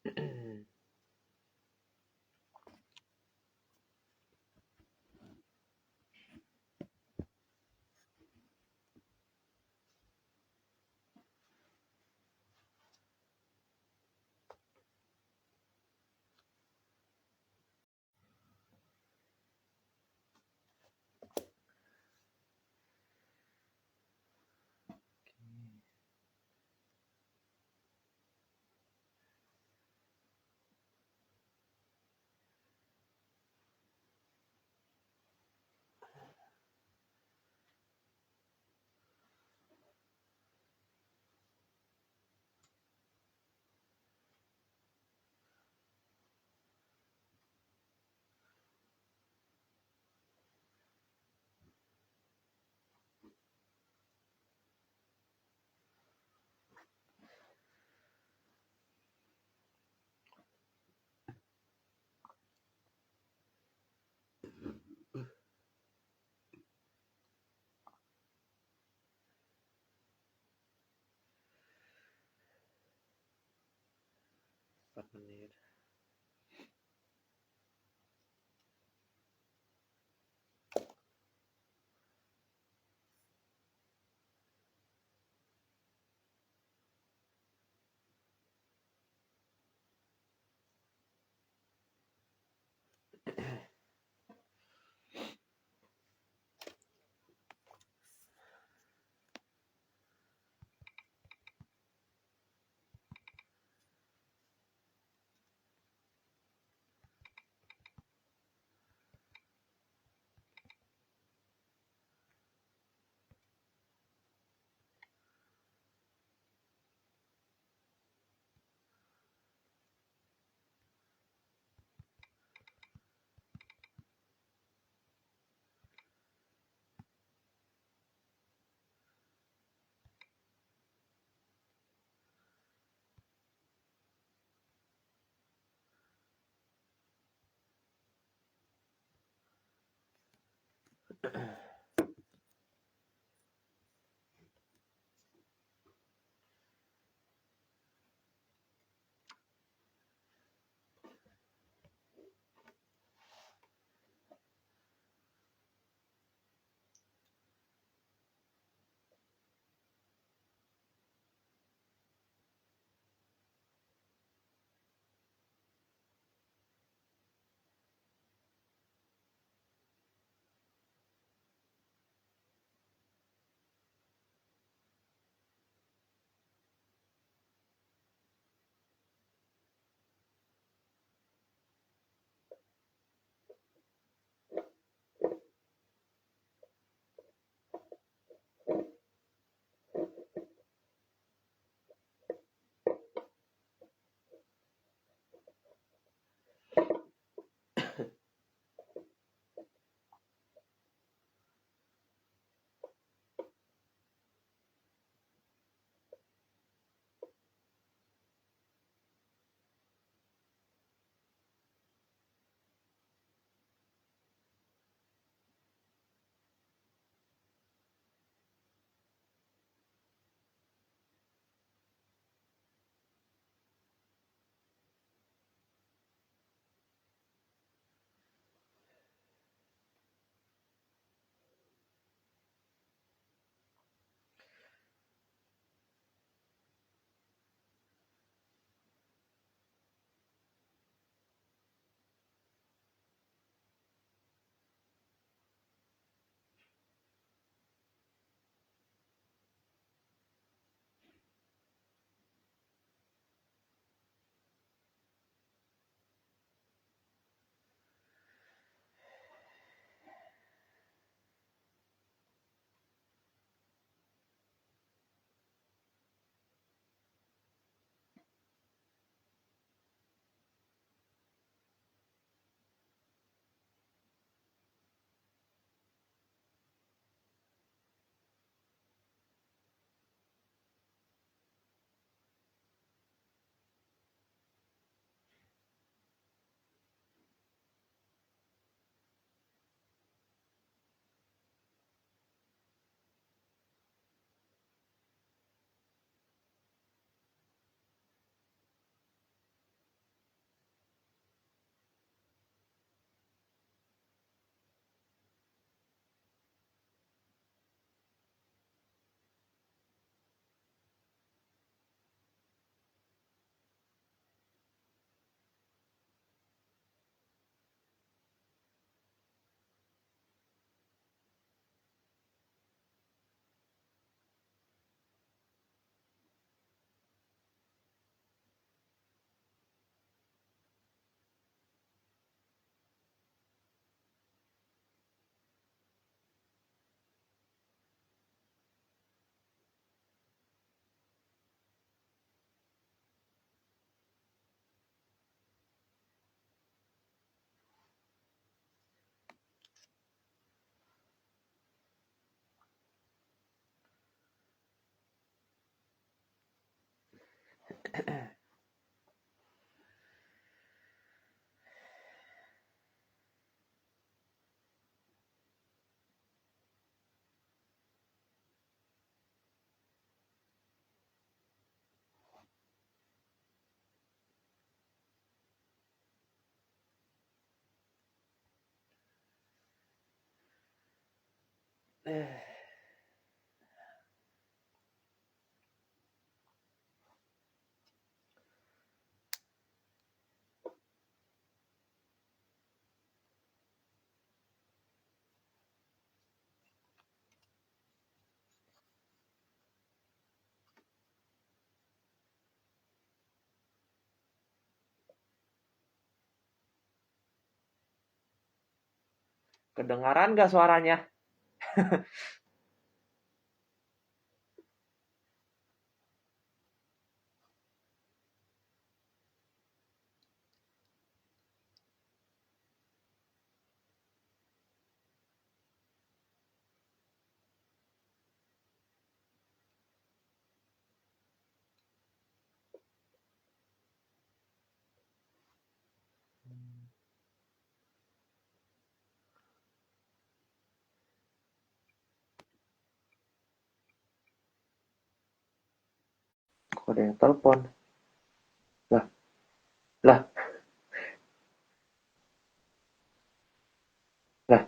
4 menit. Kedengaran nggak suaranya? Kok ada yang telepon? Lah, lah, lah.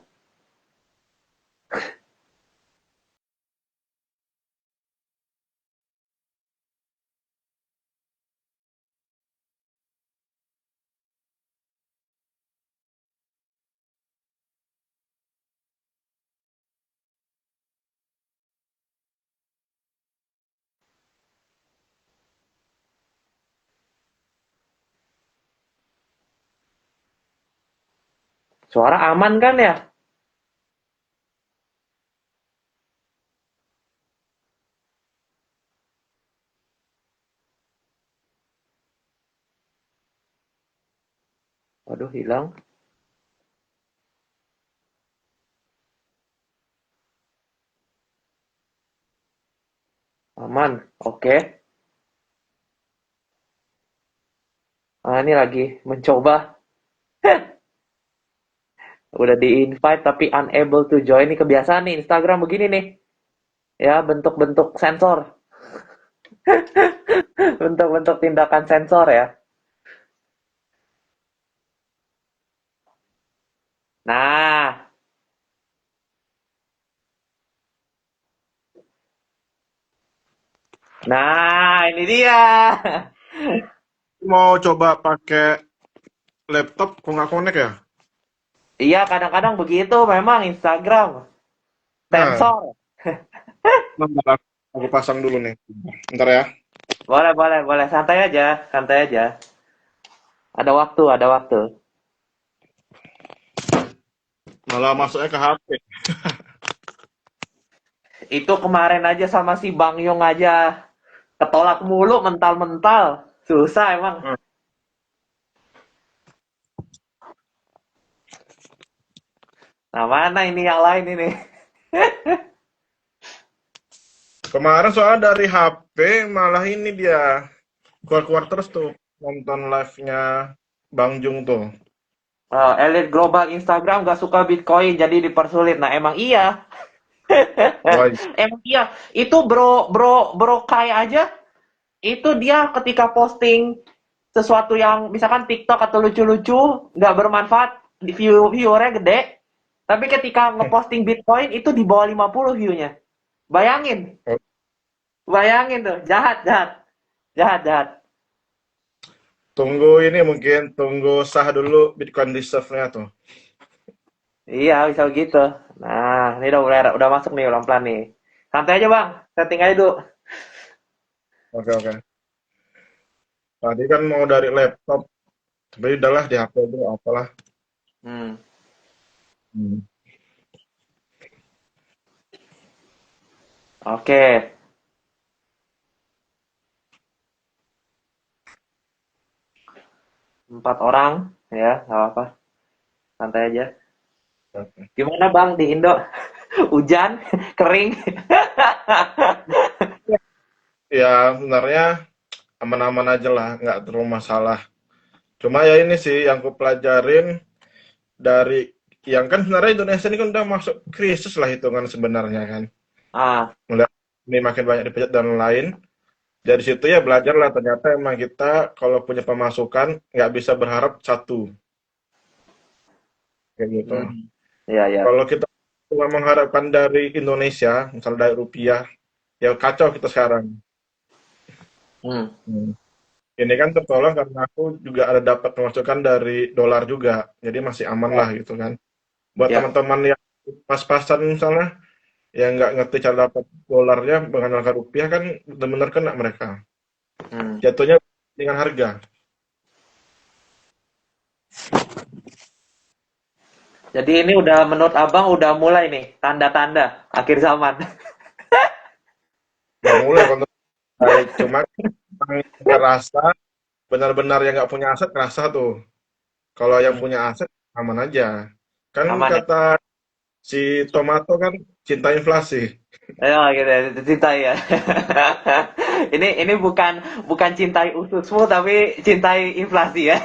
Suara aman kan ya? Waduh, hilang. Aman. Oke. Ah, ini lagi mencoba. Udah di-invite tapi unable to join. Ini kebiasaan nih Instagram begini nih. Ya, bentuk-bentuk sensor. Bentuk-bentuk tindakan sensor ya. Nah, nah ini dia. Mau coba pakai laptop kok nggak connect ya? Iya, kadang-kadang begitu memang Instagram. Nah, Sensor. bentar, aku pasang dulu nih. Ntar ya. Boleh, boleh, boleh. Santai aja, santai aja. Ada waktu, ada waktu. Malah masuknya ke HP. Itu kemarin aja sama si Bang Yong aja ketolak mulu mental-mental. Susah emang. Nah, Nah, mana ini yang lain ini? kemarin soalnya dari HP malah ini dia keluar-keluar terus tuh nonton live-nya Bang Jung tuh. Elit global Instagram gak suka Bitcoin jadi dipersulit. Nah, emang iya. Wah, iya. Emang iya. Itu bro Kai aja itu dia ketika posting sesuatu yang misalkan TikTok atau lucu-lucu nggak bermanfaat di viewernya gede, tapi ketika ngeposting Bitcoin itu di bawah 50 view-nya. Bayangin, bayangin tuh, jahat, jahat, jahat, jahat. Tunggu ini mungkin tunggu sah dulu Bitcoin Reserve-nya tuh. Iya, bisa begitu. Nah, ini udah masuk nih pelan-pelan nih. Santai aja bang, setting aja dulu. Oke, oke. Tadi kan mau dari laptop, tapi udahlah di HP dulu apalah. Hmm. Hmm. Oke, 4 orang ya, nggak apa-apa, santai aja. Oke. Gimana bang di Indo? Hujan, kering. Ya sebenarnya aman-aman aja lah, nggak terlalu masalah. Cuma ya ini sih yang ku pelajarin dari yang kan sebenarnya Indonesia ini kan udah masuk krisis lah hitungan sebenarnya kan. Ah, Melihat ini makin banyak dipecat dan lain. Dari situ ya belajar lah ternyata emang kita kalau punya pemasukan nggak bisa berharap satu kayak gitu. hmm, ya ya. Kalau kita cuma mengharapkan dari Indonesia, misal dari rupiah, ya kacau kita sekarang. Hmm, Hmm. Ini kan tertolong karena aku juga ada dapat pemasukan dari dolar juga, jadi masih aman ya, lah gitu kan. Buat ya. teman-teman yang pas-pasan misalnya, yang nggak ngerti cara dapat dolarnya mengandalkan rupiah kan benar-benar kena mereka. Hmm. Jatuhnya dengan harga. Jadi ini udah menurut abang udah mulai nih tanda-tanda akhir zaman. Udah mulai kalau baik, cuma yang kerasa benar-benar yang nggak punya aset kerasa tuh. Kalau yang Hmm, punya aset aman aja. Kan aman ya. kata si Tomato kan cinta inflasi. Ya gitu ya, cinta ya. Ini bukan bukan cintai ususmu tapi cintai inflasi ya.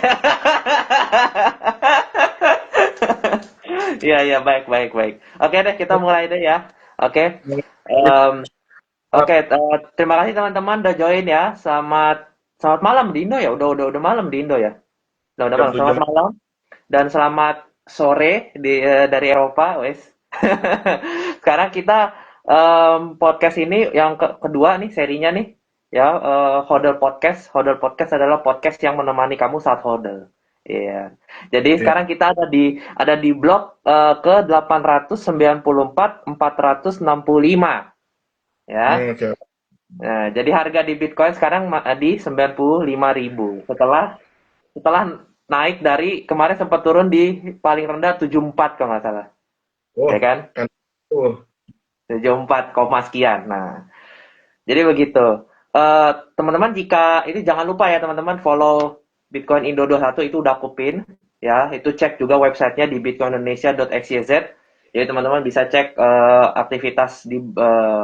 Iya iya baik baik baik. Oke deh kita mulai deh ya. Oke. Em, oke terima kasih teman-teman udah join ya. Selamat selamat malam di Indo ya. Udah malam di Indo ya. Udah Jam malam. 7 Selamat malam dan selamat sore dari Eropa, wes. Sekarang kita podcast ini yang kedua nih serinya nih ya Hodel Podcast. Hodel Podcast adalah podcast yang menemani kamu saat hodel. Iya. Jadi ya. sekarang kita ada di blog ke 894 465 ya. Oke. Nah, jadi harga di Bitcoin sekarang di 95.000. Setelah naik dari kemarin sempat turun di paling rendah 74 kalau nggak salah. Oh, Ya kan? enak tuh. 74 koma sekian. Nah, jadi begitu. Teman-teman jika ini jangan lupa ya teman-teman follow Bitcoin Indo 21 itu udah aku pin ya. Itu cek juga websitenya di bitcoinindonesia.xyz. Jadi teman-teman bisa cek aktivitas di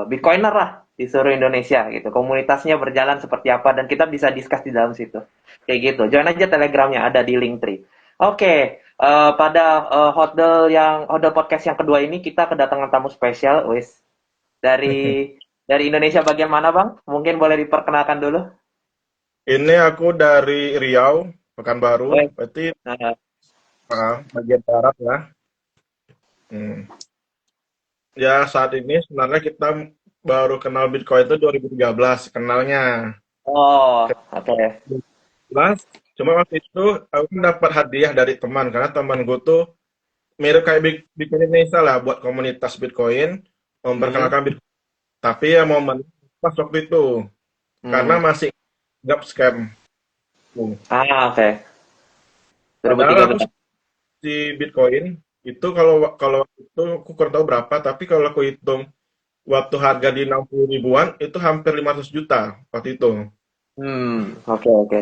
Bitcoiner lah di seluruh Indonesia gitu. Komunitasnya berjalan seperti apa dan kita bisa discuss di dalam situ. Kayak gitu. Join aja Telegramnya ada di Linktree. Oke, pada Hodel podcast yang kedua ini kita kedatangan tamu spesial, wis dari Indonesia bagian mana, Bang? Mungkin boleh diperkenalkan dulu. Ini aku dari Riau, Pekanbaru. Wes. Berarti Nah, bagian barat ya. Hmm. Ya, saat ini sebenarnya kita baru kenal Bitcoin itu 2013 kenalnya. oh, oke. 2013, cuma waktu itu aku kan dapat hadiah dari teman karena teman gue tuh mirip kayak Bitcoin Indonesia lah buat komunitas Bitcoin, Hmm, memperkenalkan Bitcoin. Tapi ya momen pas waktu itu karena hmm. masih nggak scam. Ah, oke. Padahal aku 2013. si Bitcoin itu kalau kalau waktu itu aku kurang tahu berapa, tapi kalau aku hitung waktu harga di 60 ribuan itu hampir 500 juta waktu itu. Oke, oke.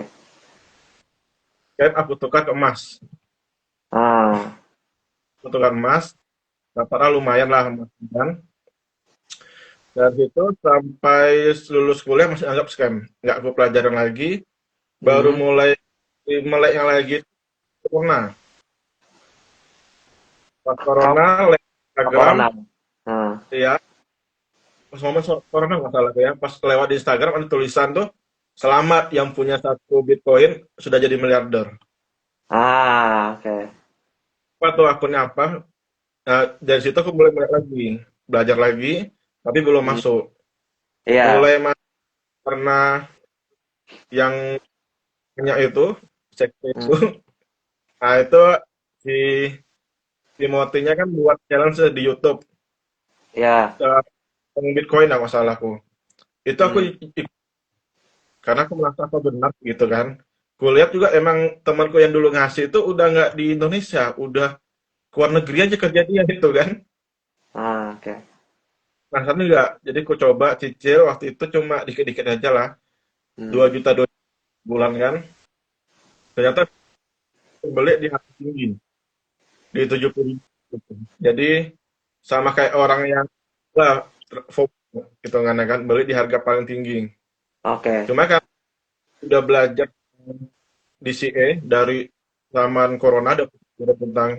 Kan aku tukar ke emas. Ah, Aku tukar emas, dapatnya lumayan lah emas kan. Dari situ sampai lulus kuliah masih anggap scam. Nggak aku pelajaran lagi, baru hmm. mulai meleknya lagi corona. Pas corona, Kamu lewat Instagram, corona. Ah, ya, pas momen corona nggak salah ya, pas lewat di Instagram ada tulisan tuh, selamat yang punya satu Bitcoin sudah jadi miliarder. oke. Apa tuh akunnya apa? Nah, dari situ aku mulai mulai lagi, belajar lagi, tapi belum Hmm, masuk. iya. Mulai masuk karena yang punya itu, sekte itu, Hmm, nah itu si Timothy-nya kan buat challenge di YouTube, iya. tentang Bitcoin nggak masalahku. Itu aku Hmm, ikut karena aku merasa apa benar gitu kan. Kulihat juga emang temanku yang dulu ngasih itu udah nggak di Indonesia, udah keluar negeri aja kerja dia gitu kan. oke. Nah, sana enggak. Jadi aku coba cicil waktu itu cuma dikit-dikit aja lah. Hmm, 2 juta 2 bulan kan. Ternyata beli di harga tinggi, di 70 ribu. Jadi sama kayak orang yang lah FOMO gitu kan beli di harga paling tinggi. oke. Cuma kan udah belajar DCA dari zaman corona, ada belajar tentang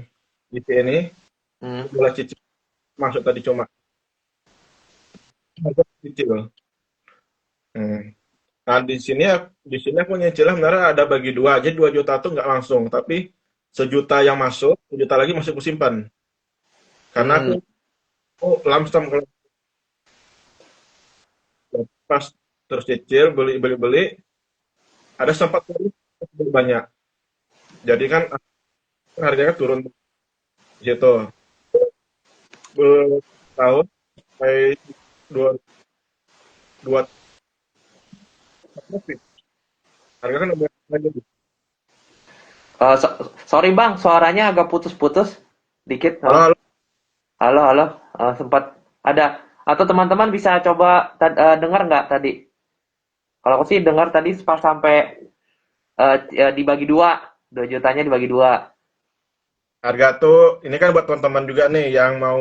DCA ini, Hmm. mulai cicil masuk tadi cuma agak cicil. Hmm. Nah di sini aku nyicilnya sebenarnya ada bagi dua, jadi 2 juta tuh nggak langsung, tapi sejuta yang masuk, sejuta lagi masih aku simpan. Karena aku Hmm. lump sum kalau pas terus cicil beli, ada sempat turun banyak. Jadi kan harganya turun di situ. Tahun sampai dua dua profit. Harga kan udah lagi. Sorry Bang, suaranya agak putus-putus dikit. Halo, Halo, halo. halo, halo. Sempat ada atau teman-teman bisa coba dengar nggak tadi? Kalau aku sih dengar tadi pas sampai dibagi dua, 2 jutanya dibagi dua. Harga tuh ini kan buat teman-teman juga nih yang mau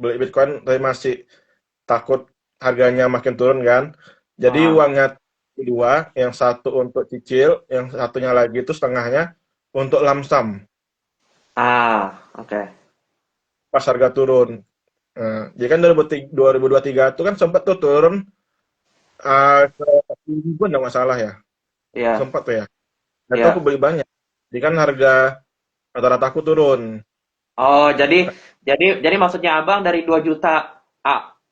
beli Bitcoin tapi masih takut harganya makin turun kan. Jadi Ah, uangnya dua, yang satu untuk cicil, yang satunya lagi itu setengahnya untuk lamsam oke. pas harga turun. Nah, jadi kan 2023 itu kan sempat tuh turun ke 10 ribuan kalau nggak salah ya. Iya, Sempat tuh ya. Nah, itu aku iya. beli banyak. Jadi kan harga rata-rata aku turun. Oh, jadi maksudnya Abang dari 2 juta.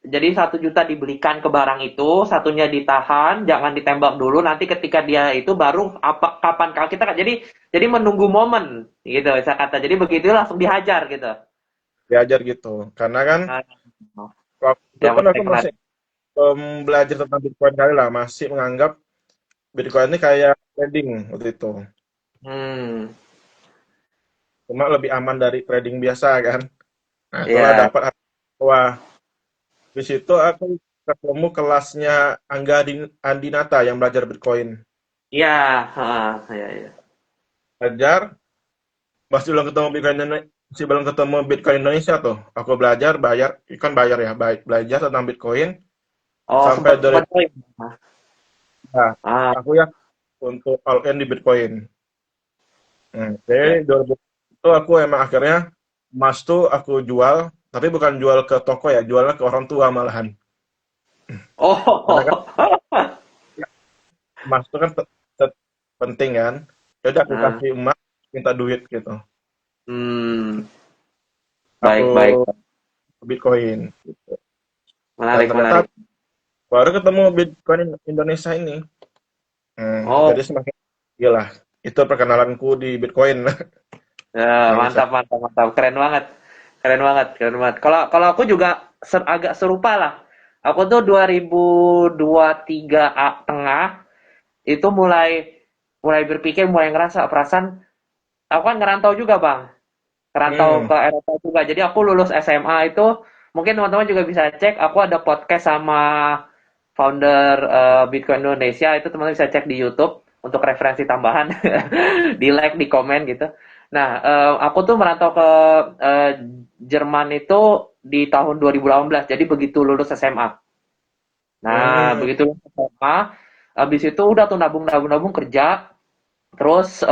Jadi 1 juta dibelikan ke barang itu, satunya ditahan, jangan ditembak dulu. Nanti ketika dia itu baru apa kapan kalau kita kan jadi menunggu momen gitu saya kata. Jadi begitu langsung dihajar gitu. Diajar gitu. Karena kan Ah, waktu itu ya kan aku menarik masih menarik. belajar tentang Bitcoin kali lah, masih menganggap Bitcoin ini kayak trading waktu itu. Hmm, Cuma lebih aman dari trading biasa kan. Nah, itulah iya. dapat wah, di situ aku ketemu kelasnya Andinata yang belajar Bitcoin. Iya, heeh, iya iya. Belajar, masih belum ketemu Bitcoin Indonesia tuh. Aku belajar, bayar, kan bayar ya, baik belajar tentang Bitcoin Oh, sampai sempat dari sempat join. nah, Ah, aku ya untuk all in di Bitcoin. Jadi oke. 2000 itu aku emang akhirnya emas tuh aku jual, tapi bukan jual ke toko ya, jualnya ke orang tua malahan. Karena kan Oh. ya, emas itu kan penting kan. Jadi aku Nah, kasih emas, minta duit gitu. hmm, Aku baik baik. Bitcoin. Dan Menarik ternyata menarik. baru ketemu Bitcoin Indonesia ini. Oh, Jadi semakin gila. Itu perkenalanku di Bitcoin ya, Indonesia. mantap, mantap, mantap. Keren banget. Keren banget, keren banget. Kalau kalau aku juga agak serupa lah. Aku tuh 2023 tengah itu mulai mulai berpikir, mulai ngerasa perasaan aku kan ngerantau juga, Bang. Ngerantau Hmm, ke Eropa juga. Jadi aku lulus SMA itu mungkin teman-teman juga bisa cek, aku ada podcast sama founder Bitcoin Indonesia, itu teman-teman bisa cek di YouTube untuk referensi tambahan. Di like, di komen gitu. Nah, aku tuh merantau ke eh, Jerman itu di tahun 2018. Jadi begitu lulus SMA. Nah, hmm, begitu lulus SMA, habis itu udah tuh nabung nabung nabung kerja, terus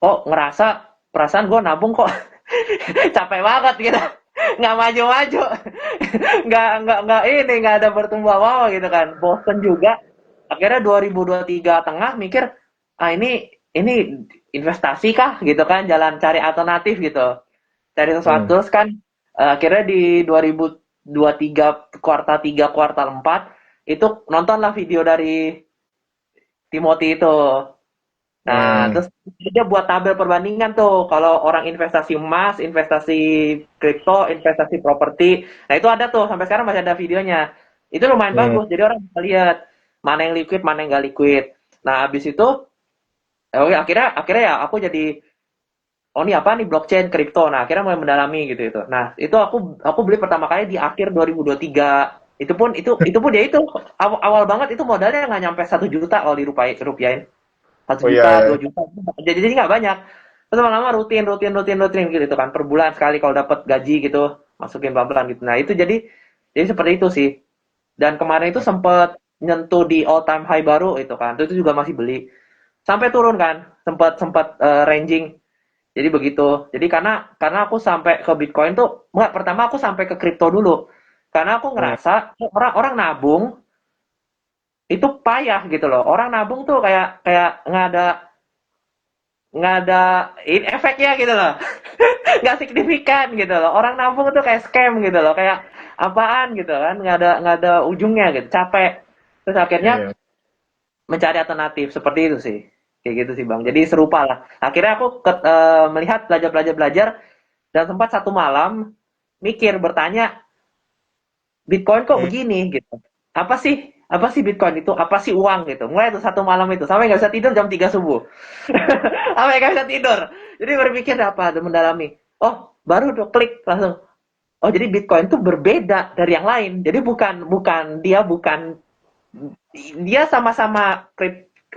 kok ngerasa perasaan gue nabung kok capek banget gitu, nggak maju-maju, nggak ada bertumbuh apa-apa gitu kan, bosen juga. Akhirnya 2023 tengah mikir, ini investasi kah gitu kan, jalan cari alternatif gitu, cari sesuatu. hmm. Terus kan akhirnya di 2023 kuartal 3 kuartal 4 itu nontonlah video dari Timothy itu. Nah, Hmm, terus dia buat tabel perbandingan tuh kalau orang investasi emas, investasi kripto, investasi properti. Nah, itu ada tuh sampai sekarang masih ada videonya. Itu lumayan hmm. bagus. Jadi orang bisa lihat mana yang liquid, mana yang nggak liquid. Nah, habis itu oke, akhirnya akhirnya ya aku jadi, oh ini apa nih, blockchain, kripto. Nah, akhirnya mulai mendalami gitu itu. Nah, itu aku beli pertama kali di akhir 2023. Itu pun ya itu awal banget itu modalnya nggak nyampe 1 juta kalau dirupiahin. satu Oh iya juta, ya. 2 juta, jadi nggak banyak. Terus lama-lama rutin, rutin, rutin, rutin gitu kan, per bulan sekali kalau dapat gaji gitu, masukin pelan-pelan gitu. Nah itu jadi seperti itu sih. Dan kemarin itu sempet nyentuh di all time high baru itu kan. Itu juga masih beli. Sampai turun kan, sempat sempat ranging. Jadi begitu. Jadi karena aku sampai ke Bitcoin tuh, enggak, pertama aku sampai ke kripto dulu. Karena aku Hmm. ngerasa orang-orang nabung itu payah gitu loh. Orang nabung tuh kayak kayak nggak ada efeknya gitu loh. Nggak signifikan gitu loh. Orang nabung tuh kayak scam gitu loh. Kayak apaan gitu kan. Nggak ada ujungnya gitu. Capek. Terus akhirnya Iya. mencari alternatif seperti itu sih. Kayak gitu sih Bang. Jadi serupa lah. Akhirnya aku melihat belajar dan sempat satu malam mikir bertanya Bitcoin kok Hmm. begini gitu. Apa sih? Apa sih Bitcoin itu? Apa sih uang gitu? Mulai itu satu malam itu sampai nggak bisa tidur jam 3 subuh. Sampai nggak bisa tidur. Jadi berpikir apa? Mendalami. Oh, baru tuh klik langsung. Oh, jadi Bitcoin itu berbeda dari yang lain. Jadi bukan bukan dia bukan dia sama-sama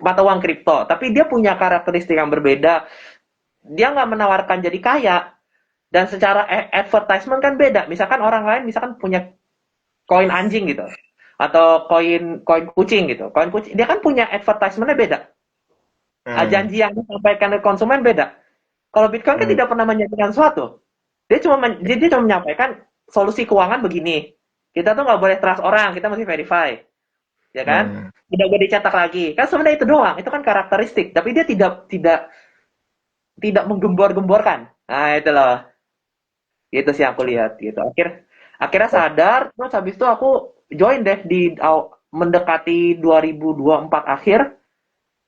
mata uang kripto, tapi dia punya karakteristik yang berbeda. Dia nggak menawarkan jadi kaya dan secara advertisement kan beda. Misalkan orang lain misalkan punya koin anjing gitu atau koin koin kucing gitu. Koin kucing dia kan punya advertisementnya beda. Hmm. Janji yang disampaikan ke konsumen beda. Kalau Bitcoin kan Hmm. tidak pernah menjanjikan sesuatu. Dia cuma menyampaikan solusi keuangan begini. Kita tuh nggak boleh trust orang, kita mesti verify, ya kan? Hmm. Tidak boleh dicetak lagi. Kan sebenarnya itu doang. Itu kan karakteristik. Tapi dia tidak tidak tidak menggembor-gemborkan. Nah itu loh. Itu sih yang aku lihat gitu. Akhirnya sadar. Terus habis itu aku join deh di mendekati 2024 akhir.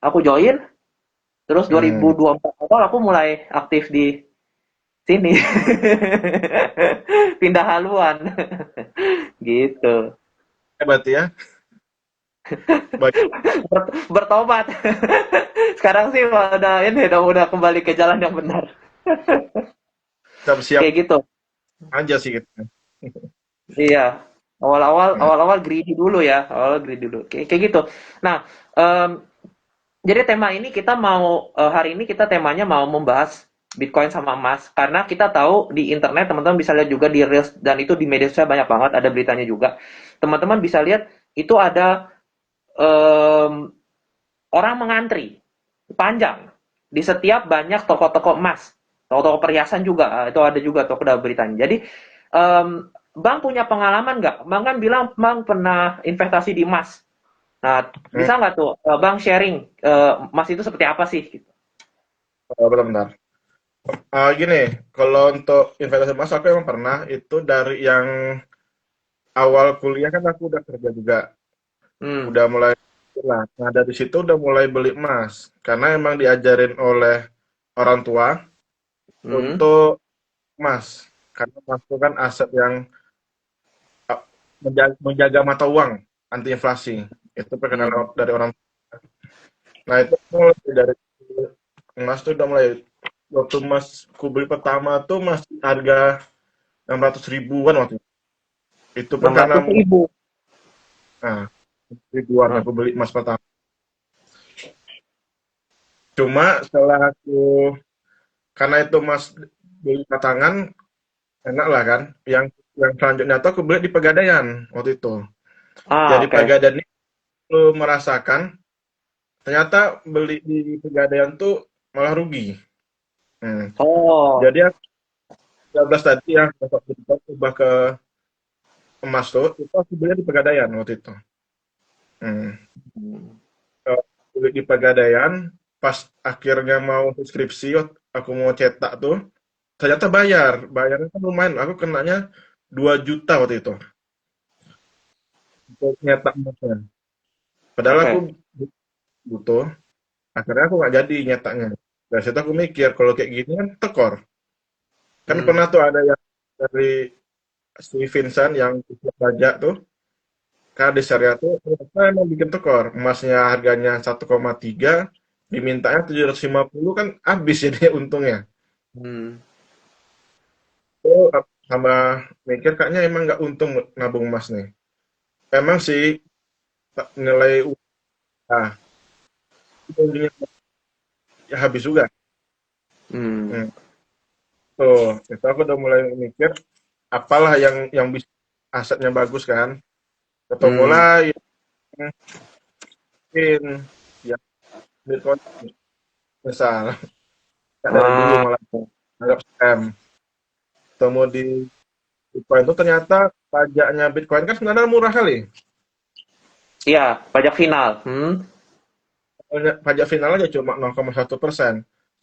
Aku join. Terus Hmm. 2024 awal aku mulai aktif di sini. Pindah haluan. Gitu. Berarti ya, baik, Bertobat. Sekarang sih udah ini udah kembali ke jalan yang benar. siap-siap Kayak gitu. aja sih gitu. Iya. Awal-awal Hmm. awal-awal greedy dulu ya. Awal greedy dulu. Kayak gitu. Nah, jadi tema ini kita mau hari ini kita temanya mau membahas Bitcoin sama emas karena kita tahu di internet teman-teman bisa lihat juga di Reels dan itu di media sosial banyak banget ada beritanya juga. Teman-teman bisa lihat itu ada em, orang mengantri panjang di setiap banyak toko-toko emas, toko-toko perhiasan juga itu ada juga toko ada beritanya. Jadi Bang punya pengalaman nggak? Bang kan bilang Bang pernah investasi di emas. Nah, Hmm. bisa nggak tuh Bang sharing emas itu seperti apa sih? Gitu. Bentar-bentar. Gini, kalau untuk investasi emas aku emang pernah itu dari yang awal kuliah kan aku udah kerja juga, Hmm. udah mulai lah. Nah dari situ udah mulai beli emas karena emang diajarin oleh orang tua Hmm. untuk emas karena emas itu kan aset yang uh, menjaga mata uang anti inflasi. Itu Hmm. perkenalan dari orang. Nah itu mulai dari emas tuh udah mulai waktu emas ku beli pertama tuh masih harga 600 ribuan waktu itu. Itu pun Enam karena ratus ribu. nah, ribuan Nah, aku beli emas pertama. Cuma setelah aku karena itu emas beli batangan enak lah kan. Yang selanjutnya tuh aku beli di Pegadaian waktu itu. Jadi oke. Pegadaian ini lu merasakan ternyata beli di Pegadaian tuh malah rugi. Hmm. Oh. Jadi yang 13 tadi yang waktu itu ubah ke emas tuh itu aku beli di Pegadaian waktu itu. Hmm. Hmm. Beli di Pegadaian pas akhirnya mau untuk skripsi aku mau cetak tuh ternyata bayarnya kan lumayan aku kenanya 2 juta waktu itu untuk nyetak emasnya padahal aku Oke. butuh akhirnya aku nggak jadi nyetaknya dari situ aku mikir kalau kayak gini kan tekor kan Hmm. pernah tuh ada yang dari si Vincent yang pajak tuh kan di syariah tuh ternyata emang bikin tekor emasnya harganya 1,3 dimintanya 750 kan habis jadi untungnya Hmm. tuh sama mikir kayaknya emang nggak untung nabung emas nih emang sih nilai usaha itu ujungnya ya habis juga. Hmm. Hmm. Tuh, itu aku udah mulai mikir apalah yang bisa asetnya bagus kan. Hmm. Ketemulah mungkin ya Bitcoin misal dari dulu Ah, malah anggap scam. Ketemu di Bitcoin itu ternyata pajaknya Bitcoin kan sebenarnya murah kali. iya, pajak final. Pajak final aja cuma 0,1%.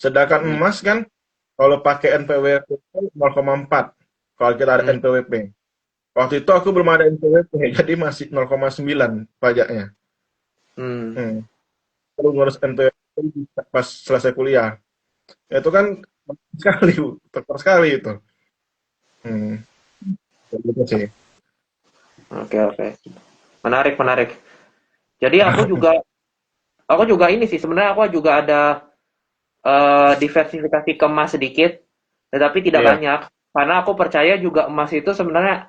Sedangkan Hmm, emas kan kalau pakai NPWP itu 0,4 kalau kita ada hmm, NPWP. Waktu itu aku belum ada NPWP, jadi masih 0,9 pajaknya. hmm. Hmm. Perlu ngurus NPWP pas selesai kuliah. Itu kan sekali, tekor sekali itu. Hmm. Kayak gitu sih. Oke, oke. Menarik, menarik. Jadi aku juga ini sih sebenarnya aku juga ada diversifikasi ke emas sedikit, tetapi tidak Iya, banyak. Karena aku percaya juga emas itu sebenarnya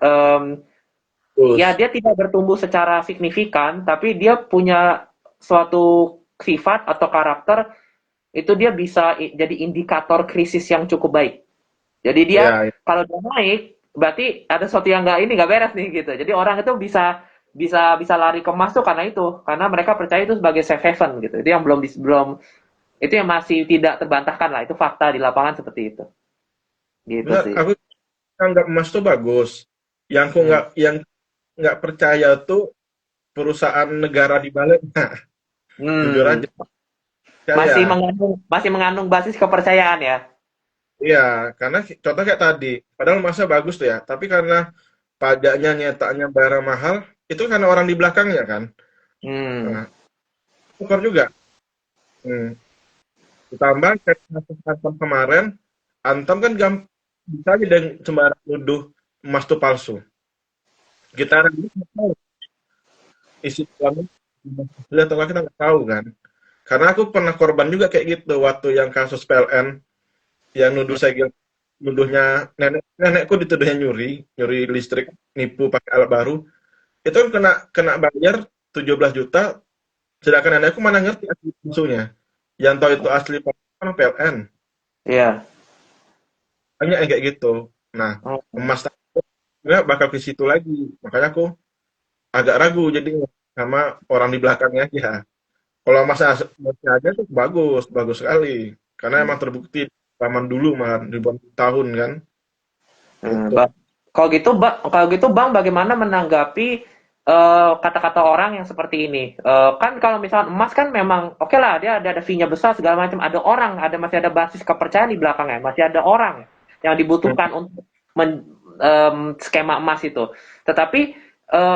ya terus. dia tidak bertumbuh secara signifikan, tapi dia punya suatu sifat atau karakter itu dia bisa jadi indikator krisis yang cukup baik. Jadi dia Iya, iya. kalau dia naik berarti ada sesuatu yang nggak beres nih gitu. Jadi orang itu bisa lari ke emas tuh karena itu, karena mereka percaya itu sebagai safe haven gitu. Itu yang belum itu yang masih tidak terbantahkan lah. Itu fakta di lapangan seperti itu. Gitu Enggak, sih. aku anggap emas tuh bagus. Hmm. Yang nggak percaya tuh perusahaan negara di baliknya. Jujur Hmm. aja percaya. Masih mengandung basis kepercayaan ya. Iya, karena contoh kayak tadi, padahal emasnya bagus tuh ya, tapi karena pajaknya nyetaknya barang mahal, itu karena orang di belakangnya kan. Hmm. Nah, tukar juga. Hmm. Ditambah kayak kasus Antam kemarin, Antam kan bisa aja dan sembarang nuduh emas itu palsu. Kita kan nggak tahu isi uangnya asli atau nggak, kita nggak tahu kan. Karena aku pernah korban juga kayak gitu waktu yang kasus PLN yang nuduh saya nuduhnya nenekku dituduhnya nyuri, nyuri listrik, nipu pakai alat baru. Itu kan kena kena bayar 17 juta, sedangkan nenekku mana ngerti asli palsunya. Yang tahu itu asli palsu kan PLN. Iya. Banyak yang kayak gitu. Nah, Oh. emas nggak bakal ke situ lagi. Makanya aku agak ragu jadi sama orang di belakangnya aja. Kalau emasnya aja tuh bagus, bagus sekali. Karena emang terbukti zaman dulu mah ribuan tahun kan. Hmm, Itu. kalau gitu Bang bagaimana menanggapi kata-kata orang yang seperti ini? Kan kalau misalnya emas kan memang oke lah dia ada fee-nya besar segala macam, ada orang, masih ada basis kepercayaan di belakangnya, masih ada orang yang Hmm, dibutuhkan untuk skema emas itu. Tetapi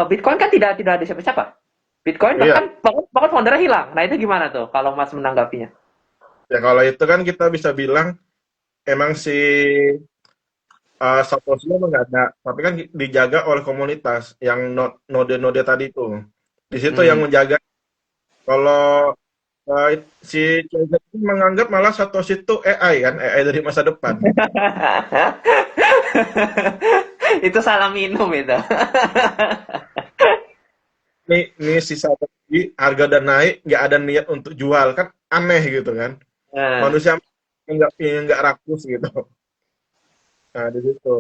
Bitcoin kan tidak ada siapa-siapa. Bitcoin iya. bahkan foundernya hilang. Nah itu gimana tuh kalau Mas menanggapinya? Ya kalau itu kan kita bisa bilang emang si Satoshi emang nggak ada, tapi kan dijaga oleh komunitas yang node-node tadi itu. Di situ yang Hmm. menjaga. Kalau si CZ itu menganggap malah Satoshi itu AI kan, AI dari masa depan. Itu salah minum itu. Nih si Satoshi harga udah naik, nggak ada niat untuk jual kan aneh gitu kan. Nah, Manusia nggak rakus gitu. Nah di situ.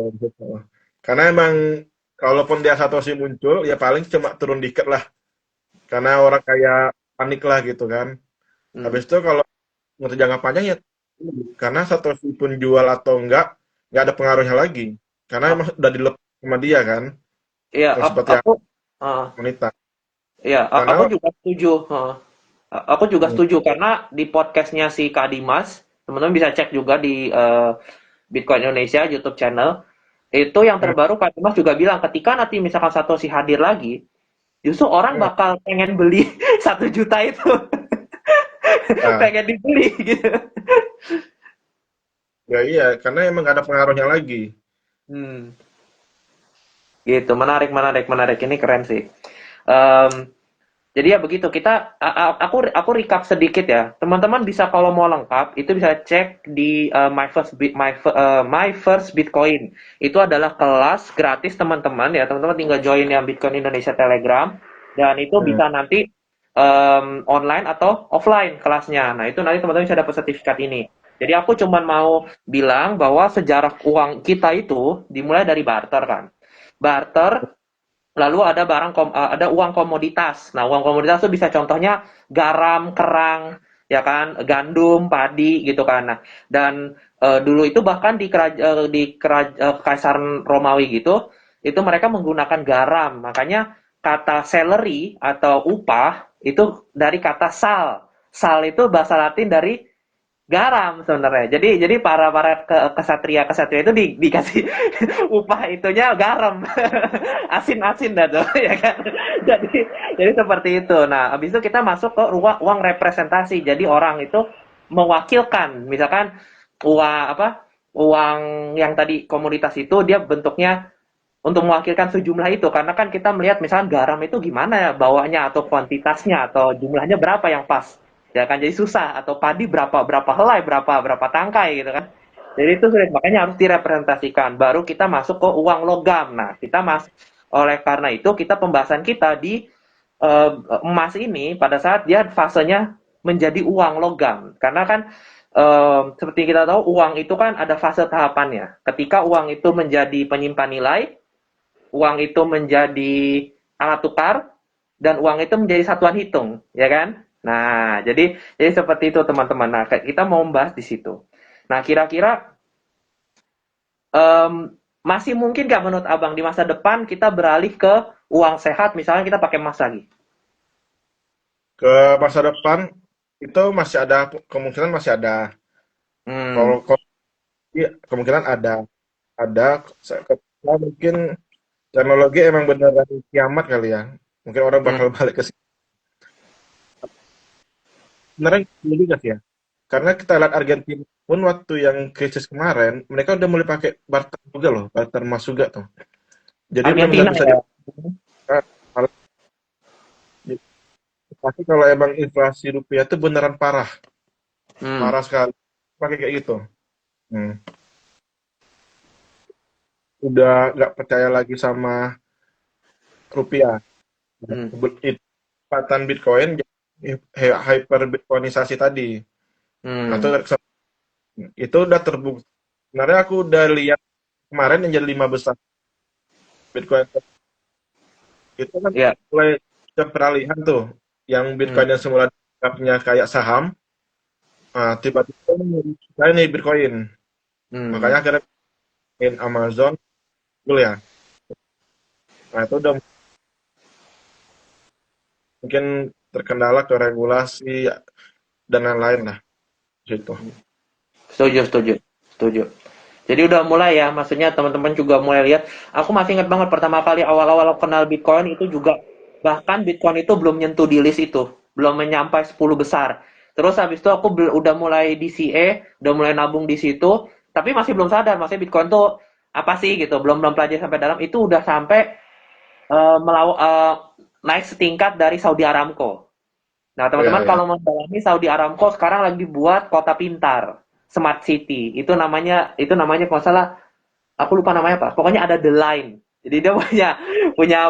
Karena emang kalaupun dia Satoshi muncul, ya paling cuma turun dikit lah. Karena orang kayak panik lah gitu kan. hmm. Habis itu kalau untuk jangka panjang ya karena Satoshi pun jual atau nggak ada pengaruhnya lagi. Karena emang udah dilepas sama dia kan, Iya, yang aku, seperti yang aku, uh, wanita. iya, aku Karena juga setuju. Aku juga setuju karena di podcastnya si Kak Dimas, teman-teman bisa cek juga di Bitcoin Indonesia YouTube channel. Itu yang hmm, terbaru Kak Dimas juga bilang ketika nanti misalkan Satoshi hadir lagi, justru orang hmm, bakal pengen beli 1 juta itu, ya, pengen dibeli gitu. ya iya, karena emang nggak ada pengaruhnya lagi. Hmm, gitu. Menarik, menarik, menarik. Ini keren sih. Em, Jadi ya begitu kita aku recap sedikit ya. Teman-teman bisa kalau mau lengkap itu bisa cek di My First Bitcoin. Itu adalah kelas gratis teman-teman ya. Teman-teman tinggal join yang Bitcoin Indonesia Telegram dan itu Hmm, bisa nanti online atau offline kelasnya. Nah, itu nanti teman-teman bisa dapat sertifikat ini. Jadi aku cuman mau bilang bahwa sejarah uang kita itu dimulai dari barter kan. Barter lalu ada uang komoditas. Nah, uang komoditas itu bisa contohnya garam, kerang, ya kan, gandum, padi gitu kan. Nah, dan dulu itu bahkan di Kaisar Romawi gitu, itu mereka menggunakan garam. Makanya kata salary atau upah itu dari kata sal. Sal itu bahasa Latin dari garam sebenarnya. Jadi para para kesatria itu dikasih upah itunya garam. Asin-asin dah tuh ya kan. Jadi jadi seperti itu. Nah, habis itu kita masuk ke uang representasi. Jadi orang itu mewakilkan, misalkan uang apa? Uang yang tadi komoditas itu dia bentuknya untuk mewakilkan sejumlah itu karena kan kita melihat misalkan garam itu gimana ya bawanya atau kuantitasnya atau jumlahnya berapa yang pas ya kan jadi susah atau padi berapa berapa helai berapa tangkai gitu kan jadi itu sulit makanya harus direpresentasikan baru kita masuk ke uang logam nah kita oleh karena itu kita pembahasan kita di emas ini pada saat dia fasenya menjadi uang logam karena kan seperti kita tahu uang itu kan ada fase tahapannya ketika uang itu menjadi penyimpan nilai uang itu menjadi alat tukar dan uang itu menjadi satuan hitung, ya kan? Nah, jadi seperti itu teman-teman. Nah, kita mau membahas di situ. Nah, kira-kira em, masih mungkin nggak menurut Abang di masa depan kita beralih ke uang sehat, misalnya kita pakai emas lagi? Ke masa depan itu masih ada kemungkinan masih ada. Hmm, Kalau iya, kemungkinan ada mungkin teknologi emang beneran kiamat kali ya. Mungkin orang bakal hmm. balik ke sini. Sebenarnya ini juga sih ya. Karena kita lihat Argentina pun waktu yang krisis kemarin, mereka udah mulai pakai barter juga loh, barter emas juga tuh. Jadi benar-benar Argentina bisa ya. dipakai. Tapi kalau emang inflasi rupiah tuh beneran parah, Hmm, parah sekali. Pakai kayak gitu. Hmm. Udah nggak percaya lagi sama rupiah. hmm, Kecepatan Bitcoin hyper Bitcoinisasi tadi. Nah, hmm. itu udah terbukti. Sebenarnya aku udah lihat kemarin yang jadi 5 besar Bitcoin itu kan Ya, mulai ada peralihan tuh. Yang hmm, Bitcoin yang semula dianggapnya kayak saham, nah, tiba-tiba saya nih Bitcoin. Makanya hmm. akhirnya Amazon, Google ya. Nah, itu udah mungkin terkendala ke regulasi dan lain-lain lah gitu. Setuju, setuju, setuju. Jadi udah mulai ya, maksudnya teman-teman juga mulai lihat. Aku masih ingat banget pertama kali awal-awal aku kenal Bitcoin itu juga bahkan Bitcoin itu belum nyentuh di list itu, belum menyampai 10 besar. Terus habis itu aku udah mulai DCA, udah mulai nabung di situ, tapi masih belum sadar maksudnya Bitcoin tuh apa sih gitu, belum belum pelajari sampai dalam itu udah sampai naik setingkat dari Saudi Aramco. Nah, Oh ya teman-teman ya. kalau mau dalami Saudi Aramco sekarang lagi buat kota pintar, smart city. Itu namanya kalau nggak salah aku lupa namanya apa. Pokoknya ada The Line. Jadi dia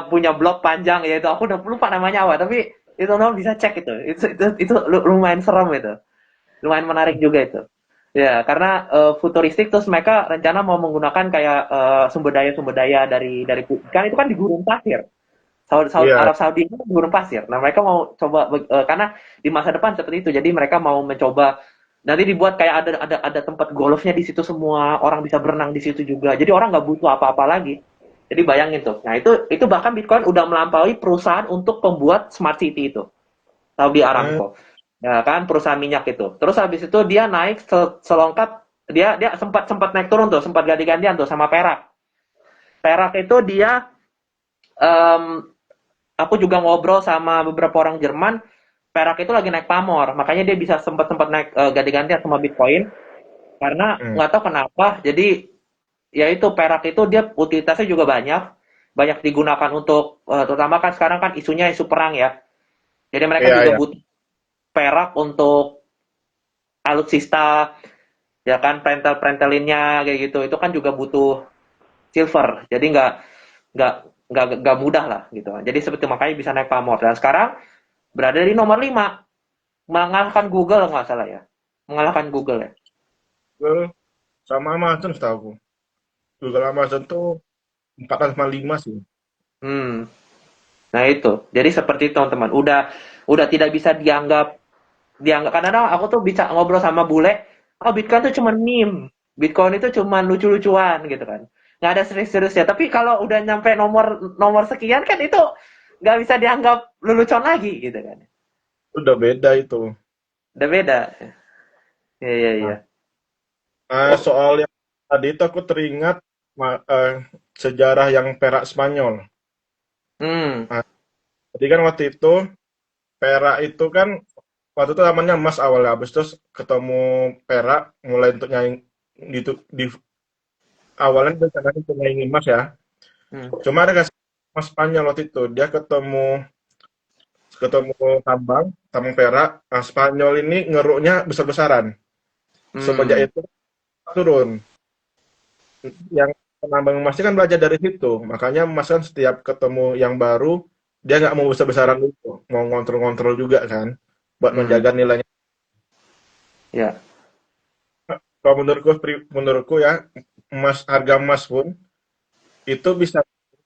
punya blog panjang yaitu aku udah lupa namanya apa, tapi itu teman bisa cek itu. Itu lumayan serem itu. Lumayan menarik juga itu. Ya, karena futuristik terus mereka rencana mau menggunakan kayak sumber daya dari kan itu kan di gurun pasir. Iya, Arab Saudi itu gurun pasir. Nah, mereka mau coba karena di masa depan seperti itu. Jadi mereka mau mencoba nanti dibuat kayak ada tempat golfnya di situ semua, orang bisa berenang di situ juga. Jadi orang nggak butuh apa-apa lagi. Jadi bayangin tuh. Nah, itu bahkan Bitcoin udah melampaui perusahaan untuk pembuat smart city itu. Saudi hmm, Aramco. Ya kan perusahaan minyak itu. Terus habis itu dia naik selongkat dia sempat sempat naik turun tuh, sempat ganti-gantian tuh sama Perak. Perak itu dia em, aku juga ngobrol sama beberapa orang Jerman, perak itu lagi naik pamor, makanya dia bisa sempat-sempat naik ganti-gantian sama Bitcoin karena hmm. nggak tahu kenapa. Jadi ya itu perak itu dia utilitasnya juga banyak, banyak digunakan untuk terutama kan sekarang kan isunya isu perang ya. Jadi mereka Iya juga ya. butuh perak untuk alutsista, ya kan prentelinnya kayak gitu. Itu kan juga butuh silver. Jadi nggak nggak mudah lah gitu. Jadi seperti makanya bisa naik pamor. Dan sekarang berada di nomor 5 mengalahkan Google nggak salah ya mengalahkan Google ya. Google sama Amazon setahu aku. Google Amazon tuh 4,5 sih. Hmm. Nah itu, jadi seperti itu teman-teman. Udah tidak bisa dianggap kadang-kadang aku tuh bisa ngobrol sama bule, oh Bitcoin tuh cuma meme, Bitcoin itu cuma lucu-lucuan gitu kan, nggak ada serius-seriusnya. Tapi kalau udah nyampe nomor nomor sekian kan itu nggak bisa dianggap lelucon lagi gitu kan, Udah beda itu. udah beda. Iya iya iya. Nah, Oh, soal yang tadi itu aku teringat sejarah yang perak Spanyol. hmm, Nah, jadi kan waktu itu perak itu kan waktu itu namanya emas awalnya, habis terus ketemu perak mulai untuk nyaing gitu di awalnya rencananya untuk nyaingin emas ya. hmm, Cuma ada kasih emas Spanyol waktu itu dia ketemu ketemu tambang perak. Nah, Spanyol ini ngeruknya besar-besaran. Semenjak hmm, itu turun. Yang penambang emasnya kan belajar dari situ. Makanya emas kan setiap ketemu yang baru, dia nggak mau besar-besaran itu. Mau ngontrol-ngontrol juga kan. Buat hmm, menjaga nilainya. ya, Kalau menurutku ya, harga emas pun itu bisa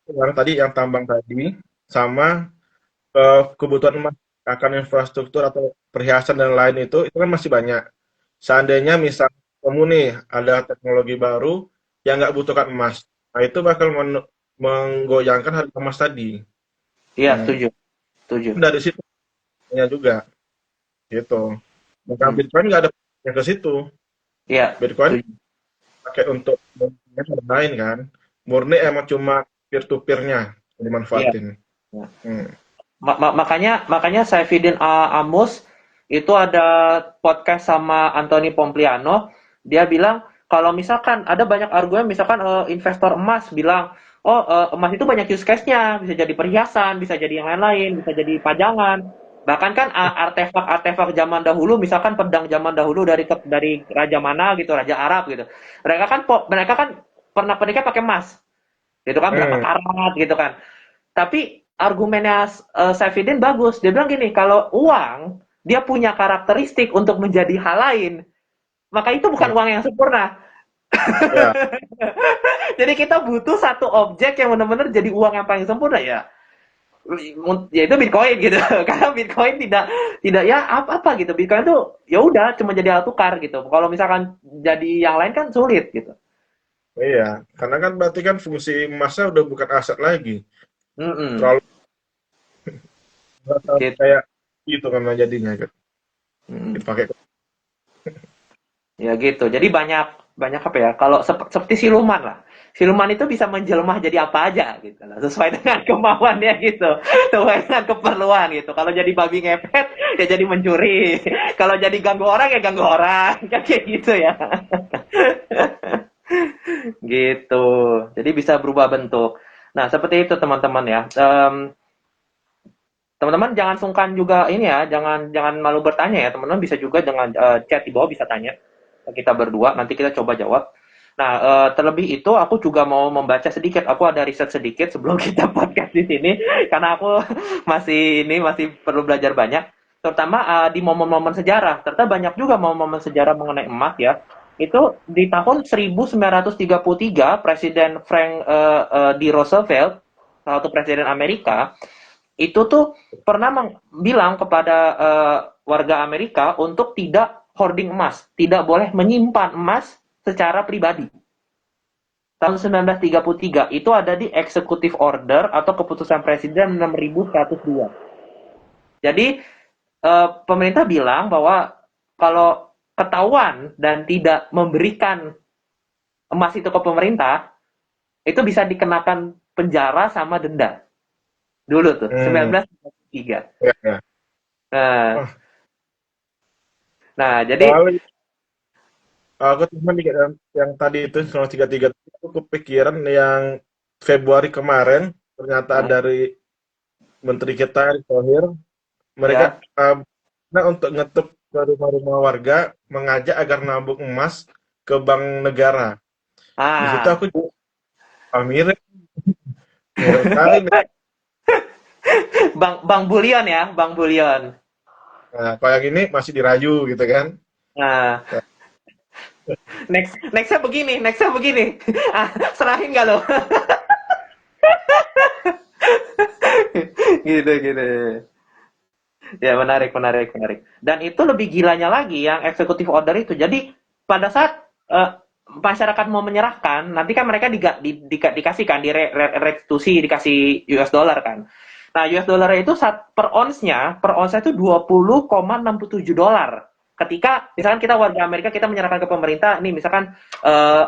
yang tadi yang tambang tadi sama kebutuhan emas akan infrastruktur atau perhiasan dan lain itu kan masih banyak. Seandainya misal kamu nih ada teknologi baru yang nggak butuhkan emas, nah itu bakal menggoyangkan harga emas tadi. iya Hmm. setuju, setuju. Dari situ juga gitu. Maka Hmm, Bitcoin nggak ada yang ke situ. iya Bitcoin setuju. pakai untuk lain kan. Murni emang cuma peer to peer-nya Iya. dimanfaatin. Iya. Hmm. Makanya Saifidin Amus itu ada podcast sama Anthony Pompliano. Dia bilang kalau misalkan ada banyak argumen, misalkan investor emas bilang, oh emas itu banyak use case-nya, bisa jadi perhiasan, bisa jadi yang lain-lain, bisa jadi pajangan. Bahkan kan artefak-artefak zaman dahulu, misalkan pedang zaman dahulu dari raja mana gitu, raja Arab gitu. Mereka kan pernah pernikah pakai emas, gitu kan berapa Hmm. karat gitu kan. Tapi argumennya Saifuddin bagus. Dia bilang gini, kalau uang dia punya karakteristik untuk menjadi hal lain, maka itu bukan Hmm. uang yang sempurna. Ya, Jadi kita butuh satu objek yang benar-benar jadi uang yang paling sempurna ya. Ya itu Bitcoin gitu. Karena Bitcoin tidak ya apa gitu. Bitcoin tuh ya udah cuma jadi alat tukar gitu. Kalau misalkan jadi yang lain kan sulit gitu. iya. Karena kan berarti kan fungsi emasnya udah bukan aset lagi. Mm-mm. Terlalu Gitu. kayak gitu kan jadinya kan. Mm. Dipakai. Ya gitu. Jadi banyak banyak apa ya? Kalau seperti siluman lah. Siluman itu bisa menjelma jadi apa aja gitu lah. Sesuai dengan kemauannya gitu. Sesuai dengan keperluan gitu. Kalau jadi babi ngepet ya jadi mencuri. Kalau jadi ganggu orang ya ganggu orang. Kan kayak gitu ya. Gitu. Jadi bisa berubah bentuk. Nah, seperti itu teman-teman ya. Teman-teman jangan sungkan juga ini ya, jangan jangan malu bertanya ya. Teman-teman bisa juga dengan chat di bawah bisa tanya ke kita berdua, nanti kita coba jawab. Nah, terlebih itu aku juga mau membaca sedikit. Aku ada riset sedikit sebelum kita podcast di sini karena aku masih perlu belajar banyak. Terutama di momen-momen sejarah. Ternyata banyak juga momen-momen sejarah mengenai emas ya. Itu di tahun 1933 Presiden Frank D. Roosevelt, salah satu presiden Amerika, itu tuh pernah bilang kepada warga Amerika untuk tidak hoarding emas, tidak boleh menyimpan emas secara pribadi. Tahun 1933 itu ada di Executive Order atau keputusan Presiden 6102. Jadi pemerintah bilang bahwa kalau ketahuan dan tidak memberikan emas itu ke pemerintah, itu bisa dikenakan penjara sama denda. Dulu tuh, Hmm. 1933. Ya, ya. Nah, Oh, nah jadi soalnya aku cuma yang tadi itu 133 itu aku kepikiran yang Februari kemarin pernyataan nah, dari Menteri kita Erick Thohir, mereka ya. untuk ngetuk ke rumah-rumah warga mengajak agar nabung emas ke bank negara. Di situ Ah, aku mirip mirip sekali nih. Bang Bulion ya, Bang Bulion. Nah, kalau yang ini masih dirayu gitu kan. Nah, Nah, nextnya begini. Serahin nggak lo? Gitu gitu. Ya, menarik, menarik, menarik. Dan itu lebih gilanya lagi yang executive order itu. Jadi pada saat masyarakat mau menyerahkan, nanti kan mereka dikasihkan di restitusi, dikasih US dollar kan. Nah, US dollar itu per onsnya itu 20,67 dolar. Ketika misalkan kita warga Amerika, kita menyerahkan ke pemerintah, nih misalkan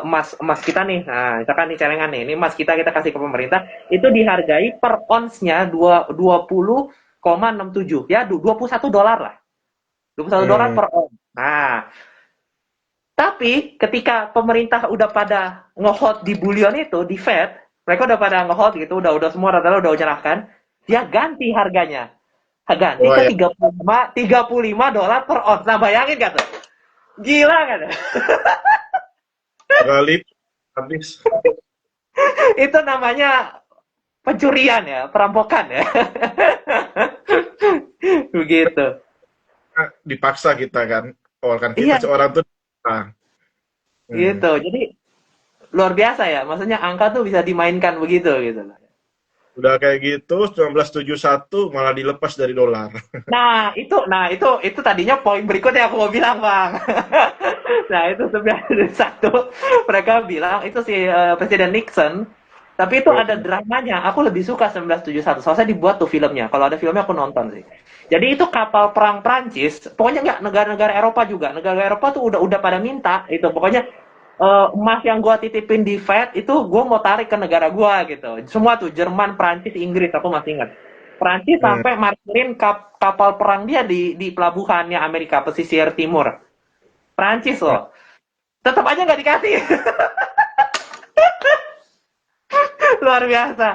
emas emas kita nih, nah misalkan nih celengan nih, ini emas kita kasih ke pemerintah, itu dihargai per onsnya 20,67 ya, 21 dolar lah. 21 dolar Hmm. per ons. Nah, tapi ketika pemerintah udah pada nge-hold di bullion itu, di Fed, mereka udah pada nge-hold gitu, udah semua rata-rata udah menyerahkan, dia ganti harganya. Ganti Oh ke ya, 35 dolar per ons. Nah, bayangin gak tuh? Gila kan? kali habis. Itu namanya pencurian ya, perampokan ya. Begitu. Dipaksa kita kan. Oh kan kita Iya, seorang tuh. Nah, hmm. gitu. Jadi luar biasa ya. Maksudnya angka tuh bisa dimainkan begitu gitu. Udah kayak gitu 1971 malah dilepas dari dolar. Nah, itu tadinya poin berikutnya aku mau bilang, Bang. Nah, itu sebenarnya satu mereka bilang itu si Presiden Nixon, tapi itu ada dramanya. Aku lebih suka 1971. Soalnya dibuat tuh filmnya. Kalau ada filmnya aku nonton sih. Jadi itu kapal perang Prancis, pokoknya nggak negara-negara Eropa juga. Negara Eropa tuh udah pada minta itu. Pokoknya emas yang gua titipin di Fed itu gua mau tarik ke negara gua gitu. Semua tuh Jerman, Prancis, Inggris, aku masih ingat. Prancis Hmm. sampai markirin kapal perang dia di pelabuhannya Amerika pesisir timur. Prancis Nah, loh. Tetap aja nggak dikasih. Luar biasa.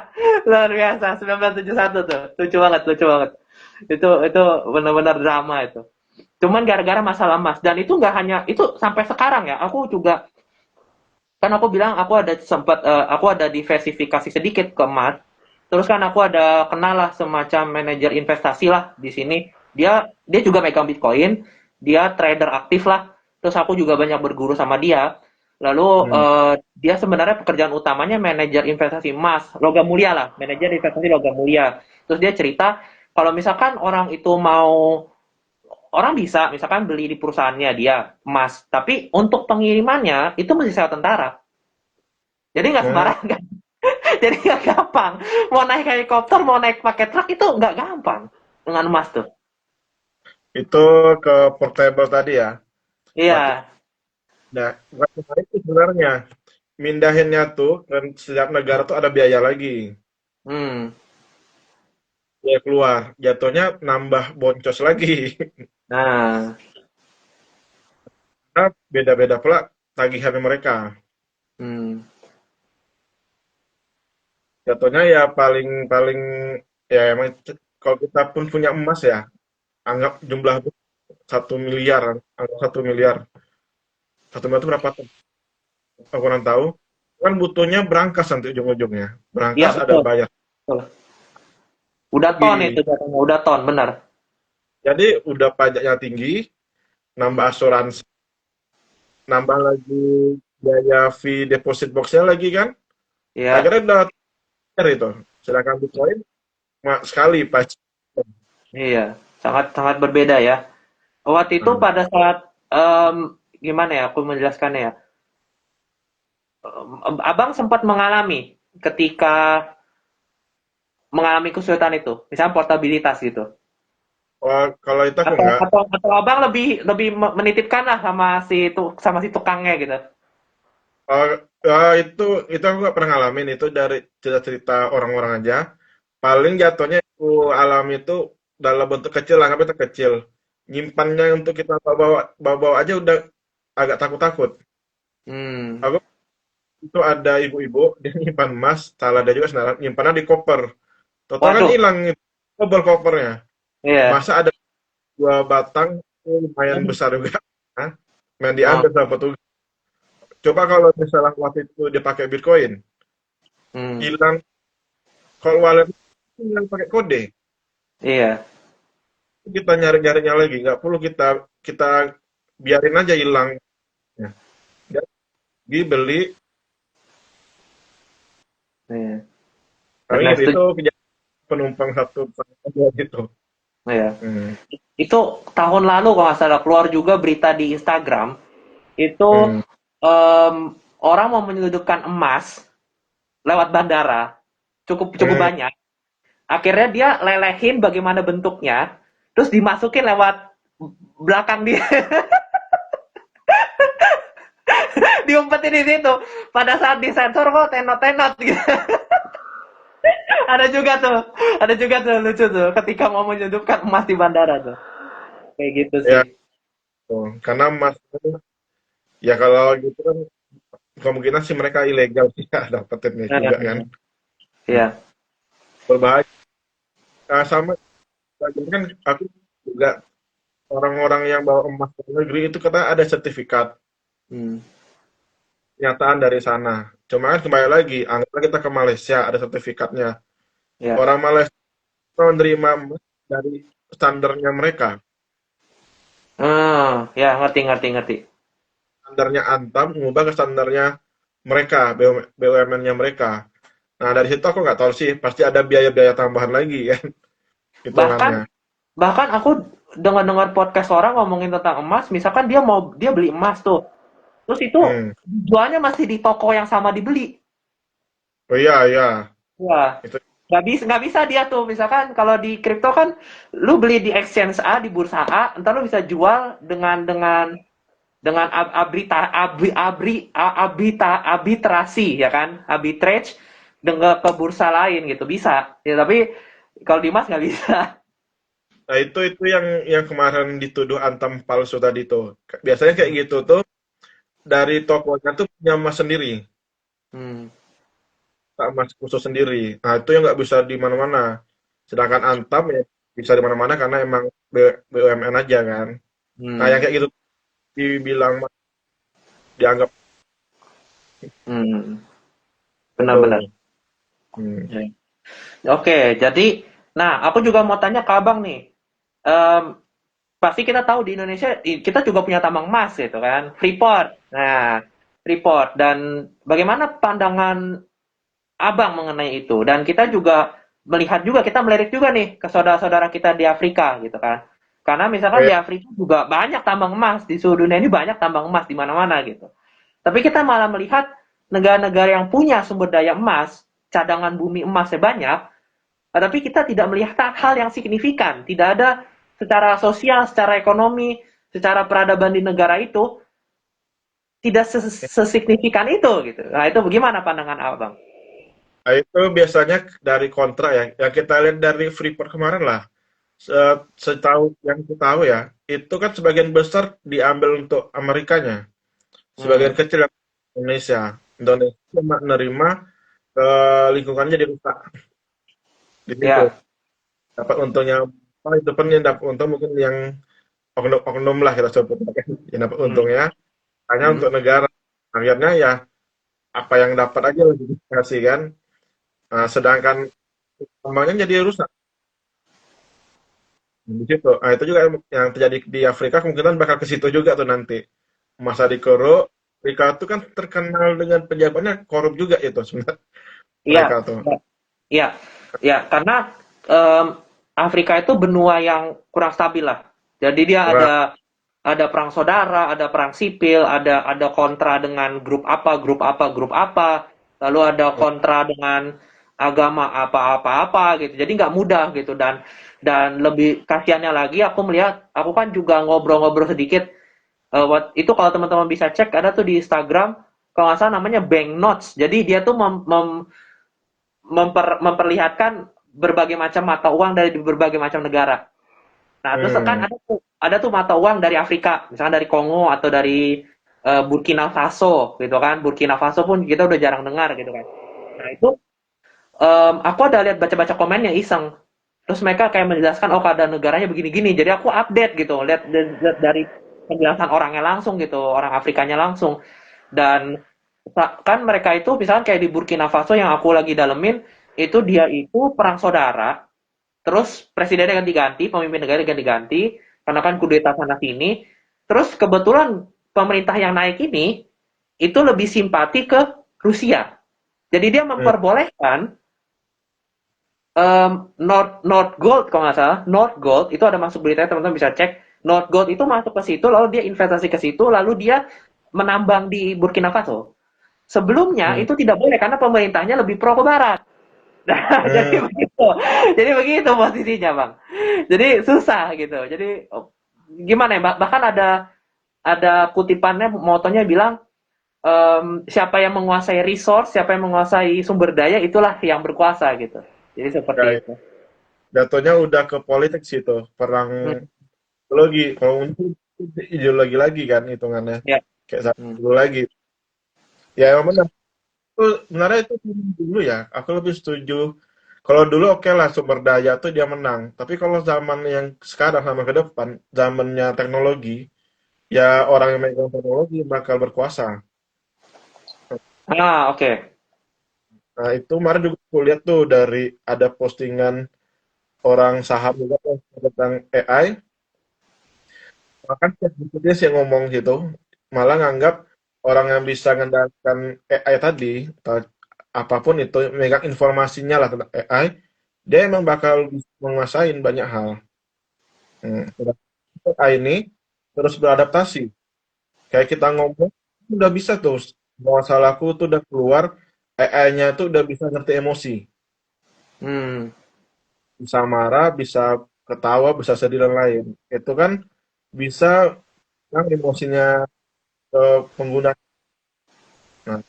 Luar biasa. 1971 tuh. Lucu banget, lucu banget. Itu benar-benar drama itu. Cuman gara-gara masalah emas dan itu nggak hanya itu sampai sekarang ya. Aku juga kan aku bilang aku ada diversifikasi sedikit ke emas. Terus kan aku ada kenal lah semacam manajer investasi lah di sini. Dia juga megang Bitcoin, dia trader aktif lah. Terus aku juga banyak berguru sama dia. Lalu hmm. dia sebenarnya pekerjaan utamanya manajer investasi emas, logam mulia lah, manajer investasi logam mulia. Terus dia cerita kalau misalkan orang bisa misalkan beli di perusahaannya dia emas, tapi untuk pengirimannya itu mesti sewa tentara. Jadi nggak Nah, sembarangan. Jadi nggak gampang. Mau naik helikopter, mau naik pakai truk itu nggak gampang dengan emas tuh. itu ke portable tadi ya. Pakai. Iya. Nah, bukan menarik itu sebenarnya. Mindahinnya tuh dan setiap negara tuh ada biaya lagi. Hmm. Biaya keluar. Jatuhnya nambah boncos lagi. Nah. Karena beda-beda pula tagihan mereka. Hmm. Jatuhnya ya paling paling ya emang kalau kita pun punya emas ya, anggap jumlah 1 miliar, anggap 1 miliar. 1 miliar itu berapa tuh? Aku kurang tahu. Kan butuhnya berangkas nanti ujung-ujungnya. Iya Berangkas ada betul. bayar Betul. Udah ton itu lagi. jatuhnya, udah ton, benar. Jadi udah pajaknya tinggi, nambah asuransi, nambah lagi biaya fee deposit boxnya lagi kan. Iya. Akhirnya udah bayar itu. Sedangkan Bitcoin cuma sekali pajak. Iya. Sangat sangat berbeda ya. Waktu itu Hmm. pada saat gimana ya aku menjelaskannya ya. Abang sempat mengalami ketika mengalami kesulitan itu, misalnya portabilitas gitu. Oh, kalau itu aku Atau enggak. atau atau Abang lebih lebih menitipkan lah sama si tukangnya gitu. Oh, itu aku nggak pernah ngalamin. Itu dari cerita-cerita orang-orang aja. Paling jatuhnya aku alami itu dalam bentuk kecil, anggap itu kecil. Nyimpannya untuk kita bawa aja udah agak takut-takut. Hmm. Aku itu ada ibu-ibu dia nyimpan emas, salah ada juga sebenarnya nyimpannya di koper. Total kan Waduh. hilang itu, double kopernya. Iya. Masa ada 2 batang itu lumayan besar juga, nah, main Oh. diambil sama petugas. Coba kalau misalnya waktu itu dia pakai Bitcoin, Hmm. hilang kalau wallet hilang pakai kode. Iya. Kita nyari-nyarinya lagi, nggak perlu kita kita biarin aja hilang. Ya. Jadi beli, Iya. kami Benar itu setuju. kejadian. penumpang satu pesawat aja gitu. Ya. Hmm. Itu tahun lalu kalau nggak salah keluar juga berita di Instagram, itu Hmm. orang mau menyelundupkan emas lewat bandara, cukup cukup Hmm. banyak. Akhirnya dia lelehin bagaimana bentuknya, terus dimasukin lewat belakang dia, diumpetin di situ. Pada saat disensor kok tenot-tenot gitu. Ada juga tuh lucu tuh, ketika mau menyelundupkan emas di bandara tuh, kayak gitu sih. Ya, tuh. Karena Mas, ya kalau gitu kan kemungkinan sih mereka ilegal sih ya, dapetinnya juga kan. Hmm. Iya. Berbahaya. Nah, sama lagi kan aku juga orang-orang yang bawa emas ke negeri itu kata ada sertifikat Hmm. nyataan dari sana. Cuma kan kembali lagi, anggaplah kita ke Malaysia ada sertifikatnya. Ya. Orang Malaysia menerima emas dari standarnya mereka. Ya, ngerti, ngerti, ngerti. Standarnya Antam mengubah ke standarnya mereka, BUMN-nya mereka. Nah, dari situ aku nggak tahu sih, pasti ada biaya-biaya tambahan lagi kan, Bahkan hitungannya. bahkan aku dengar-dengar podcast orang ngomongin tentang emas, misalkan dia beli emas tuh. Terus itu Hmm. jualnya masih di toko yang sama dibeli. Oh iya, iya. Wah, Itu nggak bisa dia tuh. Misalkan kalau di kripto kan, lu beli di exchange A di bursa A, entar lu bisa jual dengan arbitrasi ya kan, arbitrage dengan ke bursa lain gitu bisa. Ya, tapi kalau di emas nggak bisa. nah itu yang kemarin dituduh Antam palsu tadi tuh. Biasanya kayak gitu tuh dari tokonya tuh punya emas sendiri, Hmm. emas khusus sendiri. Nah, itu yang nggak bisa di mana-mana. Sedangkan Antam ya bisa di mana-mana karena emang BUMN aja kan. Nah, yang Hmm. kayak gitu dibilang dianggap Hmm. Benar-benar. itu. Hmm. Ya. Oke, jadi, nah aku juga mau tanya ke abang nih. Em, Pasti kita tahu di Indonesia kita juga punya tambang emas gitu kan, Freeport. Nah, Freeport dan bagaimana pandangan abang mengenai itu? Dan kita juga melihat juga kita melirik juga nih ke saudara-saudara kita di Afrika gitu kan. Karena Oh misalkan ya, di Afrika juga banyak tambang emas di seluruh dunia ini banyak tambang emas di mana-mana gitu. Tapi kita malah melihat negara-negara yang punya sumber daya emas, cadangan bumi emasnya banyak, tapi kita tidak melihat hal yang signifikan. Tidak ada secara sosial, secara ekonomi, secara peradaban di negara itu tidak sesignifikan itu gitu. Nah, itu bagaimana pandangan Abang? nah itu biasanya dari kontrak ya. Yang kita lihat dari Freeport kemarin lah. Setahu yang kita tahu ya, itu kan sebagian besar diambil untuk Amerikanya, sebagian Hmm, kecil yang Indonesia. Indonesia cuma menerima lingkungannya dirusak di situ. ya. Dapat untungnya apa itu pun yang dapat untung mungkin yang oknum lah kita sebut kan. Yang dapat Hmm, untungnya hanya hmm, untuk negara. Akhirnya ya apa yang dapat aja lah dikasih kan. Nah, sedangkan tambangnya jadi rusak di situ. Nah, itu juga yang terjadi di Afrika kemungkinan bakal ke situ juga tuh nanti. Masa di Koro, Afrika itu kan terkenal dengan pejabatnya korup juga itu sebenarnya iya, mereka tuh. iya, iya, karena em, Afrika itu benua yang kurang stabil lah. Jadi dia Kurang. ada perang saudara, ada perang sipil, ada kontra dengan grup apa, grup apa, grup apa, lalu ada kontra dengan agama apa-apa-apa gitu. Jadi nggak mudah gitu dan lebih kasihannya lagi aku melihat aku kan juga ngobrol-ngobrol sedikit itu kalau teman-teman bisa cek ada tuh di Instagram kalau nggak salah namanya Bank Notes. Jadi dia tuh memperlihatkan berbagai macam mata uang dari berbagai macam negara. Nah, terus kan Hmm. ada tuh mata uang dari Afrika, misalkan dari Kongo atau dari Burkina Faso gitu kan. Burkina Faso pun kita udah jarang dengar gitu kan. Nah, itu aku ada lihat baca-baca komennya iseng. Terus mereka kayak menjelaskan oh keadaan negaranya begini-gini. Jadi aku update gitu, lihat dari penjelasan orangnya langsung gitu, orang Afrikanya langsung. Dan kan mereka itu misalkan kayak di Burkina Faso yang aku lagi dalemin, itu dia itu perang saudara, terus presidennya ganti-ganti, pemimpin negara ganti-ganti, karena kan kudeta sana sini. Terus kebetulan pemerintah yang naik ini itu lebih simpati ke Rusia. Jadi dia Hmm. memperbolehkan North Gold kalau nggak salah, North Gold itu ada masuk beritanya, teman-teman bisa cek. North Gold itu masuk ke situ, lalu dia investasi ke situ, lalu dia menambang di Burkina Faso. Sebelumnya Hmm. itu tidak boleh karena pemerintahnya lebih pro ke barat. Nah, jadi Hmm. begitu. Jadi begitu posisinya, Bang. Jadi susah gitu. Jadi gimana ya, bahkan ada kutipannya, motonya bilang, siapa yang menguasai resource, siapa yang menguasai sumber daya, itulah yang berkuasa gitu. Jadi seperti Ya, itu. jatuhnya udah ke politik sih itu, perang Hmm, ideologi. Kalau untuk ideologi lagi kan hitungannya, ya. kayak satu Hmm. dulu lagi. Ya emang benar. Itu sebenarnya itu dulu ya. Aku lebih setuju. Kalau dulu oke lah sumber daya tuh dia menang. Tapi kalau zaman yang sekarang sama ke depan, zamannya teknologi, ya orang yang megang teknologi bakal berkuasa. Ah, oke. Nah itu kemarin juga aku lihat tuh dari ada postingan orang saham juga tuh tentang AI. Bahkan dia sih yang ngomong gitu, malah nganggap orang yang bisa mengandalkan AI tadi, atau apapun itu, megang informasinya lah tentang AI, dia emang bakal bisa menguasai banyak hal. AI ini terus beradaptasi. Kayak kita ngomong, udah bisa tuh, masalahku tuh udah keluar, AI-nya tuh udah bisa ngerti emosi. Hmm. Bisa marah, bisa ketawa, bisa sedih dan lain. Itu kan bisa yang emosinya ke pengguna. Nah,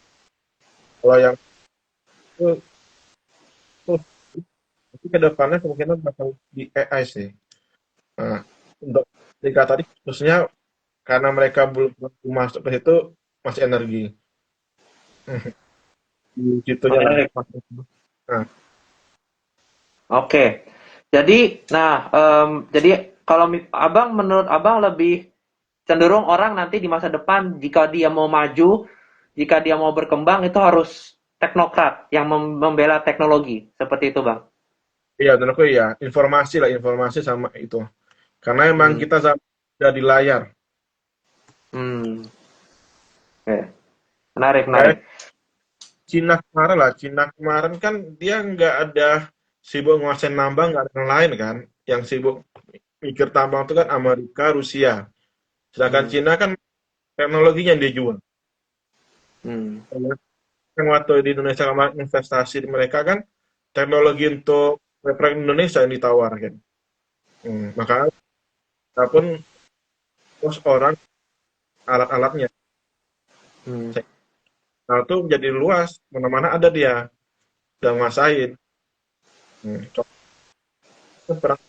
kalau yang itu, itu tapi ke depannya kemungkinan bakal di AI sih. Nah, untuk ketika tadi khususnya karena mereka belum masuk ke situ masih energi. Di situnya lah. Menarik. Nah, Oke. Jadi, nah, jadi kalau abang, menurut abang lebih cenderung orang nanti di masa depan, jika dia mau maju, jika dia mau berkembang, itu harus teknokrat yang membela teknologi. Seperti itu, Bang. iya menurutku iya, informasi lah informasi sama itu. Karena emang Hmm. kita udah di layar. Hmm. Oke. Menarik, menarik. Kayak Cina kemarin lah, Cina kemarin kan dia nggak ada sibuk nguasain nambang, nggak ada yang lain kan. Yang sibuk mikir tambang itu kan Amerika, Rusia. Sedangkan Hmm. Cina kan teknologinya yang dia jual. Hmm. Yang waktu di Indonesia kemarin investasi di mereka kan teknologi untuk reframe Indonesia yang ditawarkan. Maka kita pun terus orang alat-alatnya. Hmm. Nah itu jadi luas, mana-mana ada dia dan nguasain. Contoh perang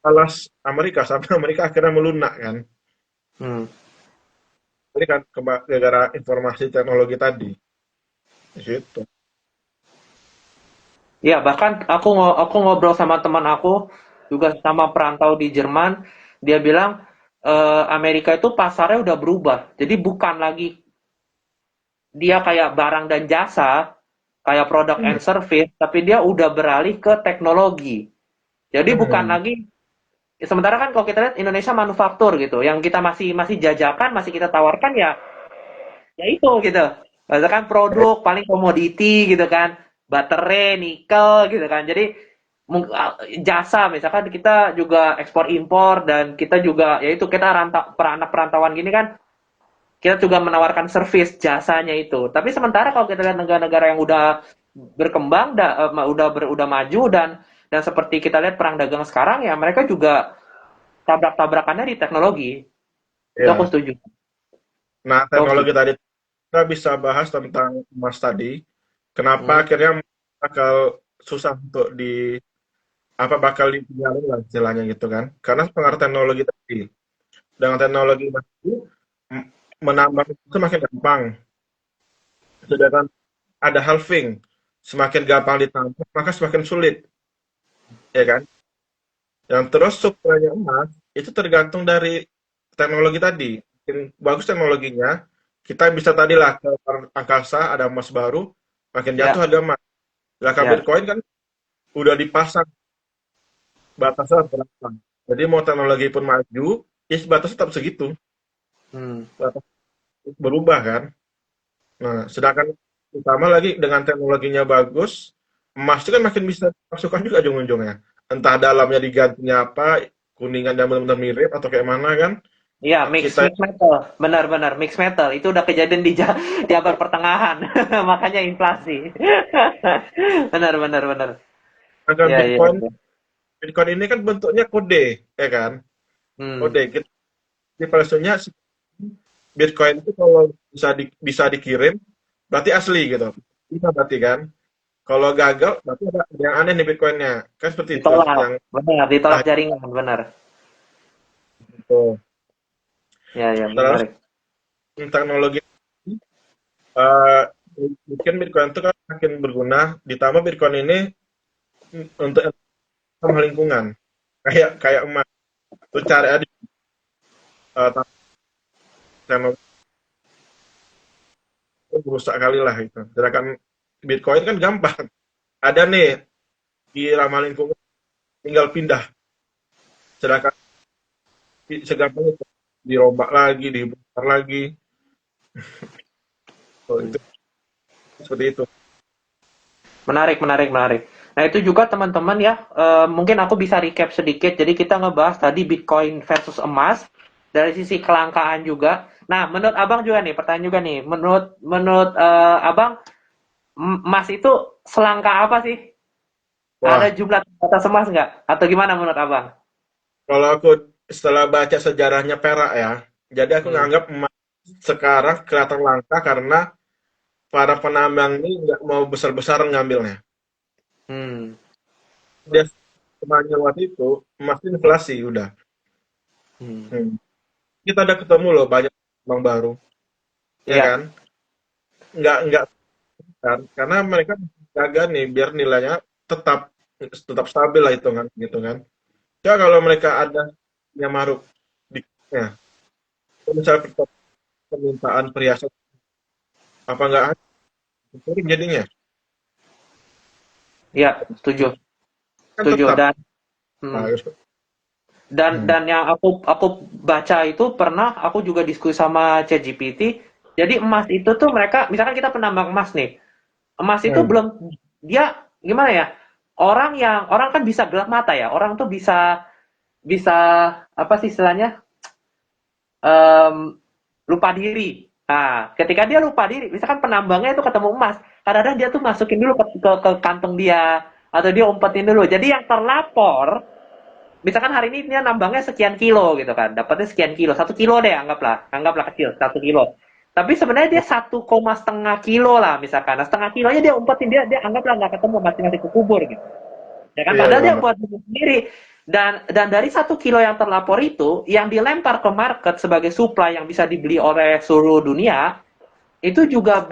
balas Amerika sampai Amerika akhirnya melunak kan. Hmm. Jadi kan gara-gara informasi teknologi tadi. Di situ. Ya, bahkan aku ngobrol sama teman aku juga sama perantau di Jerman, dia bilang Amerika itu pasarnya udah berubah. Jadi bukan lagi dia kayak barang dan jasa, kayak product Hmm. and service, tapi dia udah beralih ke teknologi. Jadi bukan Hmm. lagi, sementara kan kalau kita lihat Indonesia manufaktur gitu, yang kita masih masih jajakan, masih kita tawarkan ya, ya itu gitu. Misalkan produk paling komoditi gitu kan, baterai, nikel gitu kan. Jadi jasa, misalkan kita juga ekspor impor, dan kita juga yaitu kita peranak perantauan gini kan, kita juga menawarkan service jasanya itu. Tapi sementara kalau kita lihat negara-negara yang udah berkembang, udah maju, dan seperti kita lihat perang dagang sekarang, ya mereka juga tabrak-tabrakannya di teknologi. Itu aku Ya. setuju. Nah, Itu aku teknologi setuju. tadi kita bisa bahas tentang emas tadi. Kenapa Hmm. akhirnya bakal susah untuk bakal ditinggalin lah istilahnya gitu kan. Karena pengaruh teknologi tadi. Dengan teknologi maju, m- menambah itu semakin gampang. Sedangkan ada halving. Semakin gampang ditambah, maka semakin sulit. Ya kan? Yang terus suplainya emas, itu tergantung dari teknologi tadi. Makin bagus teknologinya, kita bisa tadi lah ke angkasa, ada emas baru, makin jatuh Ya, harga emas. Sedangkan ya, Bitcoin kan udah dipasang batasnya berapa. Jadi mau teknologi pun maju, ya batasnya tetap segitu. hmm, Batas berubah kan. Nah, sedangkan utama lagi dengan teknologinya bagus, emas itu kan makin bisa masukkan juga ujung-ujungnya. Entah dalamnya digantinya apa, kuningan yang benar-benar mirip atau kayak mana kan. Iya, mix Kita mix metal. Benar-benar mix metal. Itu udah kejadian di abad pertengahan. Makanya inflasi. Benar, benar, benar. akan Iya, iya, Bitcoin, iya. Bitcoin ini kan bentuknya kode, ya kan? Hmm. Kode. Kita di palsunya Bitcoin itu kalau bisa dikirim berarti asli gitu. Bisa berarti kan. Kalau gagal berarti ada yang aneh nih Bitcoinnya. Kan seperti itu Ditolak. yang Benar, ditolak ah, jaringan, benar. itu. Ya, ya, Terus menarik. teknologi eh, mungkin Bitcoin itu kan makin berguna. Ditambah Bitcoin ini untuk sama lingkungan. Kayak kayak emas. Itu cari aja teknologi itu berusak kali lah itu. Sedangkan Bitcoin kan gampang. Ada nih di ramah lingkungan tinggal pindah. Sedangkan segampang itu dirombak lagi, dibongkar lagi. Oh, Hmm. itu seperti itu. Menarik, menarik, menarik. Nah, itu juga teman-teman ya, mungkin aku bisa recap sedikit. Jadi kita ngebahas tadi Bitcoin versus emas dari sisi kelangkaan juga. Nah, menurut Abang juga nih, pertanyaan juga nih. Menurut menurut Abang, emas itu selangka apa sih? Ada Wah, jumlah batas emas nggak? Atau gimana menurut Abang? kalau aku setelah baca sejarahnya perak ya, jadi aku Hmm. nganggap emas sekarang kelihatan langka karena para penambang ini nggak mau besar-besaran ngambilnya. Hmm. Dia semuanya waktu itu emas itu inflasi udah. Hmm. Hmm. Kita udah ketemu loh banyak bank baru, ya Iya. kan? Nggak kan? Karena mereka jaga nih biar nilainya tetap tetap stabil lah hitungan gitu kan. Ya kalau mereka ada yang maruk di ya, misalnya permintaan perhiasan apa nggak ada jadinya Iya, setuju. kan Setuju tetap dan hmm. harus. Dan yang aku baca itu pernah aku juga diskusi sama ChatGPT. Jadi emas itu tuh mereka misalkan kita penambang emas nih. Emas itu Hmm. belum dia gimana ya? Orang kan bisa gelap mata ya. Orang tuh bisa bisa apa sih istilahnya? Em, lupa diri. Nah, ketika dia lupa diri, misalkan penambangnya itu ketemu emas, kadang-kadang dia tuh masukin dulu ke kantong dia atau dia umpetin dulu. Jadi yang terlapor misalkan hari ini dia nambangnya sekian kilo gitu kan, dapatnya sekian kilo, 1 kilo deh anggaplah kecil 1 kilo. Tapi sebenarnya dia 1,5 kilo lah misalkan, nah setengah kilonya dia umpetin dia anggaplah nggak ketemu masih masih kekubur gitu, ya kan? Iya iya Padahal dia benar. buat diri sendiri. Dan dari 1 kilo yang terlapor itu, yang dilempar ke market sebagai supply yang bisa dibeli oleh seluruh dunia, itu juga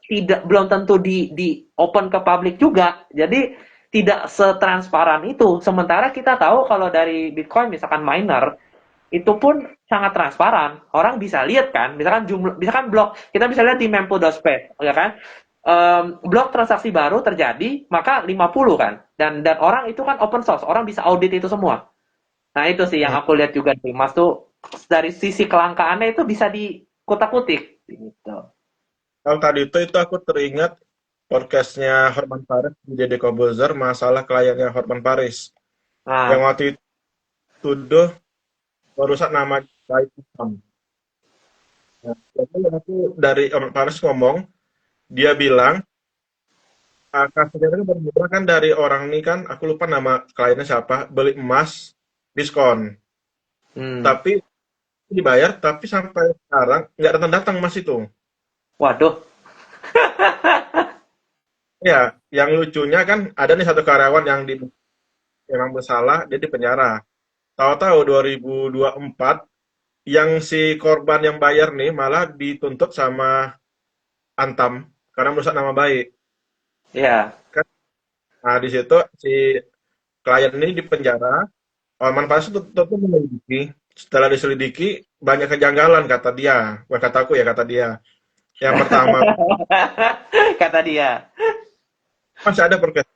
tidak belum tentu di open ke publik juga. Jadi tidak setransparan itu. Sementara kita tahu kalau dari Bitcoin misalkan miner itu pun sangat transparan. Orang bisa lihat kan, misalkan jumlah, misalkan blok, kita bisa lihat di mempo.space, ya kan? Blok transaksi baru terjadi, maka 50 kan. Dan orang itu kan open source, orang bisa audit itu semua. Nah, itu sih yang Hmm. aku lihat juga nih, Mas tuh dari sisi kelangkaannya itu bisa dikutak-kutik gitu. Kalau tadi itu aku teringat podcastnya Horman Paris di Deddy Corbuzier masalah kliennya Horman Paris yang Nah, waktu itu tuduh merusak nama baik Islam. Nah, jadi aku dari Horman Paris ngomong, dia bilang kasusnya itu bermula kan dari orang ini kan, aku lupa nama kliennya siapa, beli emas diskon, hmm. tapi dibayar, tapi sampai sekarang nggak datang-datang emas itu. Waduh. Ya, yang lucunya kan ada nih satu karyawan yang memang bersalah, dia dipenjara. Tahu-tahu 2024 yang si korban yang bayar nih malah dituntut sama Antam karena merusak nama baik. Ya. Kan? Nah, di situ si klien ini dipenjara. Orman Paris itu tetap menyelidiki. Setelah diselidiki, banyak kejanggalan kata dia. Bukan kataku ya, kata dia. Yang pertama, Kata dia. masih ada perkes.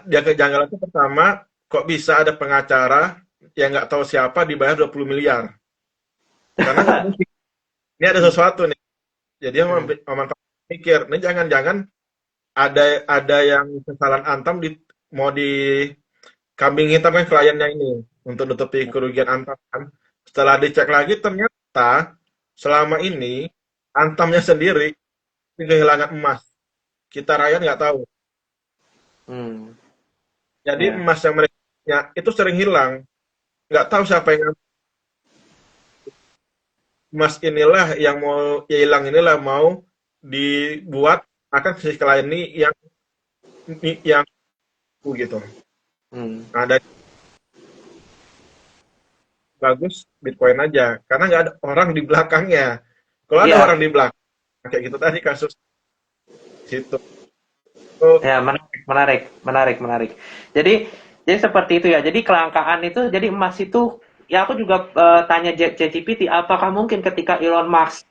Dia kejanggalan itu pertama, kok bisa ada pengacara yang nggak tahu siapa dibayar 20 miliar. Karena nggak mungkin. Ini ada sesuatu nih. Jadi Hmm. Orman Paris mikir, ini jangan-jangan ada yang kesalahan Antam mau di kambing hitam kan kliennya ini untuk nutupi kerugian Antam kan. Setelah dicek lagi ternyata selama ini Antamnya sendiri kehilangan emas. Kita rakyat nggak tahu. Hmm, Jadi ya. emas yang mereka punya itu sering hilang. Nggak tahu siapa yang ngambil. Emas inilah yang mau ya hilang inilah mau dibuat akan si klien ini yang gitu. Hmm. Nah, dari bagus Bitcoin aja karena nggak ada orang di belakangnya. Kalau ada orang Iya, di belakang kayak gitu tadi kasus situ. Oh, ya menarik, menarik, menarik, menarik. Jadi, jadi seperti itu ya. Jadi kelangkaan itu, jadi emas itu, ya aku juga tanya ChatGPT, apakah mungkin ketika Elon Musk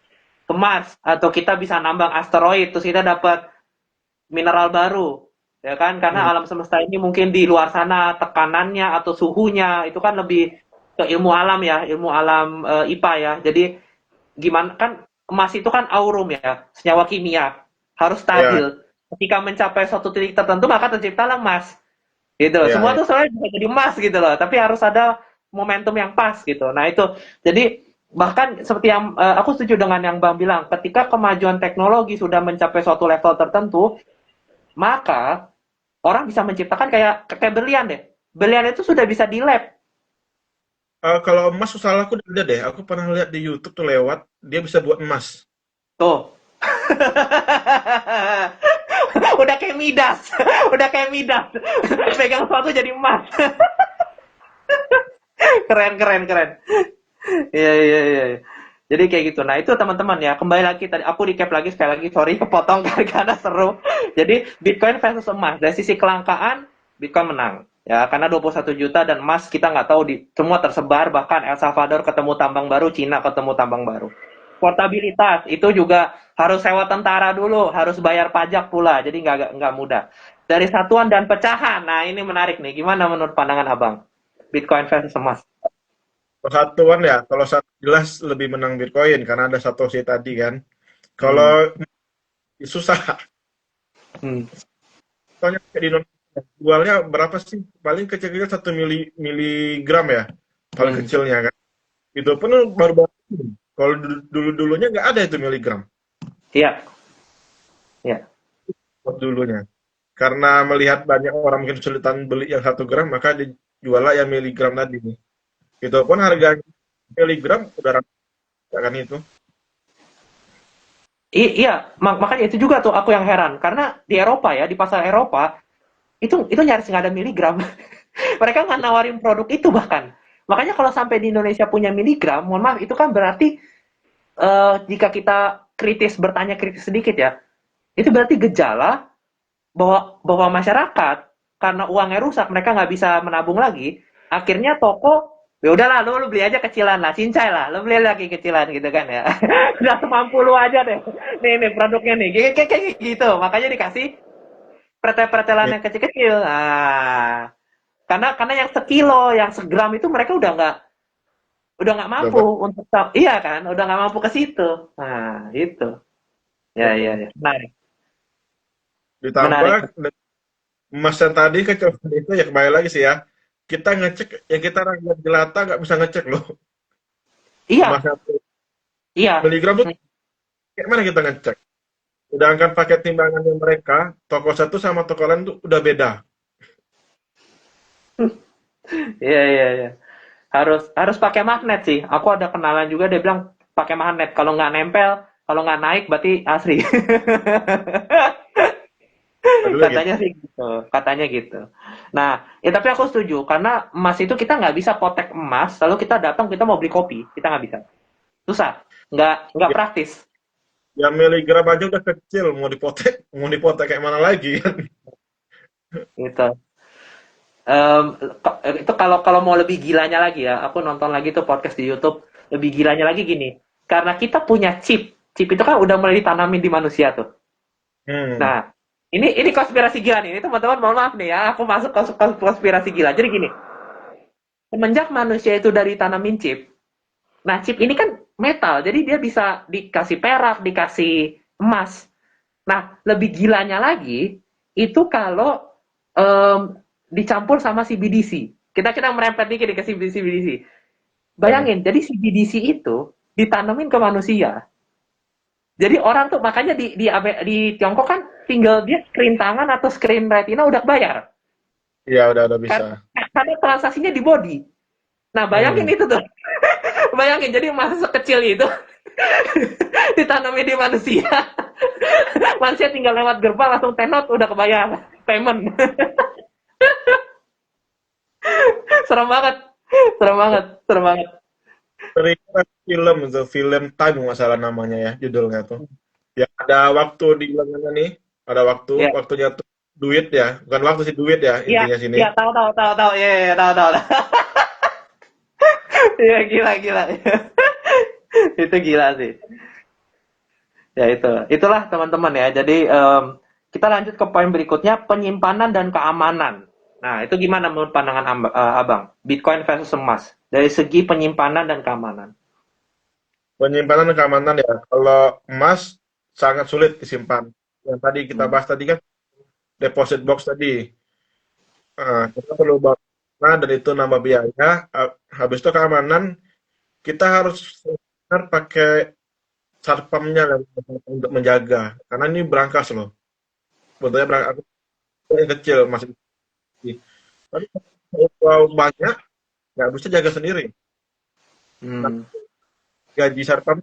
ke Mars atau kita bisa nambang asteroid, terus kita dapat mineral baru, ya kan? Karena hmm, alam semesta ini mungkin di luar sana tekanannya atau suhunya itu kan lebih ke ilmu alam ya, ilmu alam IPA ya. Jadi gimana kan emas itu kan aurum ya, senyawa kimia, harus ya, stabil. Ketika mencapai suatu titik tertentu maka terciptalah emas. Gitu. ya, Semua ya. tuh soalnya bisa jadi emas gitu loh, tapi harus ada momentum yang pas gitu. Nah, itu. Jadi bahkan seperti yang aku setuju dengan yang Bang bilang, ketika kemajuan teknologi sudah mencapai suatu level tertentu, maka orang bisa menciptakan kayak berlian deh. Berlian itu sudah bisa di lab. Kalau emas salah aku udah deh. Aku pernah lihat di YouTube tuh lewat dia bisa buat emas. Tuh. Udah kayak Midas. Udah kayak Midas. Pegang sesuatu jadi emas. Keren, keren, keren. Iya, iya, iya. Jadi kayak gitu. Nah, itu teman-teman ya. Kembali lagi tadi aku recap lagi sekali lagi, sorry kepotong karena seru. Jadi Bitcoin versus emas. Dari sisi kelangkaan, Bitcoin menang. Ya, karena 21 juta dan emas kita nggak tahu di semua tersebar, bahkan El Salvador ketemu tambang baru, Cina ketemu tambang baru. Portabilitas itu juga harus sewa tentara dulu, harus bayar pajak pula. Jadi nggak mudah. Dari satuan dan pecahan. Nah, ini menarik nih. Gimana menurut pandangan Abang? Bitcoin versus emas. Persatuan ya, kalau satu jelas lebih menang Bitcoin karena ada Satoshi tadi kan. Hmm. Kalau susah, Hmm. soalnya kayak di Indonesia jualnya berapa sih? Paling kecil-kecil 1 miligram ya, paling Hmm. kecilnya kan. Itu pun baru-baru. Kalau dulu-dulunya nggak ada itu miligram Iya, iya. buat dulunya. Karena melihat banyak orang mungkin kesulitan beli yang 1 gram, maka dijuallah yang miligram tadi nih. Itu pun harganya miligram udah rata kan itu. Iya, makanya itu juga tuh aku yang heran karena di Eropa ya, di pasar Eropa itu nyaris nggak ada miligram. Mereka nggak nawarin produk itu bahkan. Makanya kalau sampai di Indonesia punya miligram, mohon maaf itu kan berarti jika kita bertanya kritis sedikit ya, itu berarti gejala bahwa masyarakat karena uangnya rusak mereka nggak bisa menabung lagi, akhirnya toko ya udahlah lu beli aja kecilan lah, cincai lah, lu beli lagi kecilan gitu kan ya. Udah semampu lu aja deh. Nih produknya nih, kayak gitu. Makanya dikasih pretel-pretelan Nih, yang kecil-kecil. Nah, karena yang sekilo, yang segram itu mereka udah nggak mampu dapat untuk iya kan, udah nggak mampu ke situ. Nah, itu. Ya, ya, ya. Menarik, ditambah menarik. emas yang tadi kecelakaan itu ya kembali lagi sih ya. Kita ngecek yang kita rakyat jelata nggak bisa ngecek loh. Emas Iya, satu iya. miligram tuh kayak mana kita ngecek? Sedangkan paket timbangannya mereka, toko satu sama toko lain tuh udah beda. Iya, iya, iya. Harus pakai magnet sih. Aku ada kenalan juga dia bilang pakai magnet. Kalau nggak nempel, kalau nggak naik berarti asli. Dulu gitu. Katanya sih gitu. Katanya gitu. Nah, ya tapi aku setuju karena emas itu kita nggak bisa potek emas, lalu kita datang kita mau beli kopi, kita nggak bisa. Susah. Nggak Ya, praktis. ya miligram aja udah kecil, mau dipotek kayak mana lagi kan? Gitu. Em, itu kalau kalau mau lebih gilanya lagi ya, aku nonton lagi tuh podcast di YouTube. Lebih gilanya lagi gini, karena kita punya chip itu kan udah mulai ditanamin di manusia tuh. Hmm, Nah, ini konspirasi gila nih. Ini teman-teman mohon maaf nih ya, aku masuk ke konspirasi gila. Jadi gini, semenjak manusia itu dari tanamin chip, nah chip ini kan metal, jadi dia bisa dikasih perak, dikasih emas. Nah, lebih gilanya lagi itu kalau dicampur sama CBDC. Kita merempet dikit nih ke CBDC. Ya. Bayangin, jadi CBDC itu ditanemin ke manusia. Jadi orang tuh makanya di Tiongkok kan tinggal dia screen tangan atau screen retina udah bayar. Iya, udah bisa. Karena transaksinya di body. Nah, bayangin Hmm. itu tuh. Bayangin jadi masa sekecil itu ditanami di manusia. Manusia tinggal lewat gerbang langsung tenot udah kebayar payment. Serem banget. Serem banget. Serem banget. Teringat film itu, film Time masalah namanya ya, judulnya tuh. Ya ada waktu di lengannya nih, ada waktu, Ya. waktunya tuh duit ya, bukan waktu sih duit ya Iya, intinya sini. iya tahu tahu tahu tahu. Iya, iya, tahu tahu. Iya, gila gila. Itu gila sih. Ya itu. Itulah teman-teman ya. Jadi kita lanjut ke poin berikutnya, penyimpanan dan keamanan. Nah, itu gimana menurut pandangan Abang? Bitcoin versus emas dari segi penyimpanan dan keamanan. Penyimpanan dan keamanan ya, kalau emas sangat sulit disimpan. Yang tadi kita Hmm. bahas tadi kan deposit box tadi. Kita perlu bawa nah, dan itu nambah biaya. Habis itu keamanan, kita harus benar pakai satpamnya kan, untuk menjaga. Karena ini berangkas loh. Bentuknya berangkas yang kecil masih. Tapi kalau banyak, nggak bisa jaga sendiri. Nah, Hmm. gaji satpam,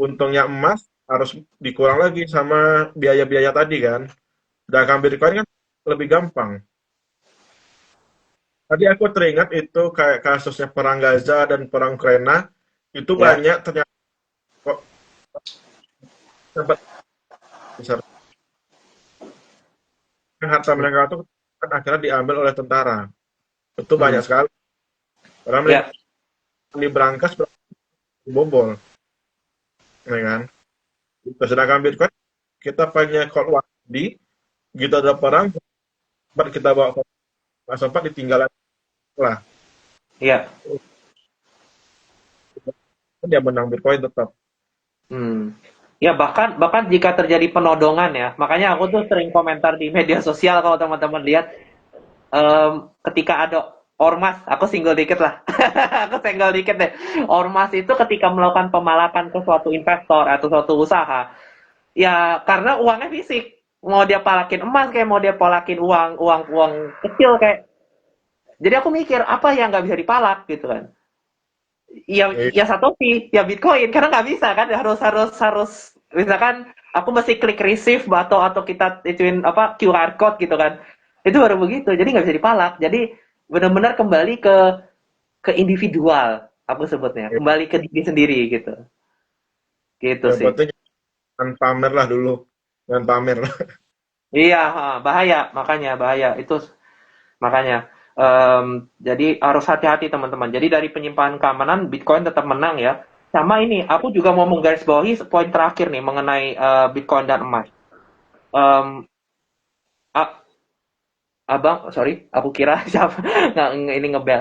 untungnya emas harus dikurang lagi sama biaya-biaya tadi kan. Sedangkan Bitcoin kan lebih gampang. Tadi aku teringat itu kayak kasusnya perang Gaza dan perang Ukraina, itu Ya. banyak ternyata kok sempat besar harta Hmm. mereka itu kan akhirnya diambil oleh tentara. Itu Hmm. banyak sekali. Karena mereka Ya. di berangkas bobol, ya kan? Sedangkan Bitcoin kita punya cold war di gitu ada perang, sempat kita bawa ke sempat ditinggal lah. Ya. Dia menang Bitcoin tetap. Hmm. Ya bahkan bahkan jika terjadi penodongan ya, makanya aku tuh sering komentar di media sosial kalau teman-teman lihat ketika ada ormas, aku single dikit lah, aku single dikit deh. Ormas itu ketika melakukan pemalakan ke suatu investor atau suatu usaha, ya karena uangnya fisik, mau dia palakin emas kayak mau dia palakin uang uang uang kecil kayak. Jadi aku mikir apa yang nggak bisa dipalak gitu kan? Ya Eh, ya Satoshi, ya Bitcoin karena nggak bisa kan harus harus harus misalkan aku mesti klik receive atau kita ituin apa QR code gitu kan. Itu baru begitu. Jadi nggak bisa dipalak. Jadi benar-benar kembali ke individual aku sebutnya, kembali ke diri sendiri gitu. Gitu yang sih. penting jangan pamer lah dulu, jangan pamer lah. Iya, bahaya, makanya bahaya. Itu makanya jadi harus hati-hati teman-teman. Jadi dari penyimpanan keamanan Bitcoin tetap menang ya. Sama ini, aku juga mau menggarisbawahi poin terakhir nih mengenai Bitcoin dan emas. Em, a- abang, sorry, aku kira siapa nggak ini ngebel.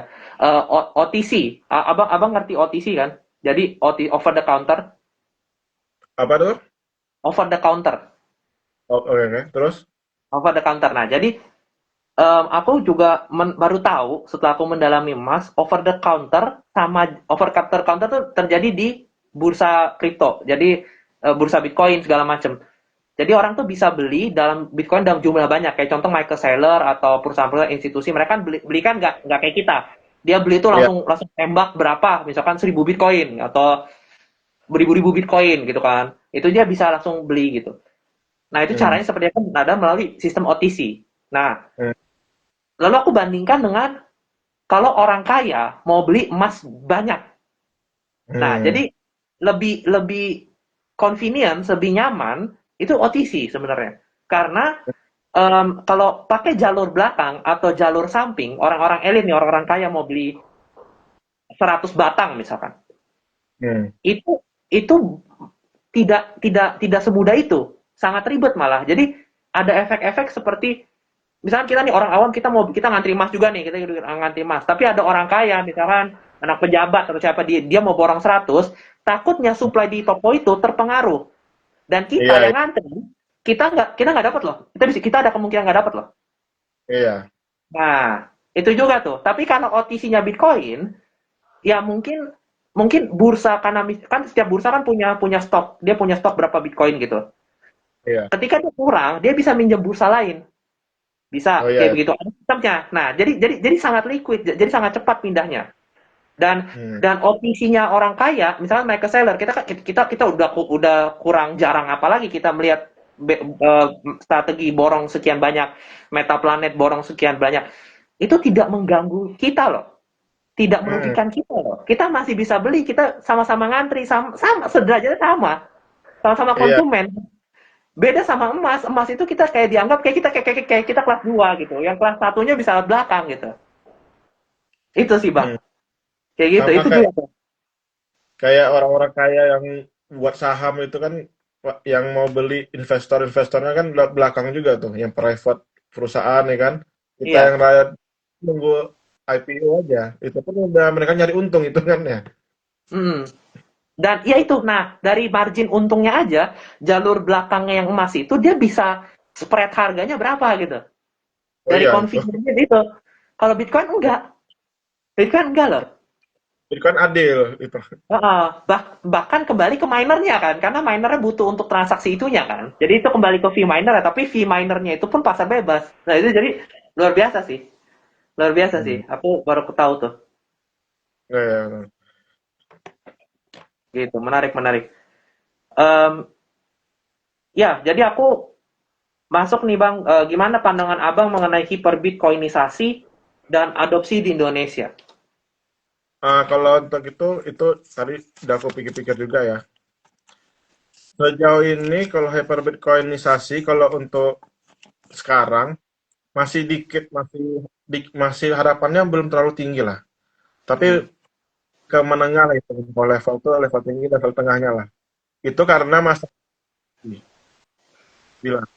OTC, abang ngerti OTC kan? Jadi over the counter, Apa tuh? over the counter, Oh, oke, oke. Terus over the counter. Nah, jadi aku juga baru tahu setelah aku mendalami emas, over the counter sama over counter counter tuh terjadi di bursa kripto. Jadi bursa Bitcoin segala macam. Jadi orang tuh bisa beli dalam Bitcoin dalam jumlah banyak. Kayak contoh Michael Saylor atau perusahaan-perusahaan institusi mereka kan beli kan nggak kayak kita. Dia beli itu ya. langsung langsung tembak berapa, misalkan 1.000 Bitcoin atau beribu-ribu Bitcoin gitu kan. Itu dia bisa langsung beli gitu. Nah itu Hmm, caranya seperti apa? Ada melalui sistem OTC. Nah, hmm, lalu aku bandingkan dengan kalau orang kaya mau beli emas banyak. Nah, hmm, jadi lebih lebih convenience, lebih nyaman itu OTC sebenarnya. Karena kalau pakai jalur belakang atau jalur samping, orang-orang elit nih, orang-orang kaya mau beli 100 batang misalkan. hmm. Itu tidak semudah itu. Sangat ribet malah. Jadi ada efek-efek seperti misalkan kita nih orang awam kita ngantri emas juga nih, kita ngantri emas. Tapi ada orang kaya misalkan anak pejabat atau siapa dia mau borong 100, takutnya supply di toko itu terpengaruh. Dan kita Iya, yang ngantri, kita nggak dapat loh. Kita ada kemungkinan nggak dapat loh. iya, Nah, itu juga tuh. Tapi kalau OTC-nya Bitcoin, ya mungkin mungkin bursa karena kan setiap bursa kan punya punya stok, dia punya stok berapa Bitcoin gitu. iya. Ketika dia kurang, dia bisa minjem bursa lain. Oh Bisa kayak iya. begitu ada sistemnya. Nah, jadi sangat liquid, jadi sangat cepat pindahnya. Dan Hmm. dan OTC-nya orang kaya, misalnya Michael Saylor, kita udah kurang jarang apalagi kita melihat strategi borong sekian banyak, meta planet borong sekian banyak. Itu tidak mengganggu kita loh. Tidak Hmm. merugikan kita loh. Kita masih bisa beli, kita sama-sama ngantri, sama sederajatnya sama. Sama-sama Iya. konsumen. Beda sama emas. Emas itu kita kayak dianggap kayak kita kelas 2 gitu. Yang kelas satunya bisa belakang gitu. Itu sih, Bang. Hmm. Kayak gitu. Sama Itu kayak juga tuh. kayak orang-orang kaya yang buat saham itu kan, yang mau beli investornya kan belakang juga tuh, yang private perusahaan ya kan. Kita yang Iya. rakyat nunggu IPO aja. Itu pun udah mereka nyari untung itu kan ya. Hmm. Dan ya itu, nah dari margin untungnya aja, jalur belakangnya yang emas itu dia bisa spread harganya berapa gitu. Oh Dari iya, itu. convenience itu. Kalau Bitcoin enggak. Bitcoin enggak loh. Itu kan adil itu. Heeh, bahkan kembali ke minernya kan, karena minernya butuh untuk transaksi itunya kan. Jadi itu kembali ke fee miner ya, tapi fee minernya itu pun pasar bebas. Nah itu jadi luar biasa sih, luar biasa sih. Hmm. Aku baru tahu tuh, Ya, ya. gitu. Menarik, menarik. Em, ya, jadi aku masuk nih Bang. Gimana pandangan Abang mengenai hiperbitcoinisasi dan adopsi di Indonesia? Kalau untuk itu tadi udah aku pikir-pikir juga ya. Sejauh ini kalau hyperbitcoinisasi, kalau untuk sekarang masih dikit, masih harapannya belum terlalu tinggi lah. Tapi Hmm. ke menengah lah itu. Kalau level tuh level tinggi, level tengahnya lah. Itu karena masih bilang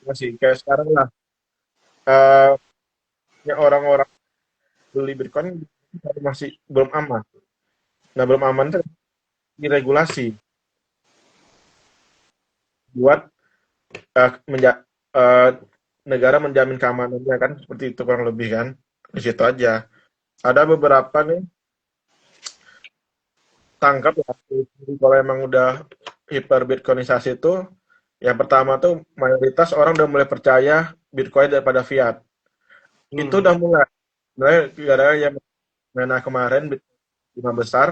masih kayak sekarang lah. eh ya orang-orang beli Bitcoin masih belum aman. Nah, belum aman itu diregulasi buat eh, negara menjamin keamanannya kan, seperti itu kurang lebih kan. Di situ aja. Ada beberapa nih tangkap ya. Jadi kalau emang udah hiperbitcoinisasi itu, yang pertama tuh mayoritas orang udah mulai percaya Bitcoin daripada fiat. Itu Hmm. udah mulai. Mulai gara-gara yang mana kemarin Bitcoin lima besar,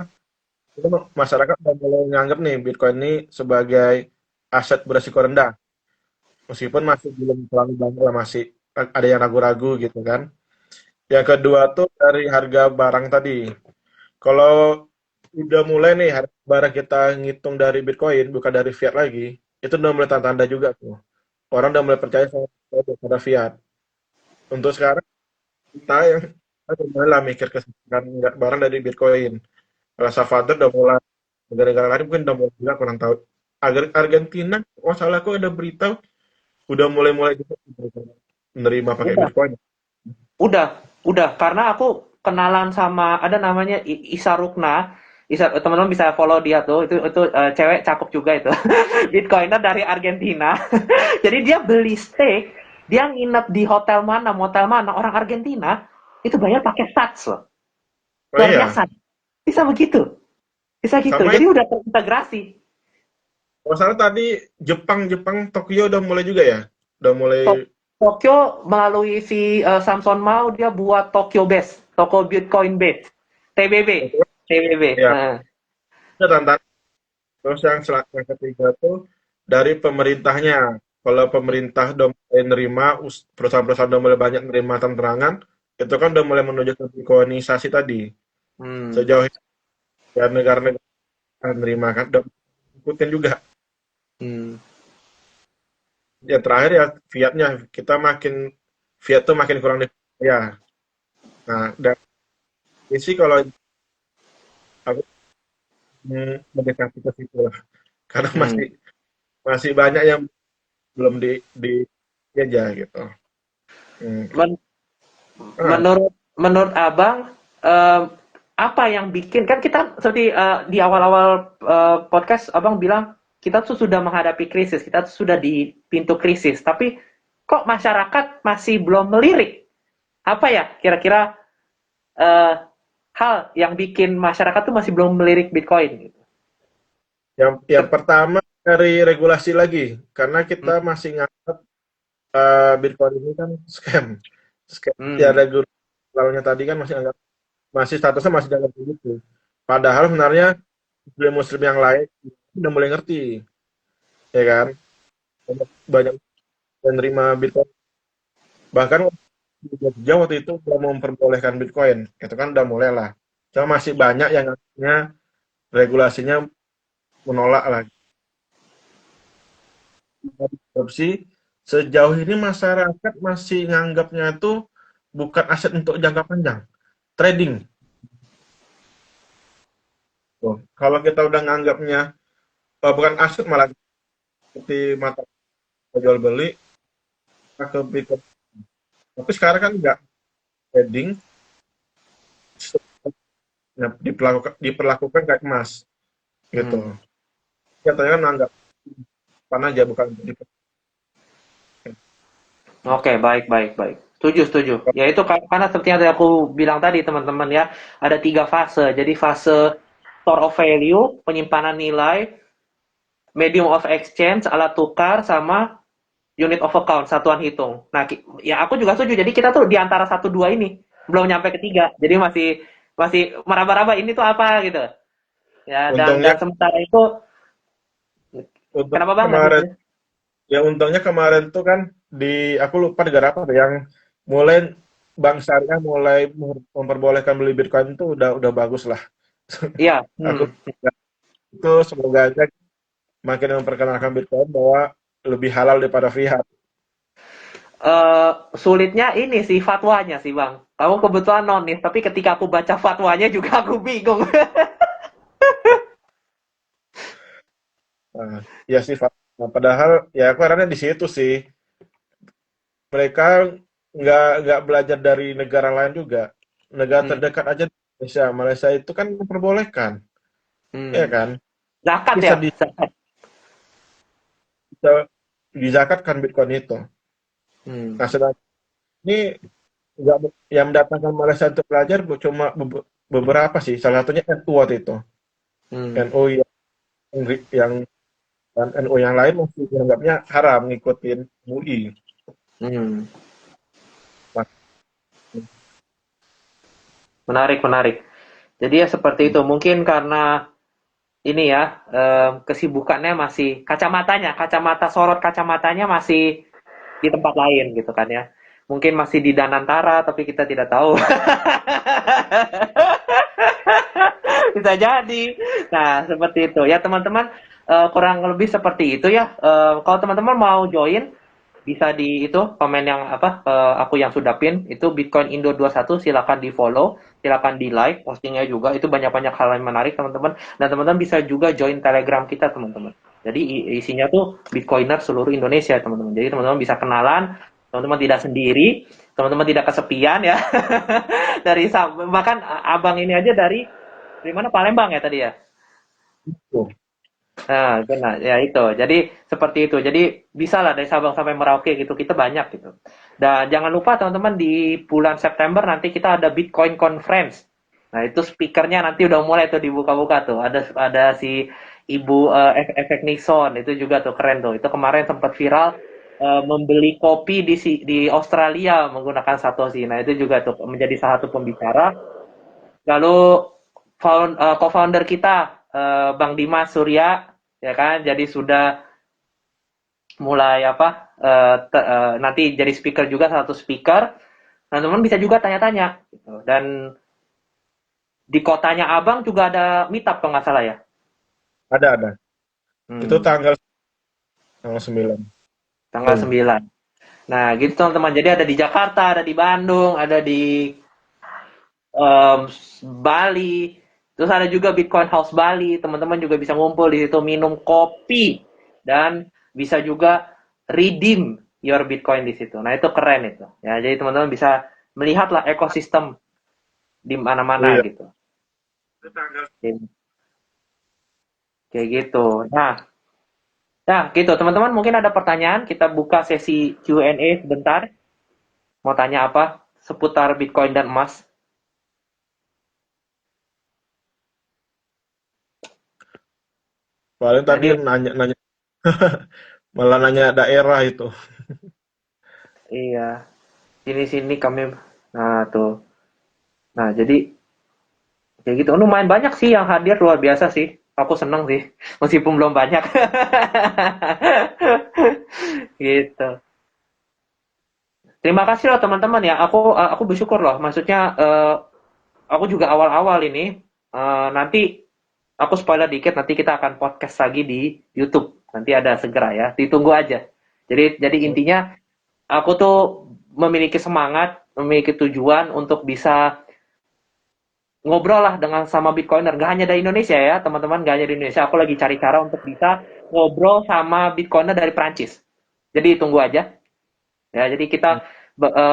itu masyarakat udah mulai nganggap nih Bitcoin ini sebagai aset beresiko rendah. Meskipun masih belum terlalu banyak lah, masih ada yang ragu-ragu gitu kan. Yang kedua tuh dari harga barang tadi. Kalau udah mulai nih harga barang kita ngitung dari Bitcoin, bukan dari fiat lagi, itu udah mulai tanda-tanda juga tuh. Orang udah mulai percaya sama Bitcoin daripada fiat. Untuk sekarang kita yang kita mulai lah mikir ke barang dari Bitcoin. El Salvador udah mulai, negara-negara lain mungkin udah mulai juga kurang tahu. Argentina, oh salah kok ada berita udah mulai-mulai juga menerima pakai Udah. Bitcoin. Udah, karena aku kenalan sama ada namanya Isa Rukna. Teman-teman bisa follow dia tuh. Itu cewek cakep juga itu. Bitcoiner dari Argentina. Jadi dia beli steak, dia nginep di hotel mana orang Argentina, itu bayar pakai Sats loh. Oh Luar iya, biasa. Bisa begitu. Bisa gitu. sama Jadi itu. udah terintegrasi. Kalau salah tadi Jepang Tokyo udah mulai juga ya, udah mulai. Tokyo melalui si Samson Mao dia buat Tokyo Base, Toko Bitcoin Base, TBB, TBB. Ya, Nah. ada tantangan. Terus yang ketiga tuh dari pemerintahnya. Kalau pemerintah udah mulai nerima, perusahaan-perusahaan udah mulai banyak nerima tantangan, itu kan udah mulai menuju ke dekonisasi tadi. Hmm. Sejauh ini ya negara-negara nerima kan, udah ikutin juga. Hmm. Ya terakhir ya fiatnya, kita fiat tuh makin kurang ya. Nah, dari sisi kalau aku mendekati ke situ lah, karena Hmm. masih masih banyak yang belum di aja gitu. Men- Ah, menurut Abang, apa yang bikin kan kita seperti di awal-awal podcast Abang bilang kita tuh sudah menghadapi krisis, kita tuh sudah di pintu krisis, tapi kok masyarakat masih belum melirik? Apa ya kira-kira eh, hal yang bikin masyarakat tuh masih belum melirik Bitcoin gitu? Yang pertama dari regulasi lagi, karena kita masih nganggap Bitcoin ini kan scam. Scam. Ya Hmm. regulasinya tadi kan masih statusnya masih dianggap begitu. Padahal sebenarnya muslim-muslim yang lain udah mulai ngerti, ya kan? Banyak yang nerima Bitcoin. Bahkan jauh waktu itu udah memperbolehkan Bitcoin. Itu kan udah mulai lah. Cuma masih banyak yang akhirnya regulasinya menolak lagi. Korupsi sejauh ini masyarakat masih nganggapnya itu bukan aset untuk jangka panjang, trading. Tuh. Kalau kita udah nganggapnya bukan aset malah seperti mata jual beli ke Bitcoin. Tapi sekarang kan nggak trading, diperlakukan kayak emas gitu. Hmm. Katanya kan nganggap pan aja bukan untuk Oke, baik, baik, baik. Setuju, setuju. Ya itu karena seperti yang tadi aku bilang tadi teman-teman ya, ada 3 fase. Jadi fase store of value, penyimpanan nilai, medium of exchange, alat tukar, sama unit of account, satuan hitung. Nah, ya aku juga setuju. Jadi kita tuh di antara 1 2 ini belum nyampe ketiga. Jadi masih masih meraba-raba ini tuh apa gitu. Ya dan untungnya sementara itu untungnya kenapa Bang kemarin lanjutnya? untungnya kemarin tuh kan aku lupa negara apa tuh yang mulai bank syariah mulai memperbolehkan beli Bitcoin itu udah bagus lah. Iya, Aku itu semoga aja makin memperkenalkan Bitcoin bahwa lebih halal daripada fiat. Sulitnya ini sih fatwanya sih Bang. Kamu kebetulan nonis, tapi ketika aku baca fatwanya juga aku bingung. Nah, ya sih, Nah, padahal ya aku herannya di situ sih. Mereka nggak belajar dari negara lain juga. Negara Hmm, terdekat aja Malaysia. Malaysia itu kan memperbolehkan, ya hmm. kan? Zakat Bisa ya, zakat. bisa dizakatkan Bitcoin itu. Hmm, Nah, sedangkan ini nggak yang mendatangkan Malaysia untuk belajar cuma beberapa sih. Salah satunya NU waktu itu. hmm, NU yang dan NU yang lain masih dianggapnya haram ngikutin MUI. hmm. Menarik, menarik. Jadi ya seperti itu. Mungkin karena ini ya kesibukannya masih kacamata sorot kacamatanya masih di tempat lain gitu kan ya. Mungkin masih di Danantara tapi kita tidak tahu. Bisa jadi. Nah, seperti itu. Ya, teman-teman, kurang lebih seperti itu ya. Kalau teman-teman mau join, bisa di itu komen yang apa aku yang sudah pin itu Bitcoin Indo 21 silakan di follow, silakan di like postingnya juga itu banyak-banyak hal yang menarik teman-teman dan teman-teman bisa juga join Telegram kita teman-teman. Jadi isinya tuh Bitcoiner seluruh Indonesia teman-teman. Jadi teman-teman bisa kenalan, teman-teman tidak sendiri, teman-teman tidak kesepian ya. Dari bahkan abang ini aja dari mana Palembang ya tadi ya. Tuh. Nah, benar. Ya itu. Jadi seperti itu. Jadi bisa lah dari Sabang sampai Merauke gitu. Kita banyak gitu. Dan jangan lupa teman-teman di bulan September nanti kita ada Bitcoin Conference. Nah, itu speakernya nanti udah mulai tuh dibuka-buka tuh. Ada si Ibu Efek Nixon itu juga tuh keren tuh. Itu kemarin sempat viral membeli kopi di Australia menggunakan Satoshi. Nah, itu juga tuh menjadi salah satu pembicara. Lalu co-founder kita Bang Dimas Surya ya kan jadi sudah mulai apa nanti jadi speaker juga satu speaker. Nah, teman bisa juga tanya-tanya gitu. Dan di kotanya Abang juga ada meetup kalau nggak salah ya. Ada. Itu Hmm, tanggal 9 tanggal Mei. 9. Nah, gitu teman-teman. Jadi ada di Jakarta, ada di Bandung, ada di em, Bali. Terus ada juga Bitcoin House Bali. Teman-teman juga bisa ngumpul di situ minum kopi dan bisa juga redeem your Bitcoin di situ. Nah, itu keren itu. Ya, jadi teman-teman bisa melihatlah ekosistem di mana-mana Iya, gitu. itu tanggal Kayak gitu. Nah, Nah, gitu teman-teman, mungkin ada pertanyaan, kita buka sesi Q&A sebentar. Mau tanya apa seputar Bitcoin dan emas? Paling Nah, tadi nanya-nanya malah nanya daerah itu. iya, sini-sini kami. Nah, tuh. Nah, jadi kayak gitu. Lumayan banyak sih yang hadir, luar biasa sih. Aku seneng sih, meskipun belum banyak. Gitu. Terima kasih loh teman-teman ya. Aku bersyukur loh. Maksudnya aku juga awal-awal ini nanti aku spoiler dikit, nanti kita akan podcast lagi di YouTube. Nanti ada segera ya. Ditunggu aja. Jadi intinya aku tuh memiliki semangat, memiliki tujuan untuk bisa ngobrol lah dengan sama Bitcoiner. Gak hanya dari Indonesia ya, teman-teman. Gak hanya di Indonesia. Aku lagi cari cara untuk bisa ngobrol sama Bitcoiner dari Prancis. Jadi tunggu aja. Ya, jadi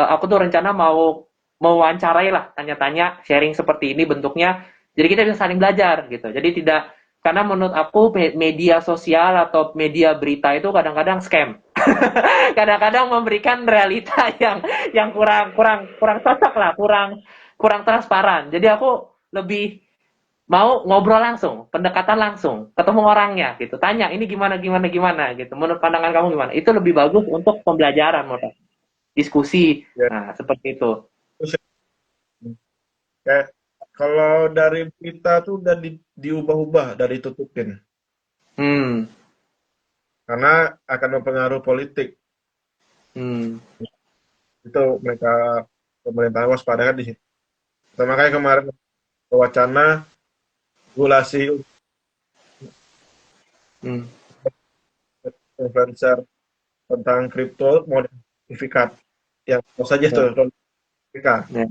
aku tuh rencana mau mewawancarai lah, tanya-tanya, sharing seperti ini bentuknya. Jadi kita bisa saling belajar gitu. Jadi tidak, karena menurut aku media sosial atau media berita itu kadang-kadang scam. Kadang-kadang memberikan realita yang kurang kurang kurang cocok lah, kurang kurang transparan. Jadi aku lebih mau ngobrol langsung, pendekatan langsung, ketemu orangnya gitu, tanya ini gimana gimana gimana gitu. Menurut pandangan kamu gimana? Itu lebih bagus untuk pembelajaran menurut aku. Diskusi. Ya, Nah, seperti itu. terus kayak kalau dari berita tuh udah diubah-ubah, dari tutupin Hmm. karena akan mempengaruhi politik. Hmm. Itu mereka pemerintah waspada kan di situ. Sama kayak kemarin wacana regulasi Hmm. influencer tentang kripto mau sertifikat yang apa saja Ya, tuh sertifikat. ya,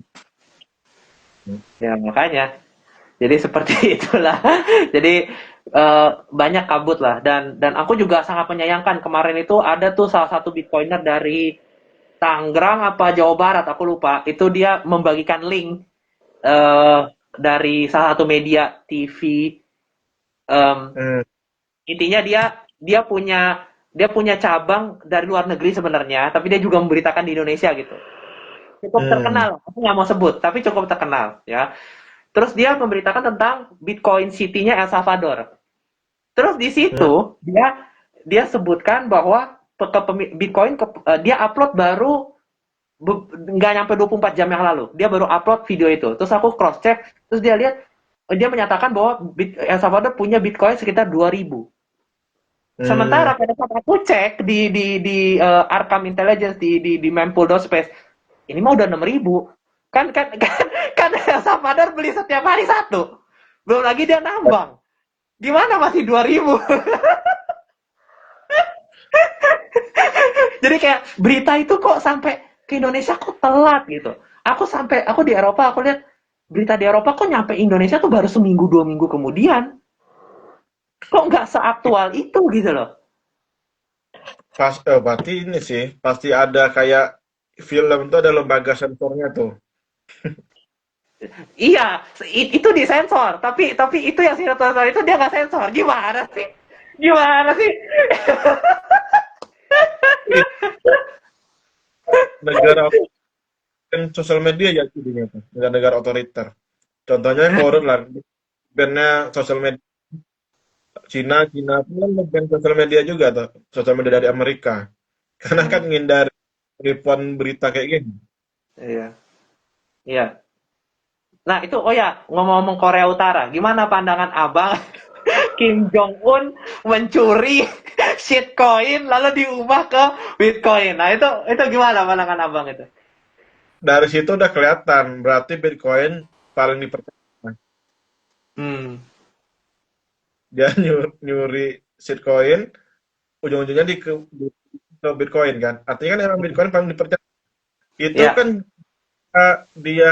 ya, makanya. Jadi seperti itulah. Jadi banyak kabut lah dan aku juga sangat menyayangkan kemarin itu ada tuh salah satu Bitcoiner dari Tangerang apa Jawa Barat aku lupa. Itu dia membagikan link eh dari salah satu media TV. em, Hmm. Intinya dia punya cabang dari luar negeri sebenarnya, tapi dia juga memberitakan di Indonesia gitu. Cukup Hmm. terkenal, aku nggak mau sebut, tapi cukup terkenal ya. Terus dia memberitakan tentang Bitcoin City-nya El Salvador. Terus di Hmm. situ dia sebutkan bahwa Bitcoin dia upload baru nggak nyampe 24 jam yang lalu. Dia baru upload video itu. Terus aku cross check, terus dia lihat dia menyatakan bahwa El Salvador punya Bitcoin sekitar 2.000. Hmm. Sementara pada saat aku cek di Arkham Intelligence di mempool Space, ini mah udah 6.000. Kan El Salvador beli setiap hari satu. Belum lagi dia nambang. Gimana masih 2.000? Jadi kayak berita itu kok sampai ke Indonesia kok telat gitu. Aku di Eropa aku lihat berita di Eropa kok nyampe Indonesia tuh baru seminggu 2 minggu kemudian. Kok nggak seaktual itu gitu loh. Berarti ini sih pasti ada kayak film tuh ada lembaga sensornya tuh. Iya, itu disensor. Tapi itu yang sensor itu dia nggak sensor. Gimana sih? Gimana sih? Ih, negara kan sosial media ya jadinya tuh, negara-negara otoriter. Contohnya korut lah, bandnya sosial media Cina pun kan nge-ban sosial media juga tuh, sosial media dari Amerika. Karena kan Hmm, ngindari penipuan berita kayak gini. iya, iya. Nah itu, oh ya, ngomong-ngomong Korea Utara, gimana pandangan abang Kim Jong Un mencuri shitcoin lalu diubah ke Bitcoin? Nah itu gimana pandangan abang itu? Dari situ udah kelihatan, berarti Bitcoin paling dipercaya. Hmm, Dia nyuri shitcoin, ujung-ujungnya ke Bitcoin kan. Artinya kan emang Bitcoin paling dipercaya. Itu ya, kan dia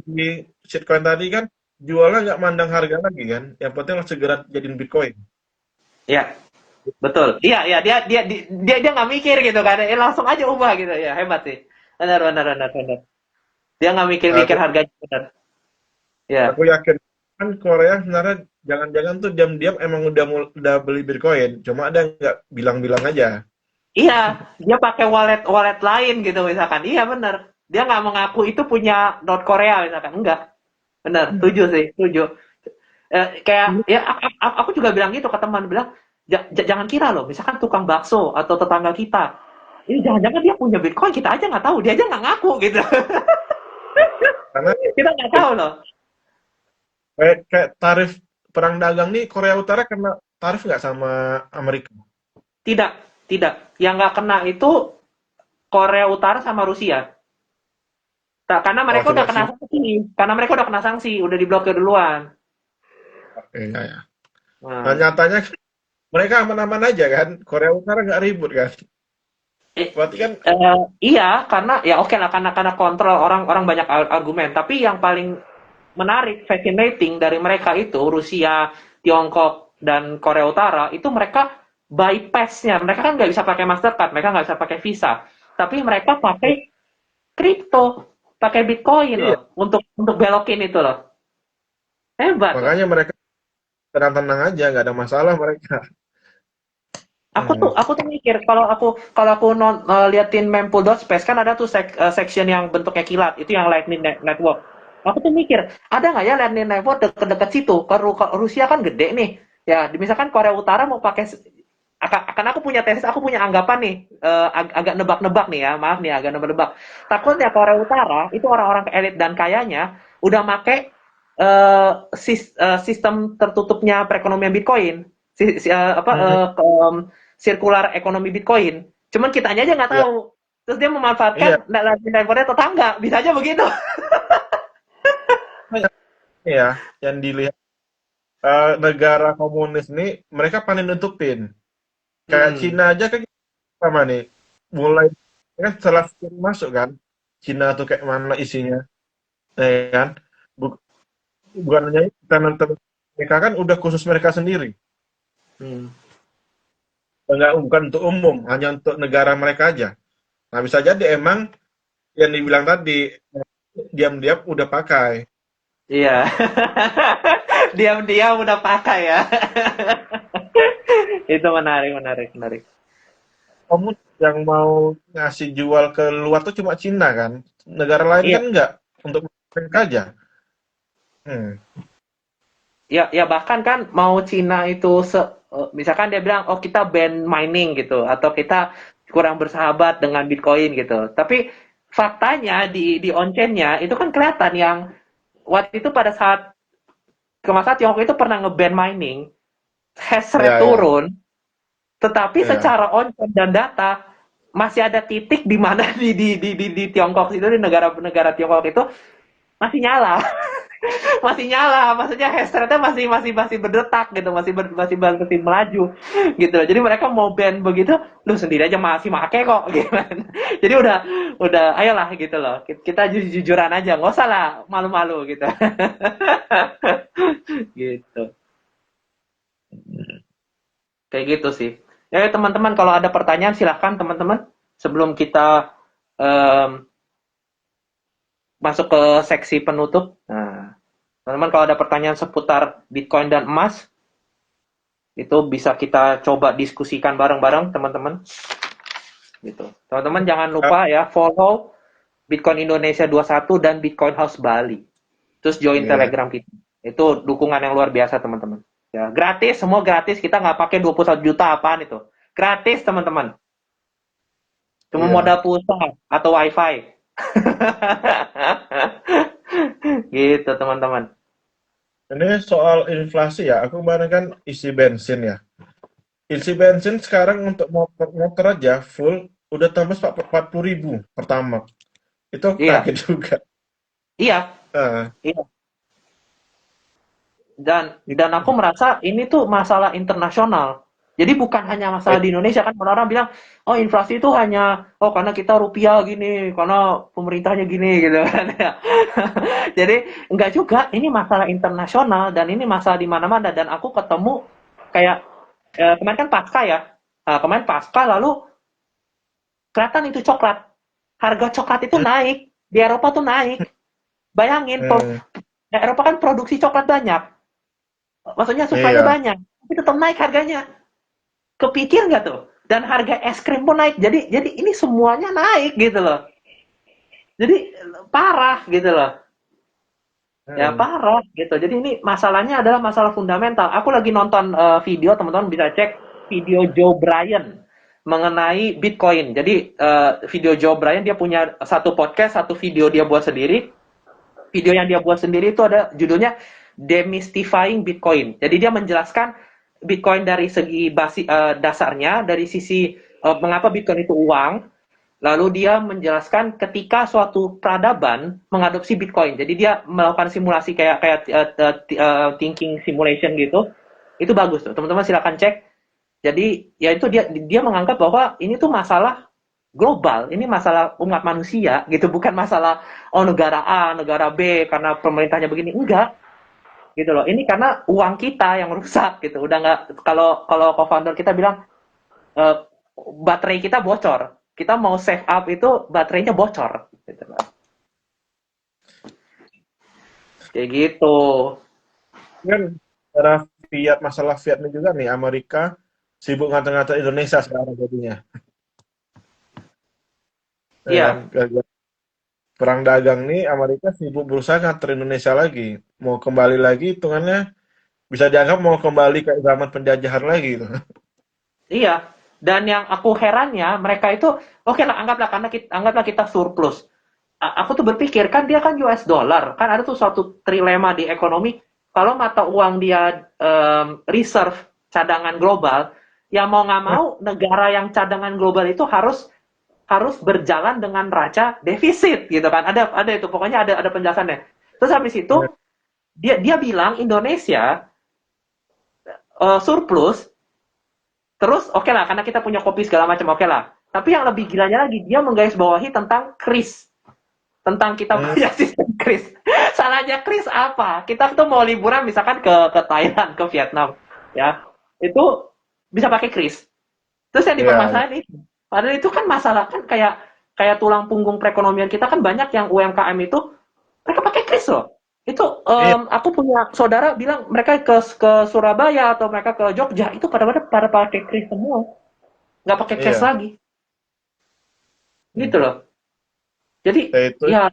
di shitcoin tadi kan jualnya nggak mandang harga lagi kan. Yang penting lah segera jadiin Bitcoin. ya, betul. Iya, iya, dia nggak mikir gitu kan, langsung aja ubah gitu ya, hebat sih. Benar, benar, benar, benar. Dia nggak mikir-mikir Aku harganya benar. aku Ya, yakin. kan Korea sebenarnya jangan-jangan tuh diam-diam emang udah beli Bitcoin, cuma ada nggak bilang-bilang aja. Iya, dia pakai wallet wallet lain gitu misalkan. Iya bener. Dia nggak mengaku itu punya Korea misalkan. Enggak. Bener, setuju sih, setuju. Kayak ya aku juga bilang gitu ke teman bilang jangan kira loh, misalkan tukang bakso atau tetangga kita, ini jangan-jangan dia punya Bitcoin, kita aja nggak tahu, dia aja nggak ngaku gitu. Karena Kita nggak tahu loh. kayak tarif perang dagang nih Korea Utara kena tarif nggak sama Amerika? Tidak, tidak. Yang nggak kena itu Korea Utara sama Rusia. Karena Oh, mereka udah cuma kena Cina. sanksi. Karena mereka udah kena sanksi, udah diblokir duluan. Iya, ya. Nah, Nah, nyatanya mereka aman-aman aja kan? Korea Utara nggak ribut kan? eh, Berarti kan, iya, karena ya oke lah, karena kontrol orang banyak argumen. Tapi yang paling menarik, fascinating dari mereka itu Rusia, Tiongkok, dan Korea Utara itu mereka bypassnya. Mereka kan nggak bisa pakai Mastercard, mereka nggak bisa pakai Visa. Tapi mereka pakai kripto, pakai Bitcoin iya, loh, untuk belokin itu loh. Hebat loh. makanya mereka tenang-tenang aja, nggak ada masalah mereka. Aku tuh Hmm. aku tuh mikir kalau aku liatin mempool.space kan ada tuh section yang bentuknya kilat, itu yang Lightning Network. Aku tuh mikir, ada nggak ya Lightning Network deket-deket situ? Ke Rusia kan gede nih. Ya, misalkan Korea Utara mau pakai akan aku punya tesis, aku punya anggapan nih, agak nebak-nebak nih ya, maaf nih agak nebak-nebak. Takutnya Korea Utara itu orang-orang elit dan kayanya udah make sistem tertutupnya perekonomian Bitcoin, apa Hmm. sirkular ekonomi Bitcoin. Cuman kitanya aja nggak Iya, tahu. Terus dia iya, memanfaatkan networknya tetangga, bisa aja begitu. iya. Yang dilihat negara komunis nih, mereka pandai nutupin. Kayak Hmm. Cina aja kan sama nih. Mulai kan setelah Sputnik masuk kan, Cina tuh kayak mana isinya, ya kan? Bu- Bukan hanya itu, teman-teman mereka kan udah khusus mereka sendiri. Hmm. Enggak, bukan untuk umum, hanya untuk negara mereka aja. Nah, bisa jadi emang yang dibilang tadi, diam-diam udah pakai. Iya. Diam-diam udah pakai ya. Itu menarik, menarik, menarik. Kamu yang mau ngasih jual ke luar tuh cuma Cina kan? Negara lain Iya. kan enggak, untuk mereka aja. Hmm. Ya, ya bahkan kan mau Cina itu misalkan dia bilang oh kita ban mining gitu atau kita kurang bersahabat dengan Bitcoin gitu. Tapi faktanya di on-chain-nya itu kan kelihatan yang waktu itu pada saat ke masa Tiongkok itu pernah nge-ban mining, hash Iya, rate iya, turun, tetapi iya. secara on-chain dan data masih ada titik di mana di Tiongkok itu di negara-negara Tiongkok itu masih nyala. Masih nyala, maksudnya hashtagnya masih berdetak gitu, masih melaju gitu. Jadi mereka mau band begitu, lu sendiri aja masih make kok gitu. Jadi udah ayolah gitu loh. Kita jujuran aja, nggak usah lah malu-malu gitu. Gitu. Kayak gitu sih. Ya teman-teman kalau ada pertanyaan silahkan teman-teman sebelum kita em, masuk ke seksi penutup. Nah, teman-teman kalau ada pertanyaan seputar Bitcoin dan emas itu bisa kita coba diskusikan bareng-bareng teman-teman gitu. Teman-teman jangan Ah, lupa ya follow Bitcoin Indonesia 21 dan Bitcoin House Bali. Terus join iya, Telegram kita. Itu dukungan yang luar biasa teman-teman. Ya, gratis, semua gratis. Kita nggak pakai 21 juta apaan itu. Gratis teman-teman. Cuma iya. modal pulsa atau wifi. Gitu teman-teman. Ini soal inflasi ya. Aku kemarin kan isi bensin ya. Isi bensin sekarang untuk motor aja full udah tambah 40.000 pertama. Itu aku Iya, kaget juga. iya, Ah, iya. Dan itu. aku merasa ini tuh masalah internasional. Jadi bukan hanya masalah di Indonesia kan orang-orang bilang, oh inflasi itu hanya oh karena kita rupiah gini, karena pemerintahnya gini gitu kan. Jadi enggak juga, ini masalah internasional dan ini masalah di mana-mana dan aku ketemu kayak kemarin kan pasca ya. Nah, kemarin pasca lalu kelihatan itu coklat. Harga coklat itu Hmm, naik, di Eropa tuh naik. Bayangin hmm. Nah, Eropa kan produksi coklat banyak, maksudnya supply-nya Iya. banyak, tapi tetap naik harganya. Kepikir nggak tuh? Dan harga es krim pun naik. Jadi ini semuanya naik gitu loh. Jadi parah gitu loh. Ya Hmm. parah gitu. Jadi ini masalahnya adalah masalah fundamental. Aku lagi nonton video, teman-teman bisa cek video Joe Bryan mengenai Bitcoin. Jadi video Joe Bryan dia punya satu podcast, satu video dia buat sendiri. Video yang dia buat sendiri itu ada judulnya Demystifying Bitcoin. Jadi dia menjelaskan Bitcoin dari segi dasarnya, dari sisi mengapa Bitcoin itu uang. Lalu dia menjelaskan ketika suatu peradaban mengadopsi Bitcoin. Jadi dia melakukan simulasi kayak kayak thinking simulation gitu. Itu bagus tuh. Teman-teman silakan cek. Jadi ya itu dia menganggap bahwa ini tuh masalah global, ini masalah umat manusia gitu, bukan masalah oh negara A, negara B karena pemerintahnya begini, enggak gitu loh. Ini karena uang kita yang rusak gitu. Udah nggak, kalau kalau co-founder kita bilang eh, baterai kita bocor, kita mau save up itu baterainya bocor gitu loh. Kayak gitu. Kan cara fiat, masalah fiatnya juga nih, Amerika sibuk ngata-ngata Indonesia sekarang jadinya. Ya kan? Iya, Gara-gara perang dagang nih, Amerika sibuk berusaha ngatur Indonesia lagi. Mau kembali lagi, hitungannya bisa dianggap mau kembali ke zaman penjajahan lagi gitu. iya. Dan yang aku herannya mereka itu oke lah, anggaplah kita surplus. Aku tuh berpikir kan dia kan US dollar, kan ada tuh suatu trilema di ekonomi. Kalau mata uang dia reserve cadangan global, ya mau nggak mau negara yang cadangan global itu harus harus berjalan dengan raca defisit gitu kan. Ada itu pokoknya ada penjelasannya. Terus habis itu dia bilang Indonesia surplus. Terus oke lah karena kita punya kopi segala macam oke lah. Tapi yang lebih gilanya lagi dia menggarisbawahi tentang kris, tentang kita Hmm, punya sistem kris. Salahnya kris apa? Kita tuh mau liburan misalkan ke Thailand, ke Vietnam, ya. Itu bisa pakai kris. Terus yang iya, dipermasalahin itu, padahal itu kan masalah kan kayak kayak tulang punggung perekonomian kita kan banyak yang UMKM itu mereka pakai kris loh. Itu iya, aku punya saudara bilang mereka ke Surabaya atau mereka ke Jogja itu pada pakai kris semua, nggak pakai cash iya. lagi, Hmm. gitu loh. Jadi Ya itu, ya,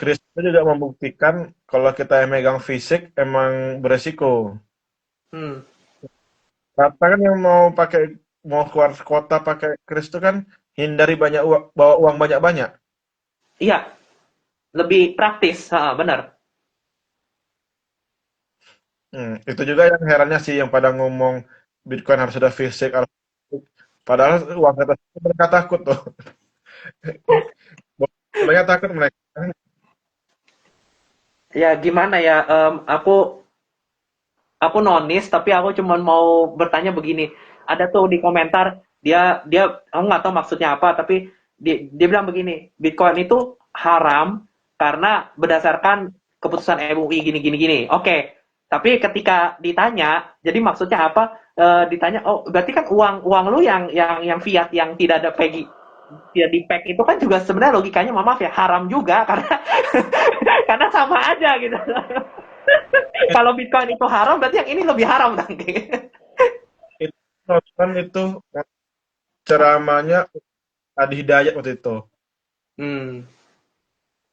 Chris itu juga membuktikan kalau kita yang megang fisik emang beresiko. hmm, Rata kan yang mau keluar kota pakai kris itu kan hindari banyak uang, bawa uang banyak-banyak. iya lebih praktis, benar. Itu juga yang herannya sih yang pada ngomong Bitcoin harus ada fisik, harus fisik. Padahal uang kertas itu mereka takut tuh. Mereka takut mereka. Ya gimana ya, aku nonis tapi aku cuma mau bertanya begini. Ada tuh di komentar dia dia aku nggak tahu maksudnya apa tapi dia bilang begini, Bitcoin itu haram karena berdasarkan keputusan MUI gini gini gini. Oke. Tapi ketika ditanya, jadi maksudnya apa? Ditanya, oh berarti kan uang uang lu yang fiat yang tidak ada pegi tidak di pack itu kan juga sebenarnya logikanya maaf ya haram juga karena karena sama aja gitu. Kalau Bitcoin itu haram, berarti yang ini lebih haram nanti. Itu nonton itu ceramahnya Adi Hidayat waktu itu. Hmm.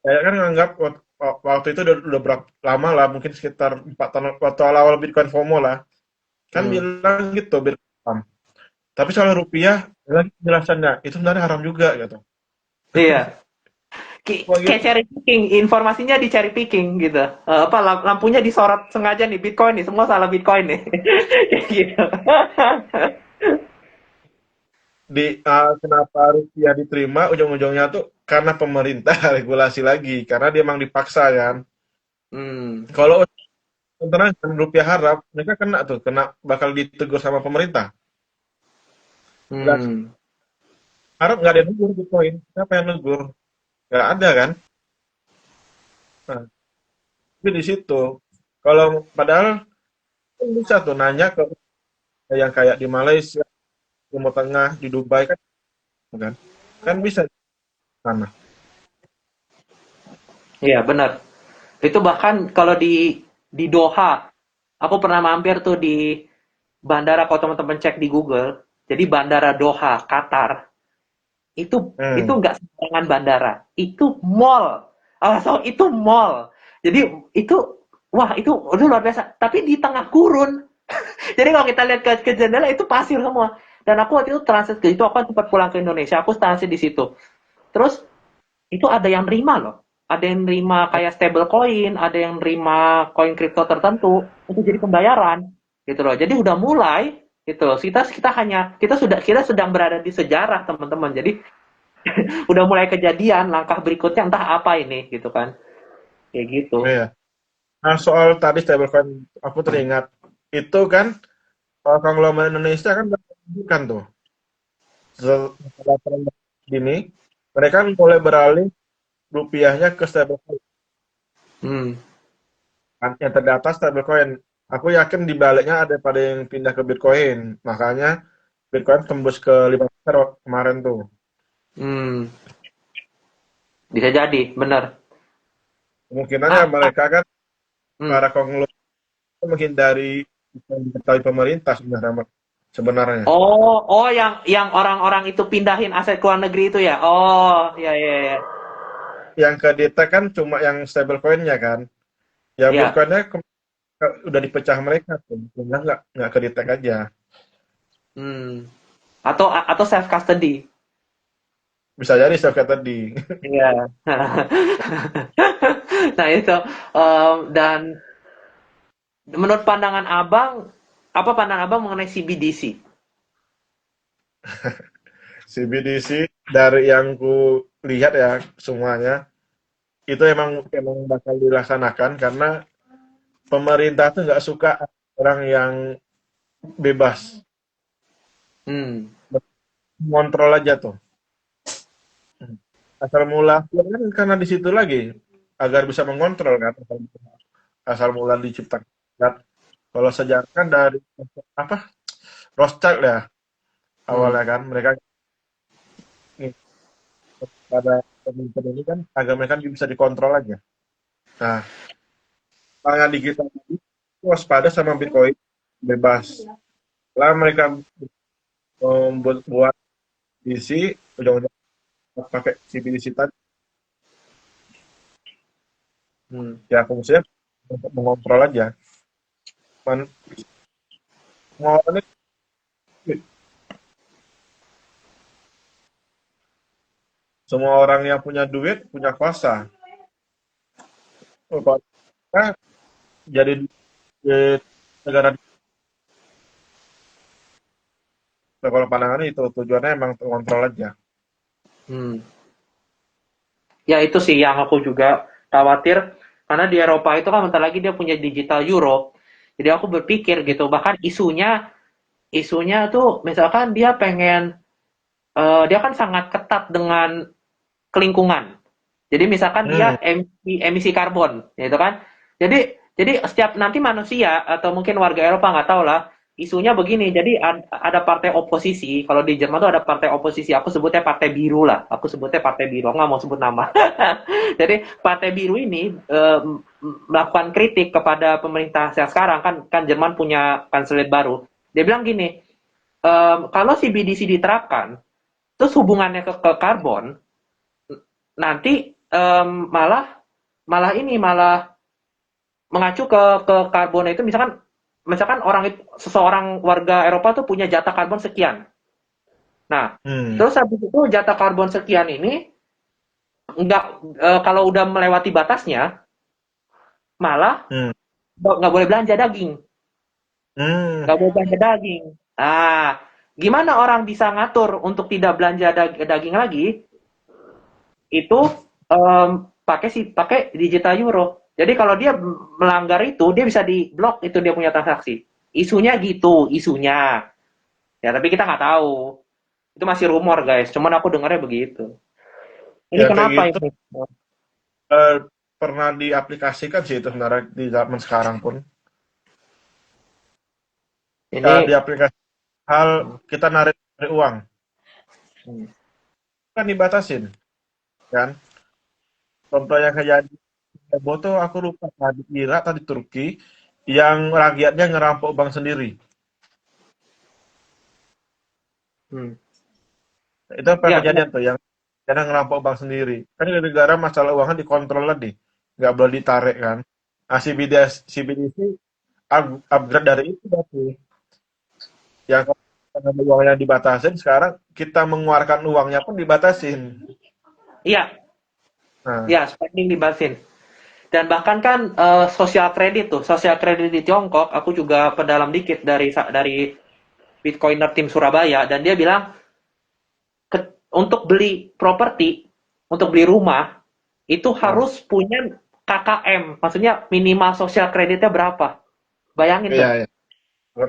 Saya kan nganggap waktu itu udah berapa lama lah, mungkin sekitar 4 tahun waktu awal-awal Bitcoin FOMO lah. Kan Hmm. bilang gitu Bitcoin haram. Tapi soal rupiah, lagi penjelasannya itu sebenarnya haram juga gitu. Iya. Wah Kayak gitu. cherry picking, informasinya di cherry picking gitu. Apa lampunya disorot sengaja nih Bitcoin nih, semua salah Bitcoin nih. Kayak gitu. Kenapa rupiah diterima ujung-ujungnya tuh karena pemerintah regulasi lagi, karena dia emang dipaksa kan. Hmm. Kalau tenang rupiah haram, mereka kena tuh, bakal ditegur sama pemerintah. Jelas. Hmm. Haram nggak ada yang negur Bitcoin. Siapa yang negur? Nggak ada kan? Nah, tapi di situ, kalau padahal kan bisa tuh nanya ke yang kayak di Malaysia, Timur Tengah, di Dubai kan, kan bisa di sana. Iya, benar. Itu bahkan kalau di Doha, aku pernah mampir tuh di bandara, kalau teman-teman cek di Google. Jadi bandara Doha, Qatar, itu Hmm. nggak sembarangan bandara, itu mall. So itu mall. Jadi itu wah itu luar biasa. Tapi di tengah gurun. Jadi kalau kita lihat ke jendela itu pasir semua. Dan aku waktu itu transit ke itu, aku kan sempat pulang ke Indonesia, aku transit di situ. Terus itu ada yang nerima loh. Ada yang nerima kayak stable coin, ada yang nerima koin kripto tertentu untuk jadi pembayaran gitu loh. Jadi udah mulai gitu loh. Kita sedang berada di sejarah, teman-teman. Jadi udah mulai kejadian langkah berikutnya entah apa ini gitu kan. Kayak gitu. Iya. Nah, soal tadi stablecoin, aku teringat itu kan konglomerat Indonesia kan kan tuh setelah tren gini, mereka mulai beralih rupiahnya ke stablecoin. Hmm. Kan yang terdata stablecoin. Aku yakin di baliknya ada pada yang pindah ke Bitcoin. Makanya Bitcoin tembus ke 5 juta kemarin tuh. Hmm. Bisa jadi, bener. Kemungkinannya mereka kan Hmm. para konglomerat menghindari yang diketahui pemerintah sebenarnya. Oh, yang orang-orang itu pindahin aset ke luar negeri itu ya. Oh, ya ya ya. Yang ke detect kan cuma yang stablecoin-nya kan. Yang Ya. Bitcoin-nya udah dipecah mereka tuh. Sehingga nggak ke detect aja. Hmm. Atau self custody. Bisa jadi saya tadi. Iya. Nah, itu dan menurut pandangan Abang, apa pandangan Abang mengenai CBDC? CBDC dari yang ku lihat ya semuanya itu emang bakal dilaksanakan karena pemerintah tuh nggak suka orang yang bebas Hmm. mengontrol aja tuh. Asal mula kan karena di situ lagi agar bisa mengontrol kan asal mula diciptakan. Kan. Kalau sejarah kan dari apa Rothschild ya Hmm. awalnya kan mereka nih, pada pemimpin ini kan agar mereka bisa dikontrol aja. Nah, pangan digital ini waspada sama Bitcoin bebas. Lah mereka membuat isi ujung-ujung pakai CBDC tadi Hmm. ya fungsinya untuk mengontrol aja. Man, semua orang ini, semua orang yang punya duit punya kuasa. Oh, kalau kita jadi di negara kalau pandangannya itu tujuannya emang mengontrol aja. Hmm. Ya itu sih yang aku juga khawatir karena di Eropa itu kan bentar lagi dia punya digital euro. Jadi aku berpikir gitu, bahkan isunya tuh misalkan dia pengen dia kan sangat ketat dengan kelingkungan. Jadi misalkan Hmm, dia emisi karbon, gitu kan. Jadi setiap nanti manusia atau mungkin warga Eropa nggak tahu lah, isunya begini. Jadi ada partai oposisi. Kalau di Jerman tuh ada partai oposisi. Aku sebutnya partai biru lah. Aku sebutnya partai biru. Aku nggak mau sebut nama. Jadi partai biru ini melakukan kritik kepada pemerintah yang sekarang kan Jerman punya kanselir baru. Dia bilang gini, kalau CBDC diterapkan, terus hubungannya ke karbon, nanti malah malah mengacu ke karbon itu misalkan misalkan seseorang warga Eropa tuh punya jatah karbon sekian. Nah, hmm, terus habis itu jatah karbon sekian ini nggak kalau udah melewati batasnya malah hmm, nggak boleh belanja daging, hmm. nggak boleh belanja daging. Ah, gimana orang bisa ngatur untuk tidak belanja daging lagi? Itu pakai digital euro. Jadi kalau dia melanggar itu, dia bisa diblok itu dia punya transaksi. Isunya gitu, isunya. Ya tapi kita nggak tahu. Itu masih rumor guys. Cuman aku dengarnya begitu. Ini Ya kayak kenapa gitu ini? eh, pernah diaplikasikan sih itu sebenarnya di zaman sekarang pun. Ya Ini diaplikasi hal kita narik uang kan dibatasin kan. Contoh yang kejadian heboh tuh aku lupa tadi Irak tadi Turki yang rakyatnya ngerampok bank sendiri. Hmm. Itu apa Ya, benar. kejadian tuh yang kadang ngerampok bank sendiri. Kan di negara masalah uangnya dikontrol tadi, nggak boleh ditarik kan. Nah, CBDC upgrade dari itu berarti. Yang kalau uangnya dibatasin, sekarang kita mengeluarkan uangnya pun dibatasin. Iya, Nah, ya spending dibatin. Dan bahkan kan sosial kredit tuh, sosial kredit di Tiongkok, aku juga pendalam dikit dari Bitcoiner tim Surabaya dan dia bilang untuk beli properti, untuk beli rumah itu nah, harus punya KKM, maksudnya minimal sosial kreditnya berapa? Bayangin iya, tuh. iya.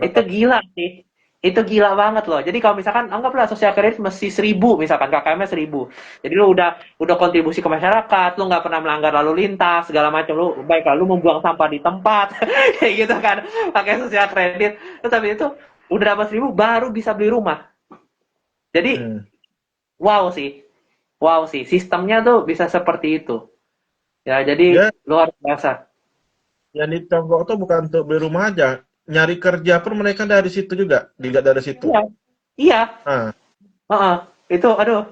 Itu gila sih. Itu gila banget loh. Jadi kalau misalkan anggaplah sosial kredit mesti 1.000 misalkan KKM-nya 1.000. Jadi lu udah kontribusi ke masyarakat, lu nggak pernah melanggar lalu lintas segala macam, lu baiklah lu membuang sampah di tempat kayak gitu kan pakai sosial kredit. Tetapi itu udah dapat 1.000 baru bisa beli rumah. Jadi Hmm. wow sih. Wow sih, sistemnya tuh bisa seperti itu. Ya, jadi Dia luar biasa. yang di Tiongkok tuh bukan untuk beli rumah aja, nyari kerja pun mereka dari situ juga, dilihat dari situ. Iya, iya, Nah, heeh. Itu aduh.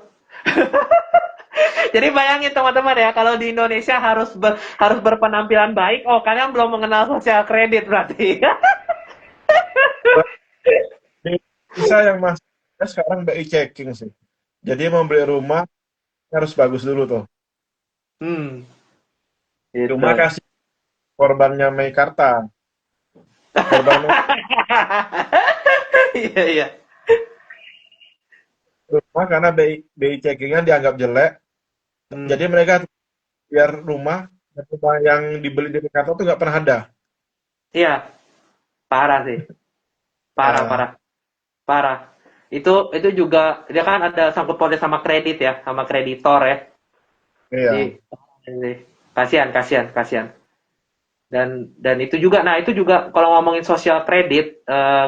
Jadi bayangin teman-teman ya, kalau di Indonesia harus berpenampilan baik, oh kalian belum mengenal sosial kredit berarti. di Indonesia yang masuk sekarang BI checking sih. Jadi mau beli rumah harus bagus dulu tuh. Hmm, Rumah itu. kasih korbannya Meikarta. Korban Iya, iya. rumah karena BI checkingnya dianggap jelek. Hmm, Jadi mereka biar rumah yang dibeli di Meikarta tuh nggak pernah ada. iya, parah sih. Parah, Ya, parah, parah. Itu juga dia kan ada sangkut pautnya sama kredit ya, sama kreditor ya. Jadi iya, kasihan, kasihan, kasihan. Dan itu juga, nah itu juga kalau ngomongin sosial kredit,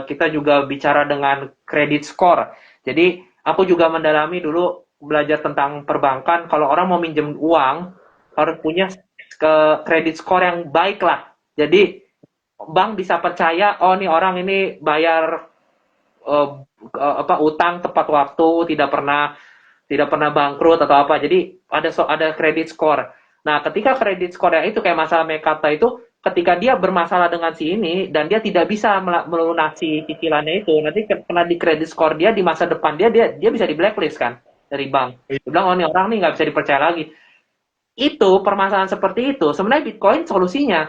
kita juga bicara dengan kredit score. Jadi aku juga mendalami dulu belajar tentang perbankan. Kalau orang mau minjem uang harus punya ke kredit score yang baik lah. Jadi bank bisa percaya, oh nih orang ini bayar apa utang tepat waktu, tidak pernah bangkrut atau apa. Jadi ada credit score. Nah, ketika credit score yang itu kayak masalah Mekata itu, ketika dia bermasalah dengan si ini dan dia tidak bisa melunasi cicilannya itu, nanti kena di credit score dia di masa depan dia bisa di blacklist kan dari bank. Dia bilang oh ini orang nih nggak bisa dipercaya lagi. Itu permasalahan seperti itu sebenarnya Bitcoin solusinya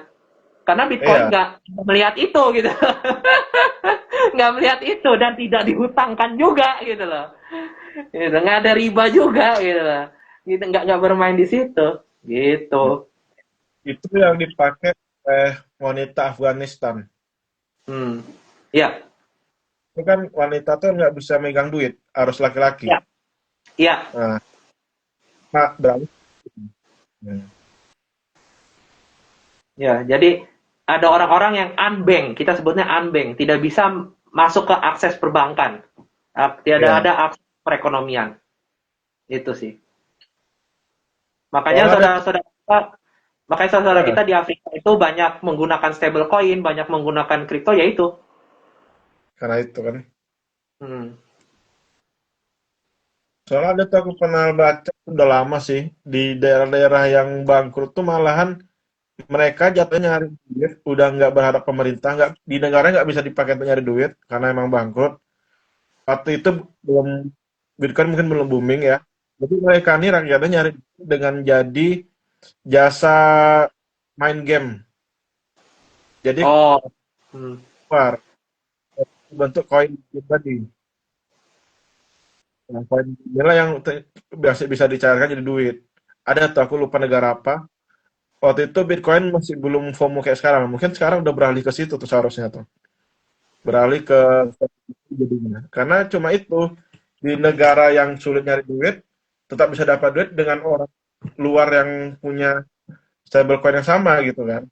karena Bitcoin iya. nggak melihat itu gitu, nggak melihat itu dan tidak dihutangkan juga gitu loh. Gitu, nggak ada riba juga gitu lah. Gitu, nggak bermain di situ. Gitu. Itu yang dipakai oleh wanita Afghanistan. Hmm. Ya, Itu kan wanita tuh nggak bisa megang duit, harus laki-laki. ya, ya, Nah, berarti. Hmm. ya. Jadi ada orang-orang yang unbank, kita sebutnya unbank, tidak bisa masuk ke akses perbankan. Tidak Iya. ada akses perekonomian. Itu sih. Makanya Soalnya ada tuh, saudara-saudara kita, makanya saudara ya, kita di Afrika itu banyak menggunakan stablecoin, banyak menggunakan kripto, yaitu. karena itu kan. Hmm. Soalnya ada tuh aku pernah baca udah lama sih di daerah-daerah yang bangkrut tuh malahan mereka jatuhnya nyari duit, udah nggak berharap pemerintah, nggak di negara nggak bisa dipakai untuk nyari duit karena emang bangkrut. Waktu itu belum Bitcoin mungkin belum booming ya. Jadi mereka nih rakyatnya nyari duit dengan jadi jasa main game. Jadi Oh. Hmm. keluar bentuk koin tadi. Nah, koin inilah yang biasa bisa dicairkan jadi duit. Ada tuh aku lupa negara apa. Waktu itu Bitcoin masih belum FOMO kayak sekarang. Mungkin sekarang udah beralih ke situ tuh seharusnya tuh. Beralih ke jadinya. Karena cuma itu di negara yang sulit nyari duit tetap bisa dapat duit dengan orang luar yang punya stablecoin yang sama gitu kan.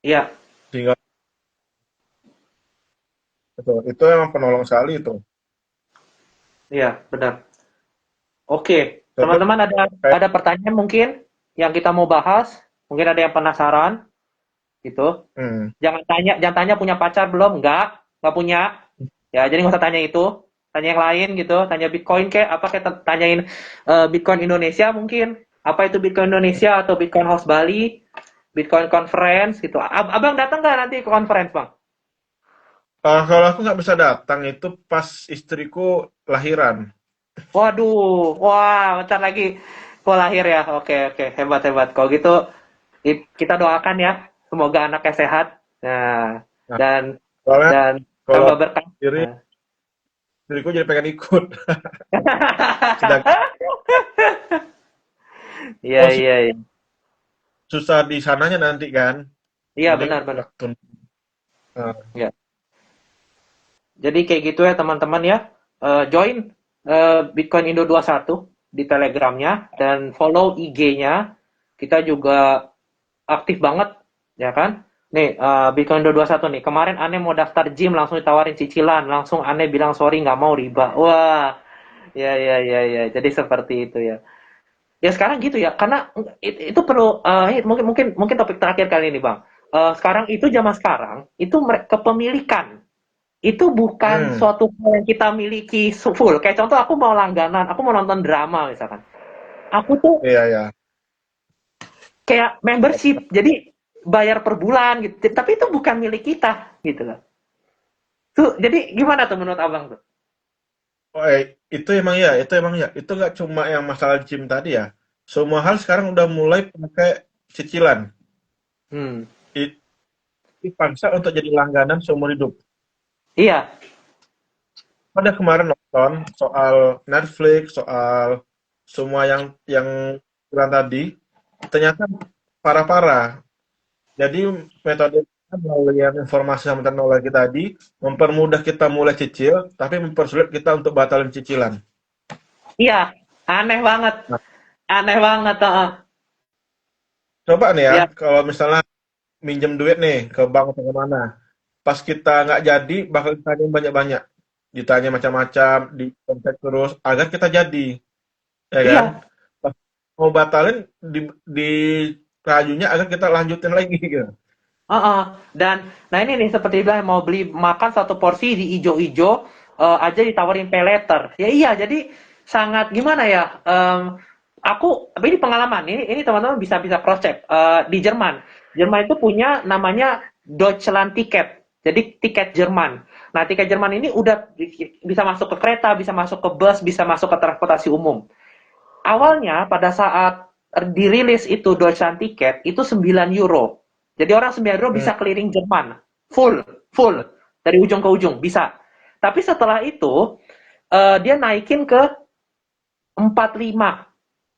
Iya, Sehingga itu emang penolong sekali itu. iya, benar. Oke, Tapi teman-teman ada kayak ada pertanyaan mungkin yang kita mau bahas? Mungkin ada yang penasaran gitu. Hmm. Jangan tanya punya pacar belum? Nggak punya. Ya, jadi nggak usah tanya itu. Tanya yang lain gitu. Tanya Bitcoin apa kayak tanyain Bitcoin Indonesia mungkin. Apa itu Bitcoin Indonesia atau Bitcoin House Bali, Bitcoin Conference gitu. Abang datang nggak nanti ke conference, Bang? Kalau aku nggak bisa datang itu pas istriku lahiran. Waduh, wah, bentar lagi kok lahir ya. Oke, oke, hebat, hebat. Kalau gitu, kita doakan ya, semoga anaknya sehat. Nah, Nah, dan soalnya dan kalau tambah berkah. diri Nah. diriku jadi pengen ikut. Sedang Iya, oh, iya, iya. susah di sananya nanti kan. Iya, Jadi benar, benar. waktu Ya. Jadi kayak gitu ya teman-teman ya. Join Bitcoin Indo 21 di Telegramnya dan follow IG-nya. Kita juga aktif banget, ya kan? Nih, Bitcoin Indo 21 nih. Kemarin aneh mau daftar gym langsung ditawarin cicilan, langsung aneh bilang sorry nggak mau riba. Wah, ya ya ya ya. Jadi seperti itu ya. Ya sekarang gitu ya, karena itu perlu mungkin mungkin mungkin topik terakhir kali ini, Bang. Sekarang itu zaman sekarang itu kepemilikan itu bukan hmm, suatu hal yang kita miliki full. Kayak contoh aku mau langganan, aku mau nonton drama misalkan. Aku tuh iya ya. kayak membership, jadi bayar per bulan gitu. Tapi itu bukan milik kita gitu loh. Tuh, jadi gimana tuh menurut Abang tuh? Oh, itu emang ya. Itu nggak cuma yang masalah gym tadi ya. Semua hal sekarang udah mulai pakai cicilan. Hmm. Itu dipaksa untuk jadi langganan seumur hidup. Iya, Pada kemarin nonton soal Netflix, soal semua yang bilang tadi, ternyata parah-parah. Jadi metode kita melalui yang informasi sama teknologi tadi mempermudah kita mulai cicil, tapi mempersulit kita untuk batalin cicilan. iya, aneh banget, Nah, aneh banget. Heeh. coba nih ya, Ya, kalau misalnya minjem duit nih ke bank atau kemana, pas kita nggak jadi bakal ditanya banyak-banyak, ditanya macam-macam, dikontak terus agar kita jadi, ya kan? iya. Pas mau batalin di rajunya agar kita lanjutin lagi gitu. Heeh. Dan nah ini nih seperti bilang mau beli makan satu porsi di ijo-ijo aja ditawarin pay later. Ya iya, jadi sangat gimana ya? Tapi ini pengalaman ini teman-teman bisa cross check di Jerman. Jerman itu punya namanya Deutschland Ticket. Jadi tiket Jerman. Nah, tiket Jerman ini udah bisa masuk ke kereta, bisa masuk ke bus, bisa masuk ke transportasi umum. Awalnya pada saat dirilis itu Deutschland Ticket itu 9 euro. Jadi orang 9 euro Hmm, bisa keliling Jerman. Full, full. Dari ujung ke ujung, bisa. Tapi setelah itu, dia naikin ke 45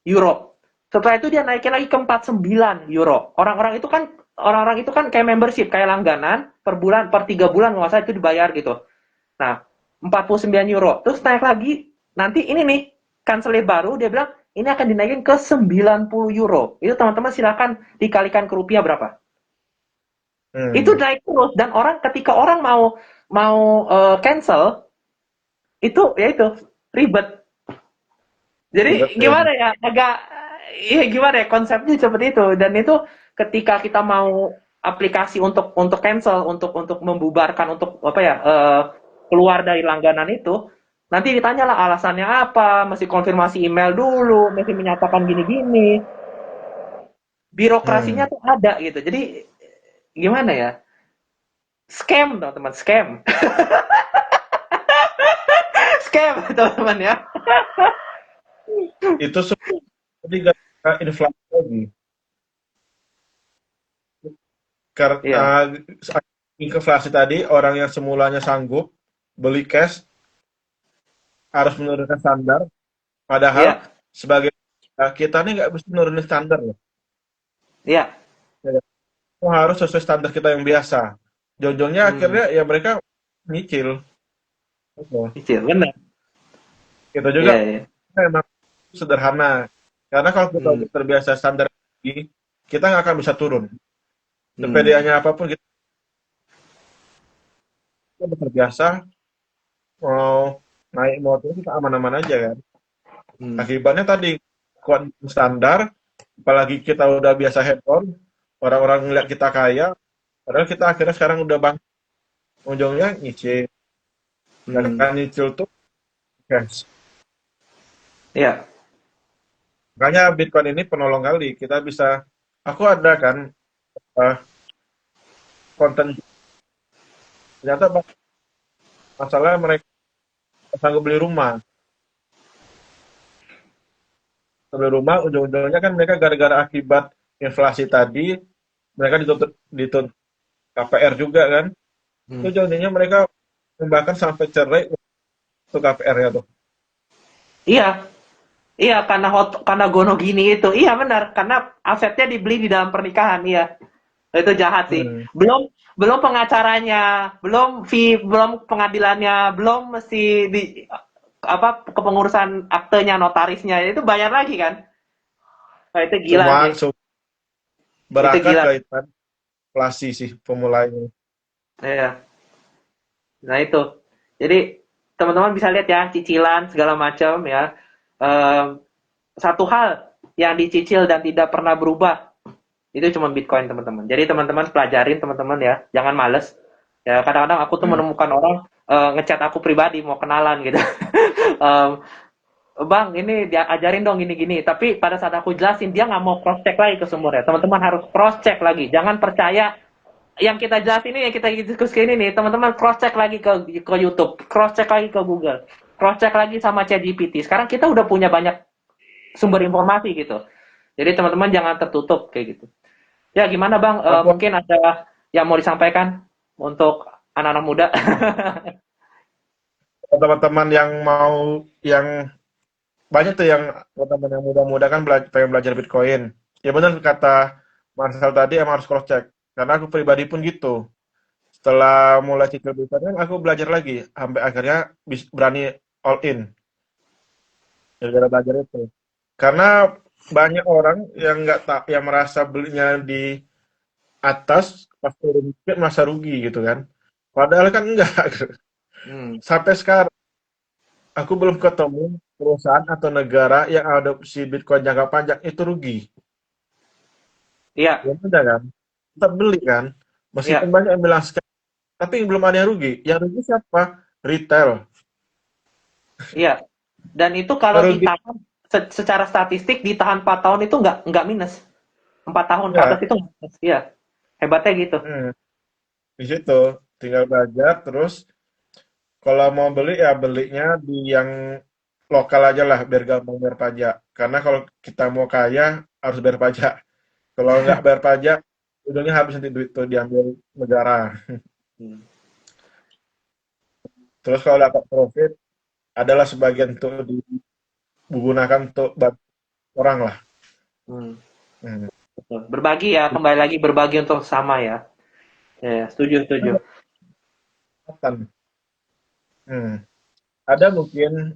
euro. Setelah itu dia naikin lagi ke 49 euro. Orang-orang itu kan kayak membership, kayak langganan per bulan, per 3 bulan nggak usah itu dibayar gitu. Nah, 49 euro. Terus naik lagi, nanti ini nih, kanselir baru, dia bilang, ini akan dinaikin ke 90 euro. Itu teman-teman silakan dikalikan ke rupiah berapa. Itu hmm. naik terus, dan ketika orang mau mau cancel, itu ya itu ribet. Ribet Jadi ya. gimana ya, ya gimana ya, konsepnya seperti itu. Dan itu ketika kita mau aplikasi untuk cancel, untuk membubarkan, untuk apa ya, keluar dari langganan itu, nanti ditanyalah alasannya apa, mesti konfirmasi email dulu, mesti menyatakan gini-gini. Birokrasinya Hmm. tuh ada gitu. Jadi gimana ya? Scam, teman-teman, scam. Scam, teman-teman ya. Itu semua jadi gara-gara inflasi lagi. Karena Iya, inflasi tadi, orang yang semulanya sanggup beli cash harus menurunkan standar, padahal iya, sebagai kita nih nggak bisa nurunin standar loh. iya. Ya kan? Itu harus sesuai standar kita yang biasa. Ujungnya Hmm, akhirnya ya mereka nyicil. Gitu. kecil, benar. Kita juga Iya, iya. memang sederhana. Karena kalau kita Hmm, udah terbiasa standar tinggi, kita nggak akan bisa turun. hmm, Sepedeannya apapun kita udah terbiasa mau naik motor kita aman-aman aja kan. hmm. Akibatnya tadi kuat standar, Apalagi kita udah biasa handphone, orang-orang ngeliat kita kaya, padahal kita akhirnya sekarang udah bang, ujungnya nyicil. Dan Hmm. kan nyicil tuh cash. Iya. Makanya Bitcoin ini penolong kali. Kita bisa, aku ada kan eh, konten ternyata masalah mereka sanggup beli rumah. Beli rumah ujung-ujungnya kan mereka gara-gara akibat inflasi tadi, mereka dituntut KPR juga kan. Itu Hmm. ujung-ujungnya mereka bahkan sampai cerai untuk KPR-nya tuh. Iya, iya karena gono gini itu. Iya benar, karena asetnya dibeli di dalam pernikahan, iya. Itu jahat sih. Hmm. Belum belum pengacaranya, belum fee, belum pengadilannya, belum mesti di apa kepengurusan aktenya, notarisnya. Itu bayar lagi kan? Nah, itu gila Semua sih. Itu berakar gila. kaitan inflasi sih pemulainya. Iya. Nah, itu. Jadi teman-teman bisa lihat ya cicilan segala macam ya. Em, Satu hal yang dicicil dan tidak pernah berubah itu cuma Bitcoin teman-teman. Jadi teman-teman pelajarin teman-teman ya, jangan males. Ya kadang-kadang aku tuh Hmm. menemukan orang ngechat aku pribadi mau kenalan gitu. Em, Bang, ini diajarin dong gini-gini. Tapi pada saat aku jelasin dia nggak mau cross check lagi ke sumbernya. Teman-teman harus cross check lagi. Jangan percaya yang kita jelasin ini, yang kita diskusi ini nih, teman-teman cross check lagi ke YouTube, cross check lagi ke Google, cross check lagi sama ChatGPT. Sekarang kita udah punya banyak sumber informasi gitu. Jadi teman-teman jangan tertutup kayak gitu. Ya gimana Bang? Aku Mungkin ada yang mau disampaikan untuk anak-anak muda? teman-teman yang mau yang banyak tuh yang teman-teman yang muda-muda kan pengen belajar Bitcoin. Ya benar kata Marcel tadi emang harus cross check. Karena aku pribadi pun gitu. Setelah mulai cicil Bitcoin kan aku belajar lagi sampai akhirnya berani all in gara-gara belajar itu. Karena banyak orang yang nggak tak yang merasa belinya di atas pas turun dikit merasa rugi gitu kan. Padahal kan enggak. Hmm, Sampai sekarang aku belum ketemu perusahaan atau negara yang adopsi Bitcoin jangka panjang itu rugi. iya, Belum ada kan? Tetap beli kan? Meskipun iya, banyak yang bilang scam, tapi belum ada yang rugi. Yang rugi siapa? Retail. iya. Dan itu kalau Rugi ditahan secara statistik ditahan 4 tahun itu nggak minus. 4 tahun ke atas ya. itu nggak minus. Iya, hebatnya gitu. Hmm, di situ tinggal belajar terus kalau mau beli ya belinya di yang lokal aja lah biar gampang bayar pajak. Karena kalau kita mau kaya harus bayar pajak. Kalau nggak bayar pajak, ujungnya habis nanti duit itu diambil negara. Hmm. Terus kalau dapat profit, adalah sebagian untuk digunakan untuk bantu orang lah. Hmm. Hmm. Betul. Berbagi ya, kembali lagi berbagi untuk sama ya. Ya, ya, setuju, setuju. Kesempatan. Hmm. Ada mungkin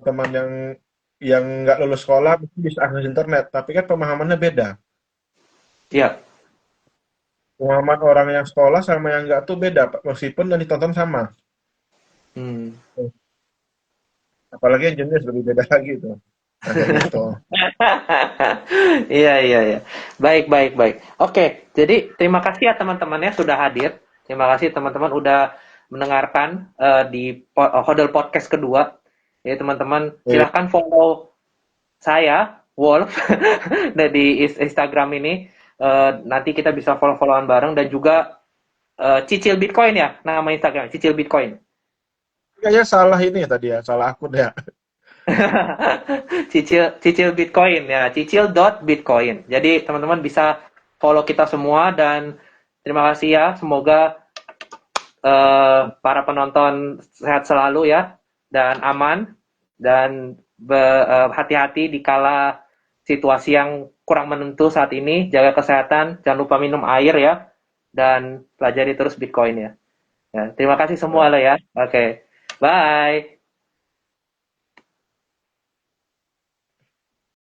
teman yang nggak lulus sekolah mungkin bisa akses internet, tapi kan pemahamannya beda. Iya. Pemahaman orang yang sekolah sama yang nggak tuh beda, Pak. Meskipun yang ditonton sama. Hmm. Apalagi yang jenis lebih beda lagi tuh. Nah, kayak gitu. Iya, iya, iya. Baik, baik, baik. Oke, jadi terima kasih ya teman-teman ya sudah hadir. Terima kasih teman-teman udah mendengarkan di Hodel Podcast kedua. Jadi teman-teman Iya. silahkan follow saya, Wolf, di Instagram ini. Nanti kita bisa follow-followan bareng dan juga Cicil Bitcoin ya, nama Instagram, Cicil Bitcoin. Kayaknya salah ini ya tadi ya, salah akun ya. Cicil cicil Bitcoin ya, cicil.bitcoin. Jadi teman-teman bisa follow kita semua dan terima kasih ya. Semoga para penonton sehat selalu ya dan aman dan hati-hati di kala situasi yang kurang menentu saat ini. Jaga kesehatan, jangan lupa minum air ya dan pelajari terus Bitcoin ya. Ya, terima kasih semua Ya. lah ya. Oke. Bye.